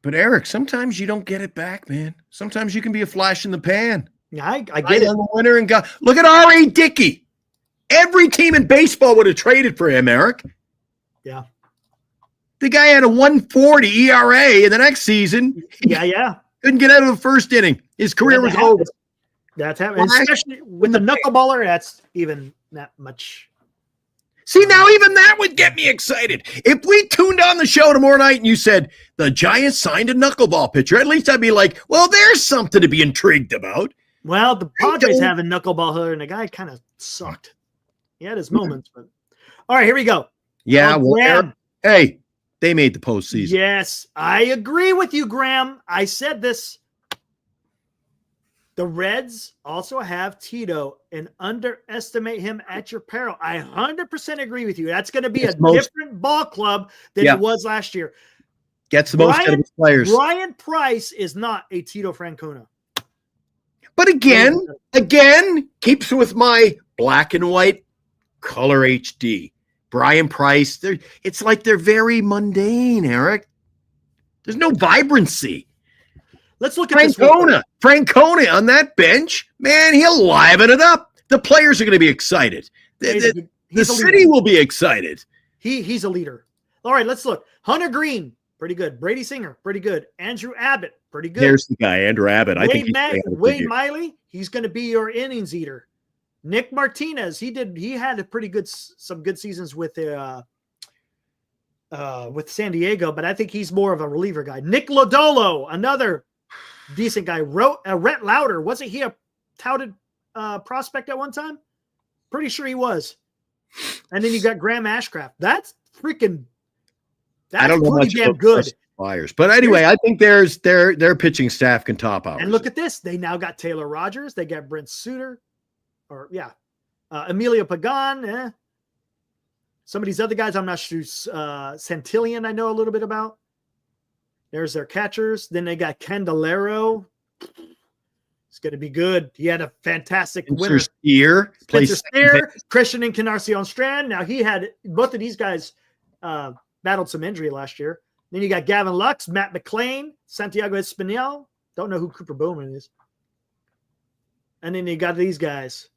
But Eric, sometimes you don't get it back, man. Sometimes you can be a flash in the pan. Yeah, I get it. The winner and look at R.A. Dickey. Every team in baseball would have traded for him, Eric. Yeah. The guy had a 1.40 ERA in the next season. Yeah. Couldn't get out of the first inning. His career was over. That's happening. Especially with the knuckleballer, that's even that much. See, now even that would get me excited. If we tuned on the show tomorrow night and you said the Giants signed a knuckleball pitcher, at least I'd be like, well, there's something to be intrigued about. Well, the Padres have a knuckleball hitter, and the guy kind of sucked. He had his moments. But all right, here we go. Yeah, hey, they made the postseason. Yes, I agree with you, Graham. I said this. The Reds also have Tito, and underestimate him at your peril. I 100% agree with you. That's going to be different ball club than it was last year. Gets the most out of his players. Brian Price is not a Tito Francona. But again, keeps with my black and white color HD. Brian Price, it's like they're very mundane, Eric. There's no vibrancy. Let's look at Francona on that bench, man, he'll liven it up. The players are going to be excited. The city will be excited. He's a leader. All right, let's look. Hunter Green, pretty good. Brady Singer, pretty good. Andrew Abbott, pretty good. There's the guy, Andrew Abbott. Wade Miley, he's going to be your innings eater. Nick Martinez, he had some good seasons with San Diego, but I think he's more of a reliever guy. Nick Lodolo, another decent guy. Rhett Lauder, wasn't he a touted prospect at one time? Pretty sure he was. And then you got Graham Ashcraft. That's pretty damn good. Flyers. But anyway, I think their pitching staff can top ours. And look at this. They now got Taylor Rogers. They got Brent Suter. Emilio Pagan. Some of these other guys I'm not sure. Santillan I know a little bit about. There's their catchers. Then they got Candelero. It's going to be good. He had a fantastic Spencer winner. Steer. Spencer Steer, Christian Encarnacion Strand. Now he had both of these guys battled some injury last year. Then you got Gavin Lux, Matt McClain, Santiago Espinal. Don't know who Cooper Bowman is. And then you got these guys.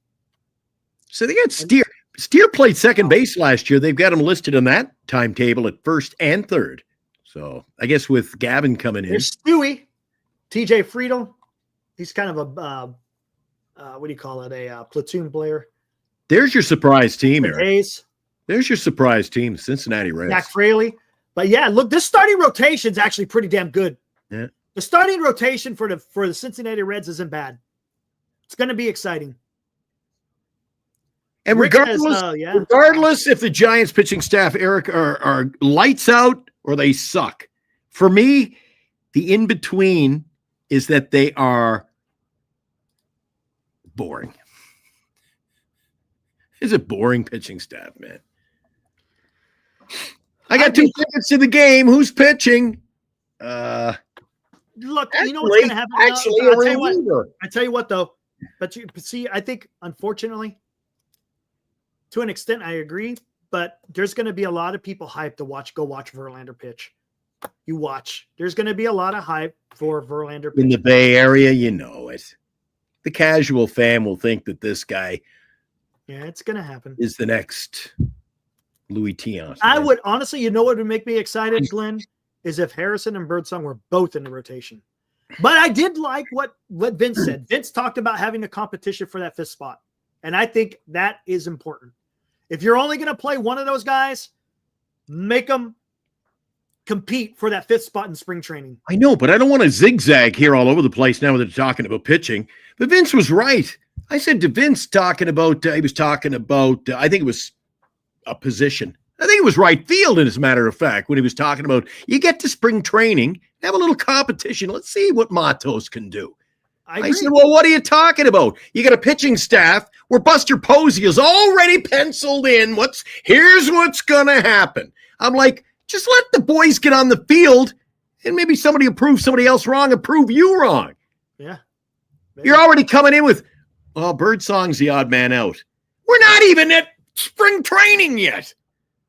So they got Steer. Steer played second base last year. They've got him listed on that timetable at first and third. So I guess with Gavin coming in. There's Stewie, TJ Friedel. He's kind of a, what do you call it? A platoon player. There's your surprise team, Eric. Hayes. There's your surprise team, Cincinnati Reds. Jack Fraley. But yeah, look, this starting rotation is actually pretty damn good. Yeah. The starting rotation for the Cincinnati Reds isn't bad. It's going to be exciting. And regardless if the Giants pitching staff, Eric, are lights out or they suck, for me, the in-between is that they are boring. It's a boring pitching staff, man. I got 2 tickets to the game. Who's pitching? Look, you know what's going to happen. I tell you what, though. But you see, I think, unfortunately, to an extent, I agree. But there's going to be a lot of people hyped to go watch Verlander pitch. You watch. There's going to be a lot of hype for Verlander pitch. In the Bay Area, you know it. The casual fan will think that this guy it's going to happen. Is the next Louis Tiant. I would honestly, you know what would make me excited, Glenn, is if Harrison and Birdsong were both in the rotation. But I did like what Vince said. Vince talked about having a competition for that 5th spot. And I think that is important. If you're only going to play one of those guys, make them compete for that 5th spot in spring training. I know, but I don't want to zigzag here all over the place now that they're talking about pitching. But Vince was right. I said to Vince he was talking about, I think it was a position. I think it was right field, as a matter of fact, when he was talking about you get to spring training, have a little competition. Let's see what Matos can do. I said, well, what are you talking about? You got a pitching staff where Buster Posey is already penciled in. Here's what's going to happen. I'm like, just let the boys get on the field and maybe somebody will prove somebody else wrong and prove you wrong. Yeah. Maybe. You're already coming in with, Birdsong's the odd man out. We're not even at spring training yet.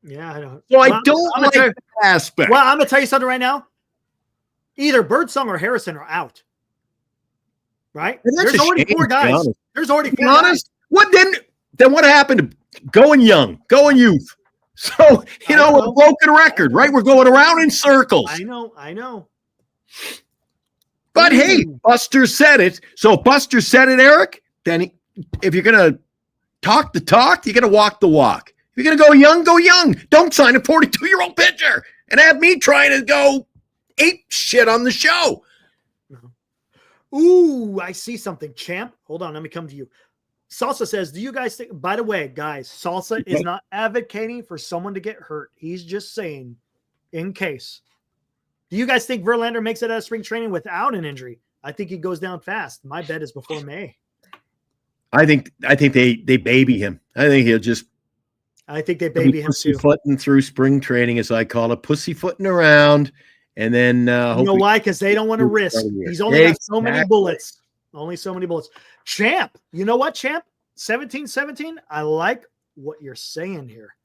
Yeah, I don't. So I don't like that aspect. Well, I'm going to tell you something right now. Either Birdsong or Harrison are out. Right? There's already 4 guys. There's already 4 guys. What then what happened to going young, going youth? So, we're a broken record, right? We're going around in circles. I know. But hey, Buster said it. So if Buster said it, Eric, then if you're going to talk the talk, you're going to walk the walk. If you're going to go young, go young. Don't sign a 42-year-old pitcher and have me trying to go ape shit on the show. Ooh, I see something. Champ, hold on. Let me come to you. Salsa says, do you guys think, by the way, guys, Salsa is not advocating for someone to get hurt. He's just saying, in case. Do you guys think Verlander makes it out of spring training without an injury? I think he goes down fast. My bet is before May. I think they baby him. I think they baby him too. Pussyfooting through spring training, as I call it, pussyfooting around. And then you know why? Because they don't want to risk. He's only got so many bullets. Only so many bullets. Champ, you know what, Champ? 17-17. I like what you're saying here.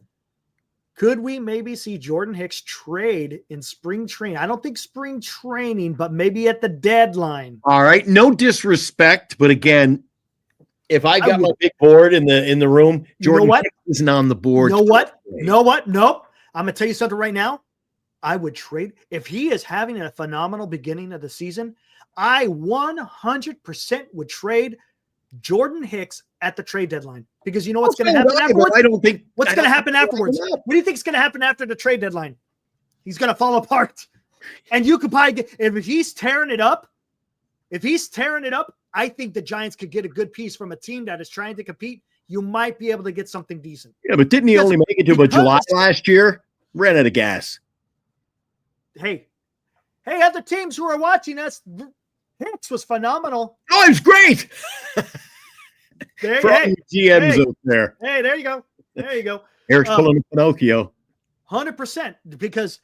Could we maybe see Jordan Hicks trade in spring training? I don't think spring training, but maybe at the deadline. All right. No disrespect, but again, if I got my big board in the room, Jordan Hicks isn't on the board. You know what? Nope. I'm going to tell you something right now. I would trade if he is having a phenomenal beginning of the season. I 100% would trade Jordan Hicks at the trade deadline because you know what's going to happen afterwards? I don't think what's going to happen afterwards. What do you think is going to happen after the trade deadline? He's going to fall apart, and you could probably get if he's tearing it up. I think the Giants could get a good piece from a team that is trying to compete. You might be able to get something decent. Yeah, but didn't he only make it to about July last year? Ran out of gas. Hey, other teams who are watching us, Hicks was phenomenal. Oh, it was great. GMs out there. Hey, there you go. Eric's pulling a Pinocchio. 100%. Because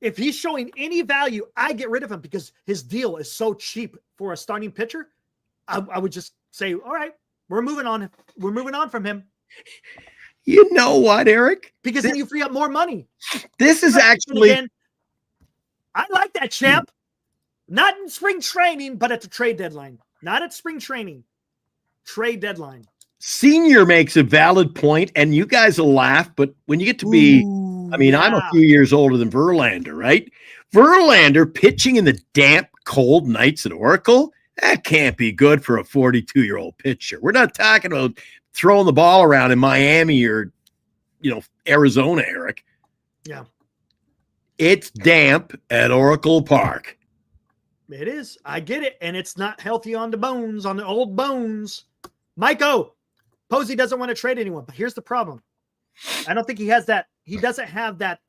if he's showing any value, I get rid of him because his deal is so cheap for a starting pitcher. I would just say, all right, we're moving on. We're moving on from him. You know what, Eric? Because then you free up more money. This is But actually. again, I like that, champ. Not in spring training, but at the trade deadline. Not at spring training. Trade deadline. Senior makes a valid point, and you guys will laugh, but when you get to be, I'm a few years older than Verlander, right? Verlander pitching in the damp, cold nights at Oracle, that can't be good for a 42-year-old pitcher. We're not talking about throwing the ball around in Miami or, Arizona, Eric. Yeah. It's damp at Oracle Park. It is. I get it. And it's not healthy on the bones, on the old bones. Mike-O, Posey doesn't want to trade anyone, but here's the problem. I don't think he has that. He doesn't have that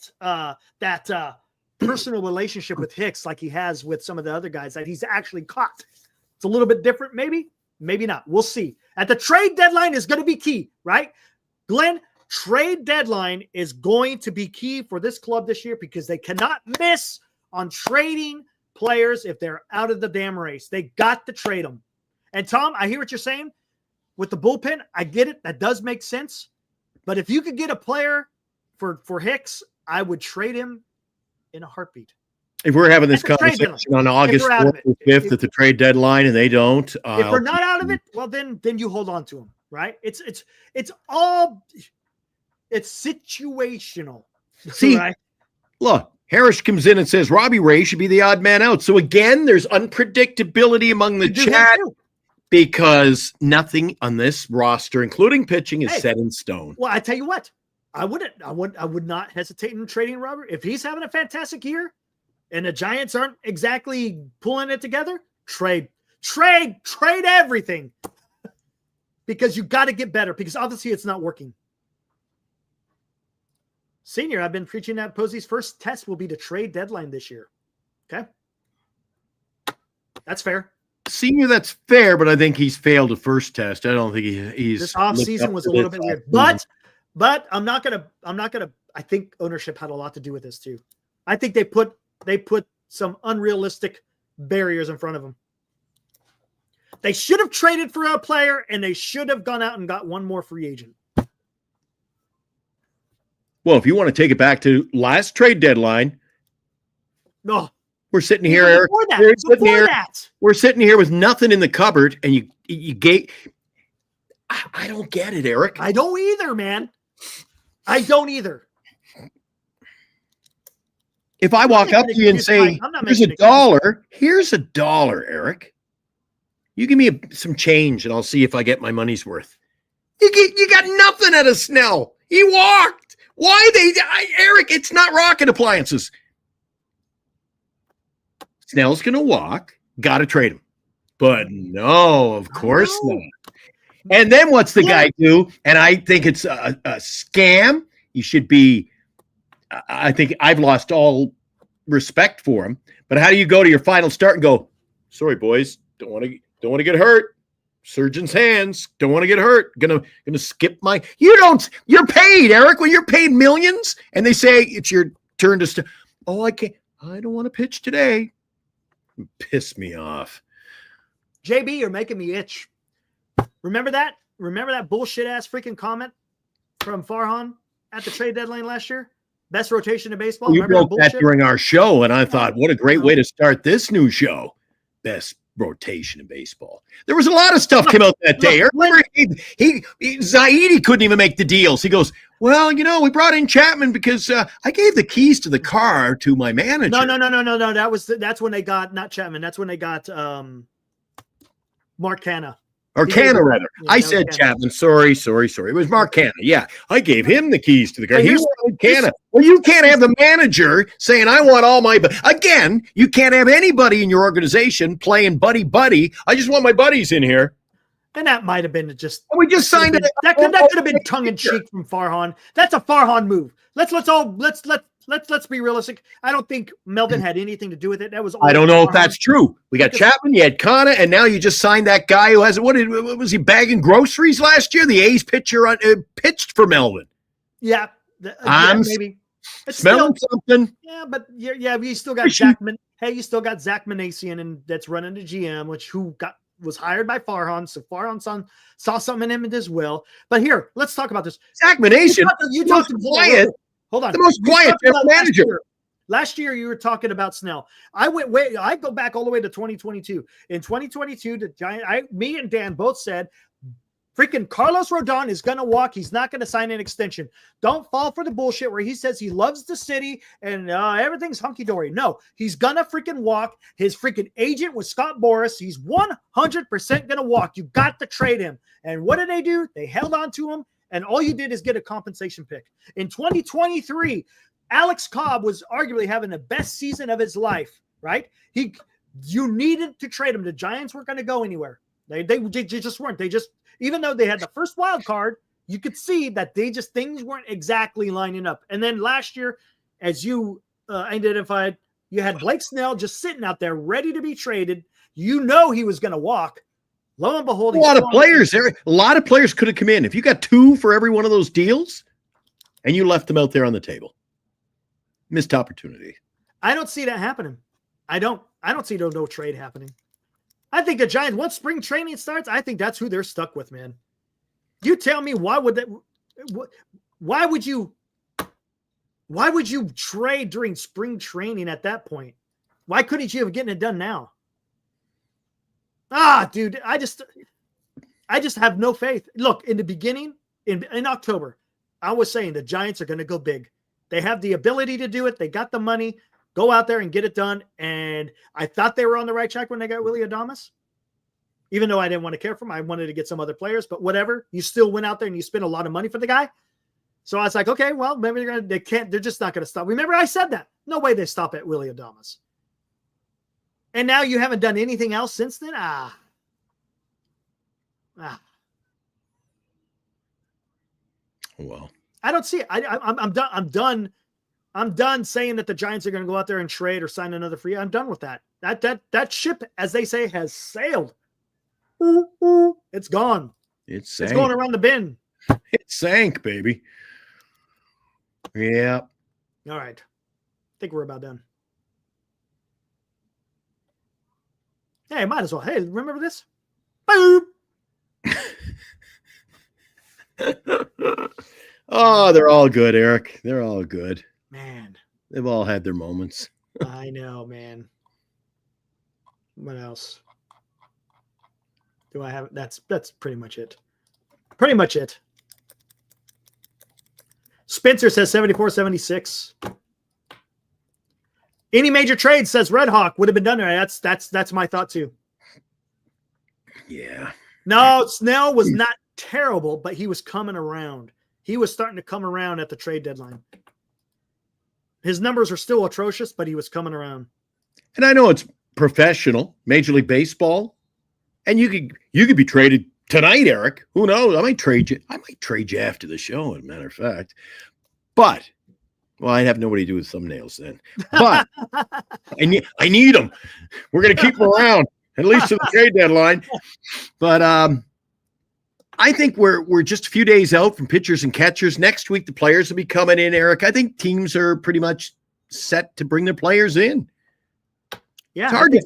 personal relationship with Hicks like he has with some of the other guys that he's actually caught. It's a little bit different, maybe not. We'll see. At the trade deadline is going to be key, right? Glenn, trade deadline is going to be key for this club this year because they cannot miss on trading players if they're out of the damn race. They got to trade them. And Tom, I hear what you're saying with the bullpen. I get it. That does make sense. But if you could get a player for Hicks, I would trade him in a heartbeat. If we're having this conversation on August 4th or 5th at the trade deadline and they don't. If we're not out of it, well, then you hold on to them, right? It's situational. See, right? Look, Harris comes in and says Robbie Ray should be the odd man out. So again, there's unpredictability among the chat because nothing on this roster, including pitching, is set in stone. Well, I tell you what, I would not hesitate in trading Robert. If he's having a fantastic year and the Giants aren't exactly pulling it together, trade everything because you got to get better because obviously it's not working. Senior, I've been preaching that Posey's first test will be the trade deadline this year. Okay. That's fair. Senior, that's fair, but I think he's failed the first test. I don't think he's this offseason was a little bit weird. But I'm not gonna I think ownership had a lot to do with this too. I think they put some unrealistic barriers in front of them. They should have traded for a player and they should have gone out and got one more free agent. Well, if you want to take it back to last trade deadline, no, we're sitting here, Eric. We're sitting here with nothing in the cupboard, and you gave. I don't get it, Eric. I don't either, man. I don't either. If I walk up to you and say, "Here's $1," here's $1, Eric. You give me some change, and I'll see if I get my money's worth. You got nothing out of Snell. He walked. Why Eric? It's not rocket appliances. Snell's going to walk. Got to trade him. But no, of course not. And then what's the guy do? And I think it's a scam. You should be, I think I've lost all respect for him. But how do you go to your final start and go, sorry, boys, don't want to get hurt. Surgeon's hands. Don't want to get hurt. Gonna skip my. You're paid, Eric. When you're paid millions, and they say it's your turn to. I can't. I don't want to pitch today. Piss me off. JB, you're making me itch. Remember that? Remember that bullshit ass freaking comment from Farhan at the trade deadline last year? Best rotation in baseball. You broke that during our show, and I thought, what a great way to start this new show. Best rotation in baseball. There was a lot of stuff came out that day. Remember, Zaidi couldn't even make the deals. He goes, well, we brought in Chapman because I gave the keys to the car to my manager. No. That's when they got not Chapman. That's when they got Mark Canha. Or Canha, rather. I said Chapman. Sorry. It was Mark Canha. Yeah, I gave him the keys to the car. He wanted Canha. Well, you can't have the manager saying, I want all my... Again, you can't have anybody in your organization playing buddy. I just want my buddies in here. And that might have been just... We just signed it. That could have been tongue-in-cheek from Farhan. That's a Farhan move. Let's be realistic. I don't think Melvin had anything to do with it. That was. I don't know if that's true. We got Chapman, you had Canha, and now you just signed that guy who has what was he bagging groceries last year? The A's pitcher pitched for Melvin. Yeah, maybe smelling something. Yeah, but we still got Zach. Hey, you still got Zach Manasian, and that's running the GM, was hired by Farhan, so Farhan saw something in him as well. But here, let's talk about this. Zach Manation, You talked quiet. Hold on. The most quiet general manager. Last year, you were talking about Snell. I go back all the way to 2022. In 2022, the Giant, me and Dan both said, freaking Carlos Rodon is going to walk. He's not going to sign an extension. Don't fall for the bullshit where he says he loves the city and everything's hunky-dory. No, he's going to freaking walk. His freaking agent was Scott Boras. He's 100% going to walk. You got to trade him. And what did they do? They held on to him, and all you did is get a compensation pick. In 2023, Alex Cobb was arguably having the best season of his life, right? You needed to trade him. The Giants weren't going to go anywhere. They just weren't. Even though they had the first wild card, you could see that things weren't exactly lining up. And then last year, as you identified, you had Blake Snell just sitting out there ready to be traded. You know he was going to walk. Lo and behold, a lot of players there. A lot of players could have come in. If you got 2 for every one of those deals, and you left them out there on the table, missed opportunity. I don't see that happening. I don't see no trade happening. I think the Giants, once spring training starts, I think that's who they're stuck with, man. You tell me why would you trade during spring training at that point? Why couldn't you have gotten it done now? Dude, I just have no faith. Look, in the beginning, in October, I was saying the Giants are going to go big. They have the ability to do it. They got the money. Go out there and get it done. And I thought they were on the right track when they got Willie Adames. Even though I didn't want to care for him, I wanted to get some other players. But whatever, you still went out there and you spent a lot of money for the guy. So I was like, okay, well, maybe they're just not going to stop. Remember, I said that. No way they stop at Willie Adames. And now you haven't done anything else since then? Well, I don't see it. I'm done. I'm done saying that the Giants are going to go out there and trade or sign another free. I'm done with that. That ship, as they say, has sailed. It's gone. It's going around the bend. It sank, baby. Yeah. All right. I think we're about done. Hey, might as well. Hey, remember this? Boop. Oh, they're all good, Eric. They're all good. Man. They've all had their moments. I know, man. What else? Do I have? That's pretty much it. Pretty much it. Spencer says 74-76. Any major trade, says Red Hawk, would have been done there. That's my thought too. Yeah. No, Snell was not terrible, but he was coming around. He was starting to come around at the trade deadline. His numbers are still atrocious, but he was coming around. And I know it's professional, Major League Baseball, and you could be traded tonight, Eric. Who knows? I might trade you. I might trade you after the show, as a matter of fact. But, well, I'd have nobody to do with thumbnails then. But I need them. We're going to keep them around, at least to the trade deadline. But I think we're just a few days out from pitchers and catchers. Next week, the players will be coming in, Eric. I think teams are pretty much set to bring their players in. Yeah. It's hard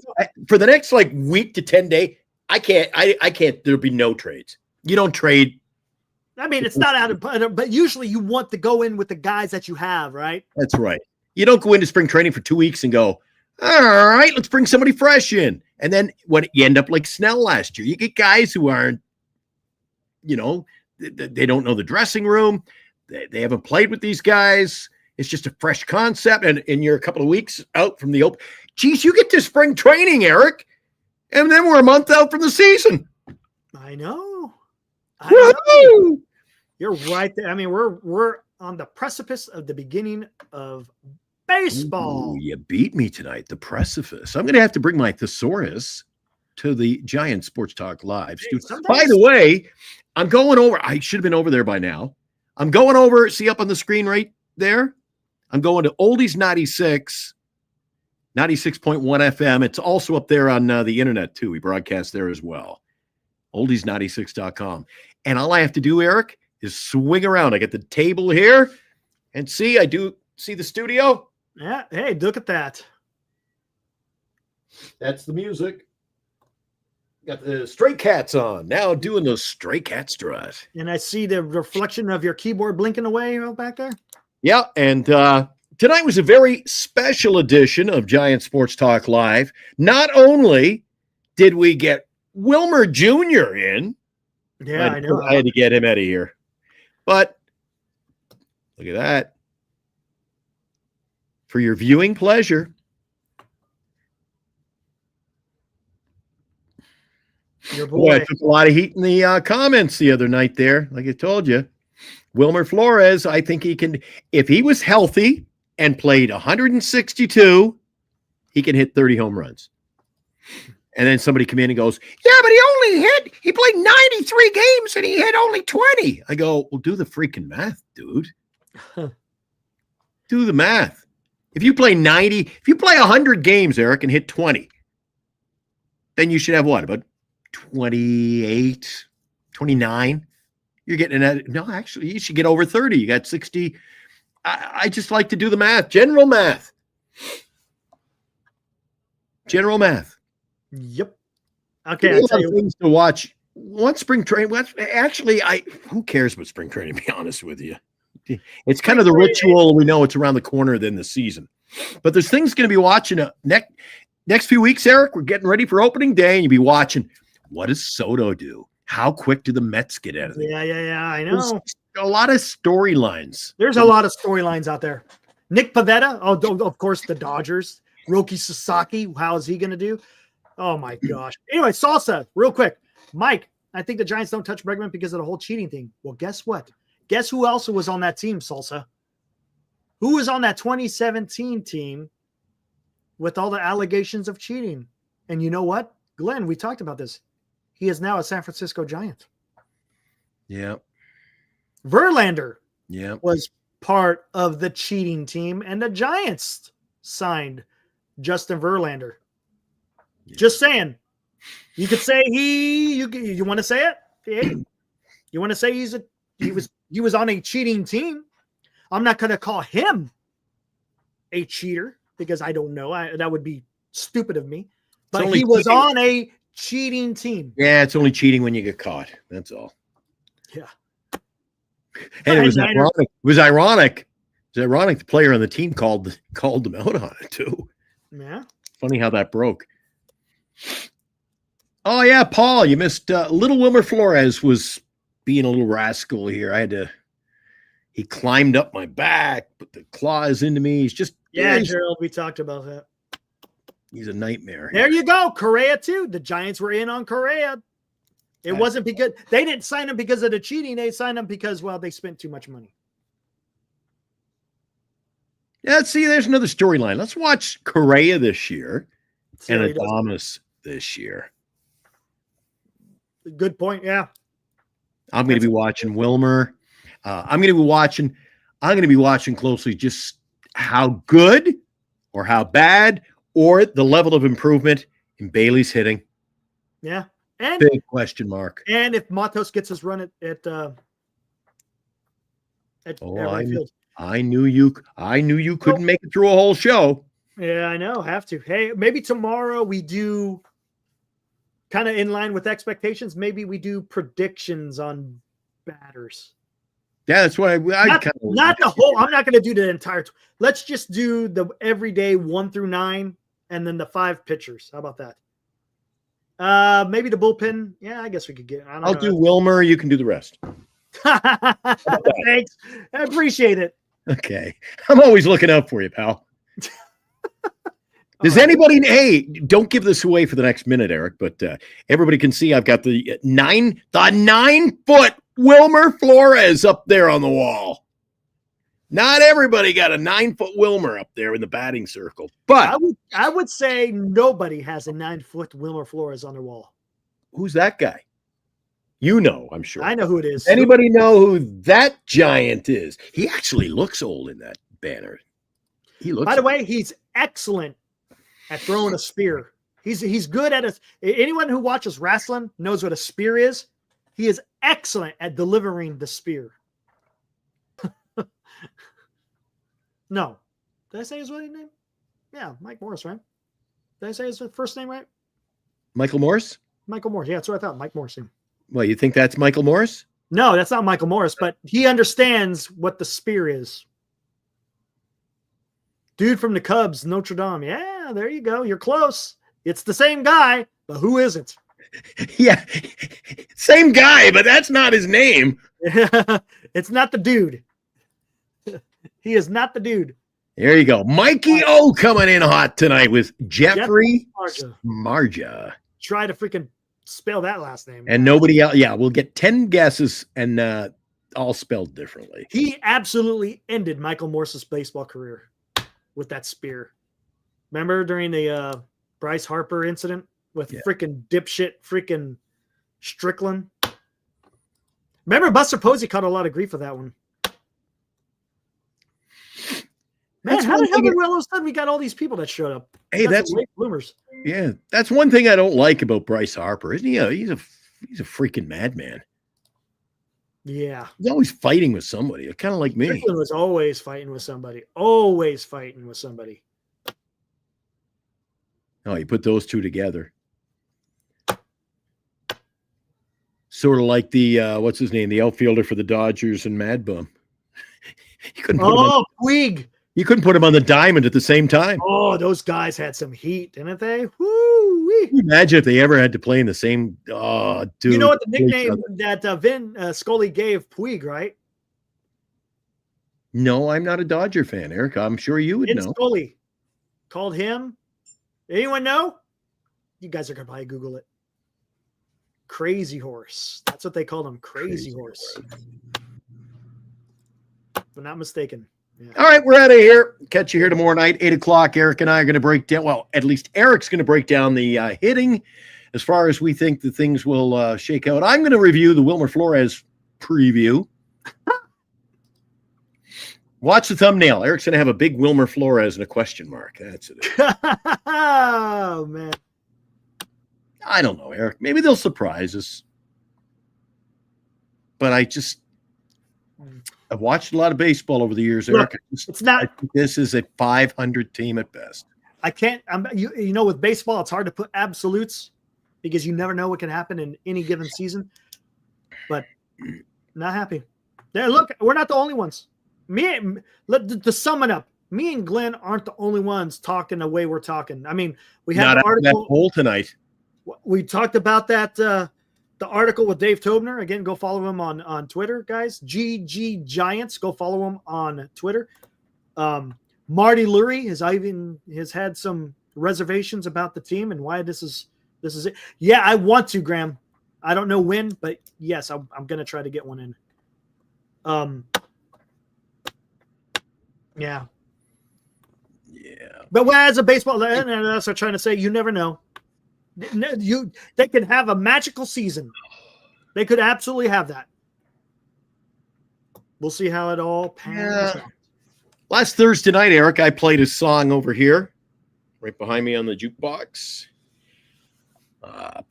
for the next week to 10 days. I can't. There'll be no trades. You don't trade. I mean, it's not out of, but usually you want to go in with the guys that you have, right? That's right. You don't go into spring training for 2 weeks and go, all right, let's bring somebody fresh in. And then when you end up like Snell last year, you get guys who aren't, they don't know the dressing room. They haven't played with these guys. It's just a fresh concept. And you're a couple of weeks out from the open. Geez, you get to spring training, Eric. And then we're a month out from the season. I know. Know. You're right there. I mean, we're on the precipice of the beginning of baseball. Ooh, you beat me tonight. The precipice. I'm going to have to bring my thesaurus to the Giant Sports Talk Live. By the way, I'm going over. I should have been over there by now. I'm going over. See up on the screen right there? I'm going to Oldies 96. 96.1 FM. It's also up there on the internet, too. We broadcast there as well. Oldies96.com. And all I have to do, Eric, is swing around. I get the table here. And see, I do see the studio. Yeah. Hey, look at that. That's the music. Got the Stray Cats on. Now doing the Stray Cat strut. And I see the reflection of your keyboard blinking away back there. Yeah, and tonight was a very special edition of Giant Sports Talk Live. Not only did we get Wilmer Jr. in. Yeah, I know. I had to get him out of here. But look at that. For your viewing pleasure. Your Boy, boy. I took a lot of heat in the comments the other night there. Like I told you, Wilmer Flores, I think he can, if he was healthy and played 162, he can hit 30 home runs. And then somebody come in and goes, yeah, but he played 93 games and he hit only 20. I go, well, do the freaking math, dude. Do the math. If you play 100 games, Eric, and hit 20, then you should have what, about 28, 29? You're getting that. No, actually, you should get over 30. You got 60. I just like to do the math. General math. Yep. Okay. I'll tell you things to watch. One spring training. Actually, who cares about spring training, to be honest with you? It's kind of the ritual. We know it's around the corner than the season. But there's things going to be watching next few weeks, Eric. We're getting ready for opening day, and you'll be watching. What does Soto do? How quick do the Mets get out of it? Yeah. I know. There's a lot of storylines. There's a lot of storylines out there. Nick Pivetta, of course, the Dodgers. Roki Sasaki, how is he going to do? Oh, my gosh. Anyway, Salsa, real quick. Mike, I think the Giants don't touch Bregman because of the whole cheating thing. Well, guess what? Guess who else was on that team, Salsa? Who was on that 2017 team with all the allegations of cheating? And you know what? Glenn, we talked about this. He is now a San Francisco Giant. Yeah. Verlander was part of the cheating team, and the Giants signed Justin Verlander. Yeah. Just saying. You could say you want to say it? Yeah. You want to say he was on a cheating team. I'm not going to call him a cheater because I don't know. That would be stupid of me. But he was on a cheating team. Yeah, it's only cheating when you get caught. That's all. Yeah. And it was ironic. It was ironic. The player on the team called them out on it too. Yeah. Funny how that broke. Oh yeah, Paul, you missed little Wilmer Flores was being a little rascal here. He climbed up my back, put the claws into me. He's just Gerald, we talked about that. He's a nightmare. There you go. Correa too. The Giants were in on Correa. It wasn't because they didn't sign him because of the cheating. They signed him because, well, they spent too much money. Yeah, see, there's another storyline. Let's watch Correa this year and Adames this year. Good point. Yeah. I'm going to be watching Wilmer. I'm going to be watching closely just how good or how bad or the level of improvement in Bailey's hitting. Yeah. And big question mark. And if Matos gets his run at right field. I knew you couldn't make it through a whole show. Yeah, I know. Have to. Hey, maybe tomorrow we do kind of in line with expectations. Maybe we do predictions on batters. Yeah, that's what I not the whole. I'm not going to do the entire. Let's just do the everyday 1 through 9, and then the 5 pitchers. How about that? Maybe the bullpen. Yeah, I guess we could get. I'll do Wilmer. You can do the rest. Thanks. I appreciate it. Okay. I'm always looking out for you, pal. Does anybody, hey, don't give this away for the next minute, Eric, but everybody can see I've got the 9-foot Wilmer Flores up there on the wall. Not everybody got a 9-foot Wilmer up there in the batting circle, but I would say nobody has a 9-foot Wilmer Flores on their wall. Who's that guy? You know, I'm sure. I know who it is. Anybody know who that giant is? He actually looks old in that banner. By the way, he's excellent at throwing a spear. He's good at it. Anyone who watches wrestling knows what a spear is. He is excellent at delivering the spear. No. Did I say his name? Yeah, Mike Morris, right? Did I say his first name right? Michael Morris? Michael Morris. Yeah, that's what I thought. Mike Morris. Yeah. Well, you think that's Michael Morris? No, that's not Michael Morris, but he understands what the spear is. Dude from the Cubs, Notre Dame. Yeah, there you go. You're close. It's the same guy, but who is it? Yeah, same guy, but that's not his name. It's not the dude. He is not the dude. There you go. Mikey O coming in hot tonight with Jeffrey Marja. Marja. Try to freaking spell that last name. And nobody else. Yeah, we'll get 10 guesses and all spelled differently. He absolutely ended Michael Morse's baseball career with that spear. Remember during the Bryce Harper incident with freaking dipshit freaking Strickland? Remember Buster Posey caught a lot of grief for that one. Man, how the hell did all of a sudden we got all these people that showed up? Hey, that's late bloomers. Yeah, that's one thing I don't like about Bryce Harper, isn't he? He's a freaking madman. Yeah. He's always fighting with somebody. Kind of like me. Strickland was always fighting with somebody. Always fighting with somebody. Oh, you put those two together. Sort of like the what's his name, the outfielder for the Dodgers and Mad Bum. Puig. You couldn't put him on the diamond at the same time. Oh, those guys had some heat, didn't they? Woo-wee. Can you imagine if they ever had to play in the same. Oh, dude. You know what the nickname that Vin Scully gave Puig, right? No, I'm not a Dodger fan, Eric. I'm sure you would Vin know. Scully called him. Anyone know? You guys are gonna probably Google it. Crazy Horse. That's what they called him. Crazy Horse. If I'm not mistaken. Yeah. All right, we're out of here. Catch you here tomorrow night, 8 o'clock. Eric and I are going to break down. Well, at least Eric's going to break down the hitting as far as we think the things will shake out. I'm going to review the Wilmer Flores preview. Watch the thumbnail. Eric's going to have a big Wilmer Flores and a question mark. That's it. Oh, man. I don't know, Eric. Maybe they'll surprise us. But I've watched a lot of baseball over the years, Eric. It's not. I think this is a 500 team at best. I can't. You know, with baseball, it's hard to put absolutes because you never know what can happen in any given season. But not happy. Yeah, look, we're not the only ones. To sum it up, me and Glenn aren't the only ones talking the way we're talking. I mean, we have an article that poll tonight. We talked about that. The article with Dave Tobener. Again, go follow him on Twitter, guys. GG Giants. Go follow him on Twitter. Marty Lurie has had some reservations about the team and why this is it. Yeah, I want to, Graham. I don't know when, but yes, I'm going to try to get one in. Yeah. But as a baseball, that's what I'm trying to say. You never know. They could have a magical season. They could absolutely have that. We'll see how it all pans out. Last Thursday night, Eric, I played a song over here, right behind me on the jukebox.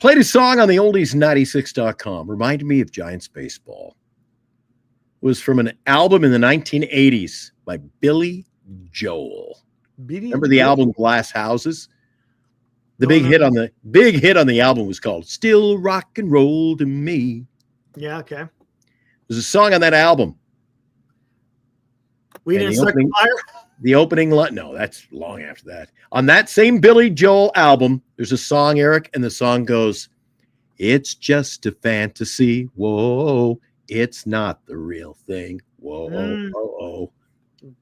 Played a song on the oldies96.com. Reminded me of Giants baseball. It was from an album in the 1980s by Billy Joel. Remember the album Glass Houses? The big hit on the album was called Still Rock and Roll to Me. Yeah, okay. There's a song on that album. We didn't start the fire? The opening line. No, that's long after that. On that same Billy Joel album, there's a song, Eric, and the song goes, "It's just a fantasy. Whoa, it's not the real thing. Whoa,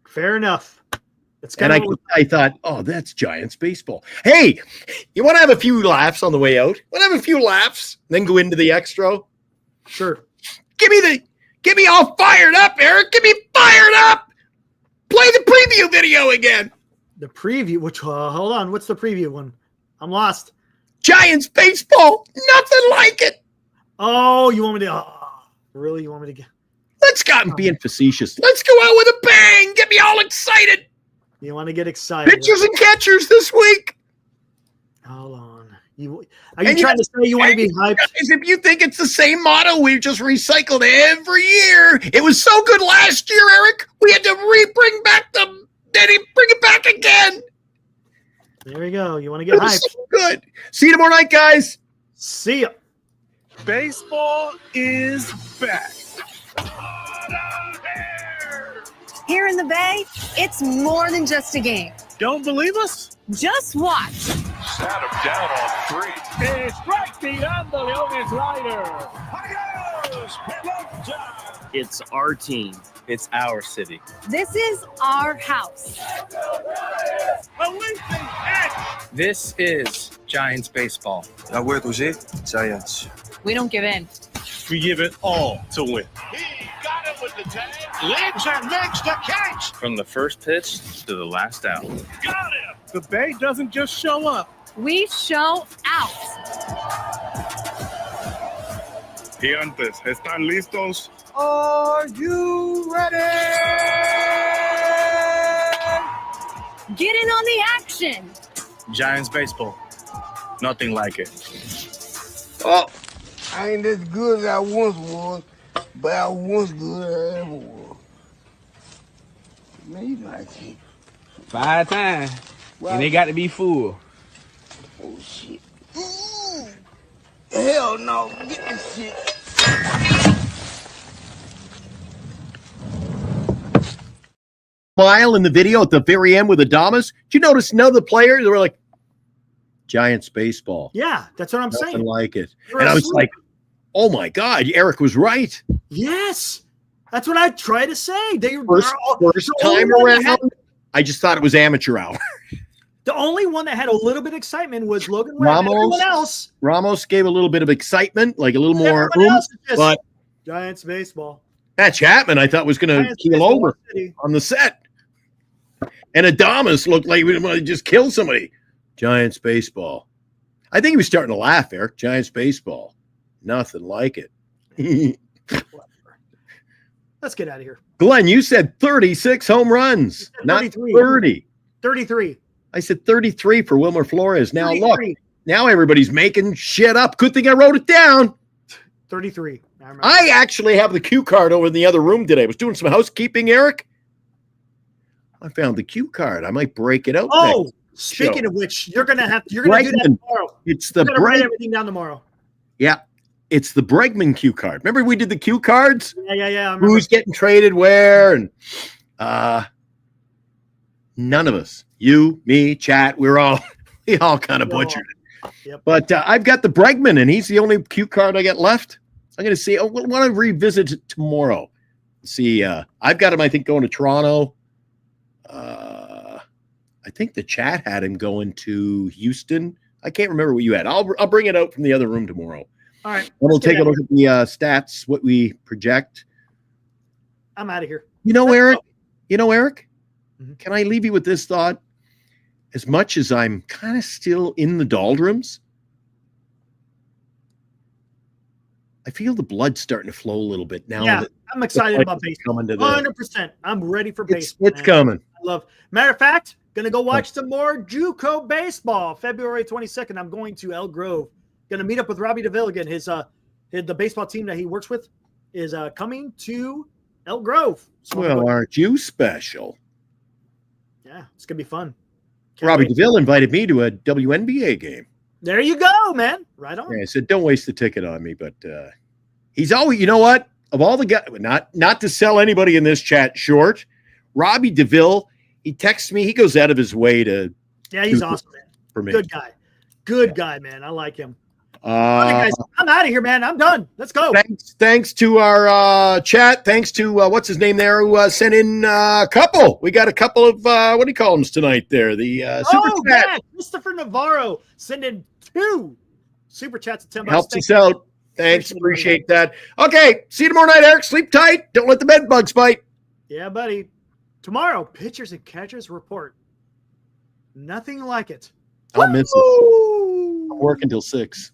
Fair enough. And I thought, oh, that's Giants baseball. Hey, you want to have a few laughs on the way out? Want to have a few laughs, then go into the extra? Sure. Get me all fired up, Eric. Get me fired up. Play the preview video again. The preview, which hold on, what's the preview one? I'm lost. Giants baseball, nothing like it. Oh, you want me to? Really? You want me to get? Let's stop being facetious. Let's go out with a bang. Get me all excited. You want to get excited? Pitchers and catchers this week. Hold on. Are you trying to say you want to be hyped? Guys, if you think it's the same motto we've just recycled every year, it was so good last year, Eric. We had to bring it back again. There we go. You want to get hyped? So good. See you tomorrow night, guys. See ya. Baseball is back. Here in the Bay, it's more than just a game. Don't believe us? Just watch. Sat him down on 3. Strike tirándole un slider. It's our team. It's our city. This is our house. This is Giants baseball. Giants. We don't give in. We give it all to win. He got it with the tag. Lindsey makes the catch. From the first pitch to the last out. Got him. The Bay doesn't just show up. We show out. Gigantes, ¿están listos? Are you ready? Get in on the action. Giants baseball. Nothing like it. Oh, I ain't as good as I once was, but I was good as I ever was. Man, you like it. 5 times. And they got to be full. Oh, shit. Hell no. Get this shit. Smile in the video at the very end with Adamas. Did you notice none of the players? They were like, Giants baseball. Yeah, that's what I'm Nothing saying. like it. You're And I was asleep. like, oh my God, Eric was right. Yes. That's what I try to say. First time around, I just thought it was amateur hour. The only one that had a little bit of excitement was Logan Webb. Everyone else, Ramos gave a little bit of excitement, like a little more everyone else is just but Giants baseball. Matt Chapman, I thought, was going to Giants keel baseball over city. on the set. And Adamas looked like he was going to just kill somebody. Giants baseball. I think he was starting to laugh, Eric. Giants baseball. Nothing like it. Let's get out of here. Glenn, you said 36 home runs, not 30. 33. I said 33 for Wilmer Flores. Now 33. look, now everybody's making shit up. Good thing I wrote it down. 33. I remember. I actually have the cue card over in the other room today. I was doing some housekeeping, Eric. I found the cue card. I might break it out. Oh, next speaking show. of which, you're gonna do that Bregman. tomorrow. It's the You're gonna write Breg- everything down tomorrow. Yeah, it's the Bregman cue card. Remember we did the cue cards? Yeah. I remember. Who's getting traded where? And none of us, you, me, Chat, we all kind of butchered it. Yep. But I've got the Bregman, and he's the only cue card I got left. I'm going to see. I want to revisit it tomorrow. See, I've got him, I think, going to Toronto. I think the Chat had him going to Houston. I can't remember what you had. I'll bring it out from the other room tomorrow. All right. And we'll let's get take a out of look at the stats, what we project. I'm out of here. You know, Eric? Mhm. Can I leave you with this thought? As much as I'm kind of still in the doldrums, I feel the blood starting to flow a little bit now. Yeah, that I'm excited the about fight's baseball. coming to the- 100%. I'm ready for baseball. It's coming. I love. Matter of fact, gonna go watch some more JUCO baseball. February 22nd. I'm going to Elk Grove. Gonna meet up with Robbie DeVille again. The baseball team that he works with is coming to Elk Grove. So Well, aren't you special? yeah, it's gonna be fun. Can't Robbie wait. DeVille invited me to a WNBA game. There you go, man. Right on. Yeah, I said, don't waste the ticket on me. But he's always, you know what? Of all the guys, not to sell anybody in this chat short, Robbie DeVille, he texts me. He goes out of his way to. Yeah, he's do awesome, man. For me. Good guy. Good guy, man. I like him. All Uh, right, guys, I'm out of here, man. I'm done. Let's go. Thanks to our chat. Thanks to what's his name there who sent in a couple. We got a couple of what do you call them tonight there? The super chat yeah, Christopher Navarro sending 2 super chats at $10. helps Thank us you. out. Thanks, appreciate that. Okay, see you tomorrow night, Eric. Sleep tight. Don't let the bed bugs bite. Yeah, buddy. Tomorrow, pitchers and catchers report. Nothing like it. I'll miss it. I'm working till 6.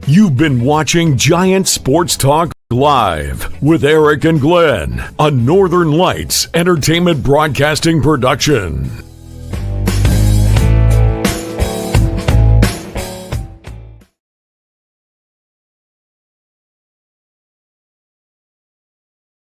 You've been watching Giant Sports Talk Live with Eric and Glenn, a Northern Lights Entertainment Broadcasting production.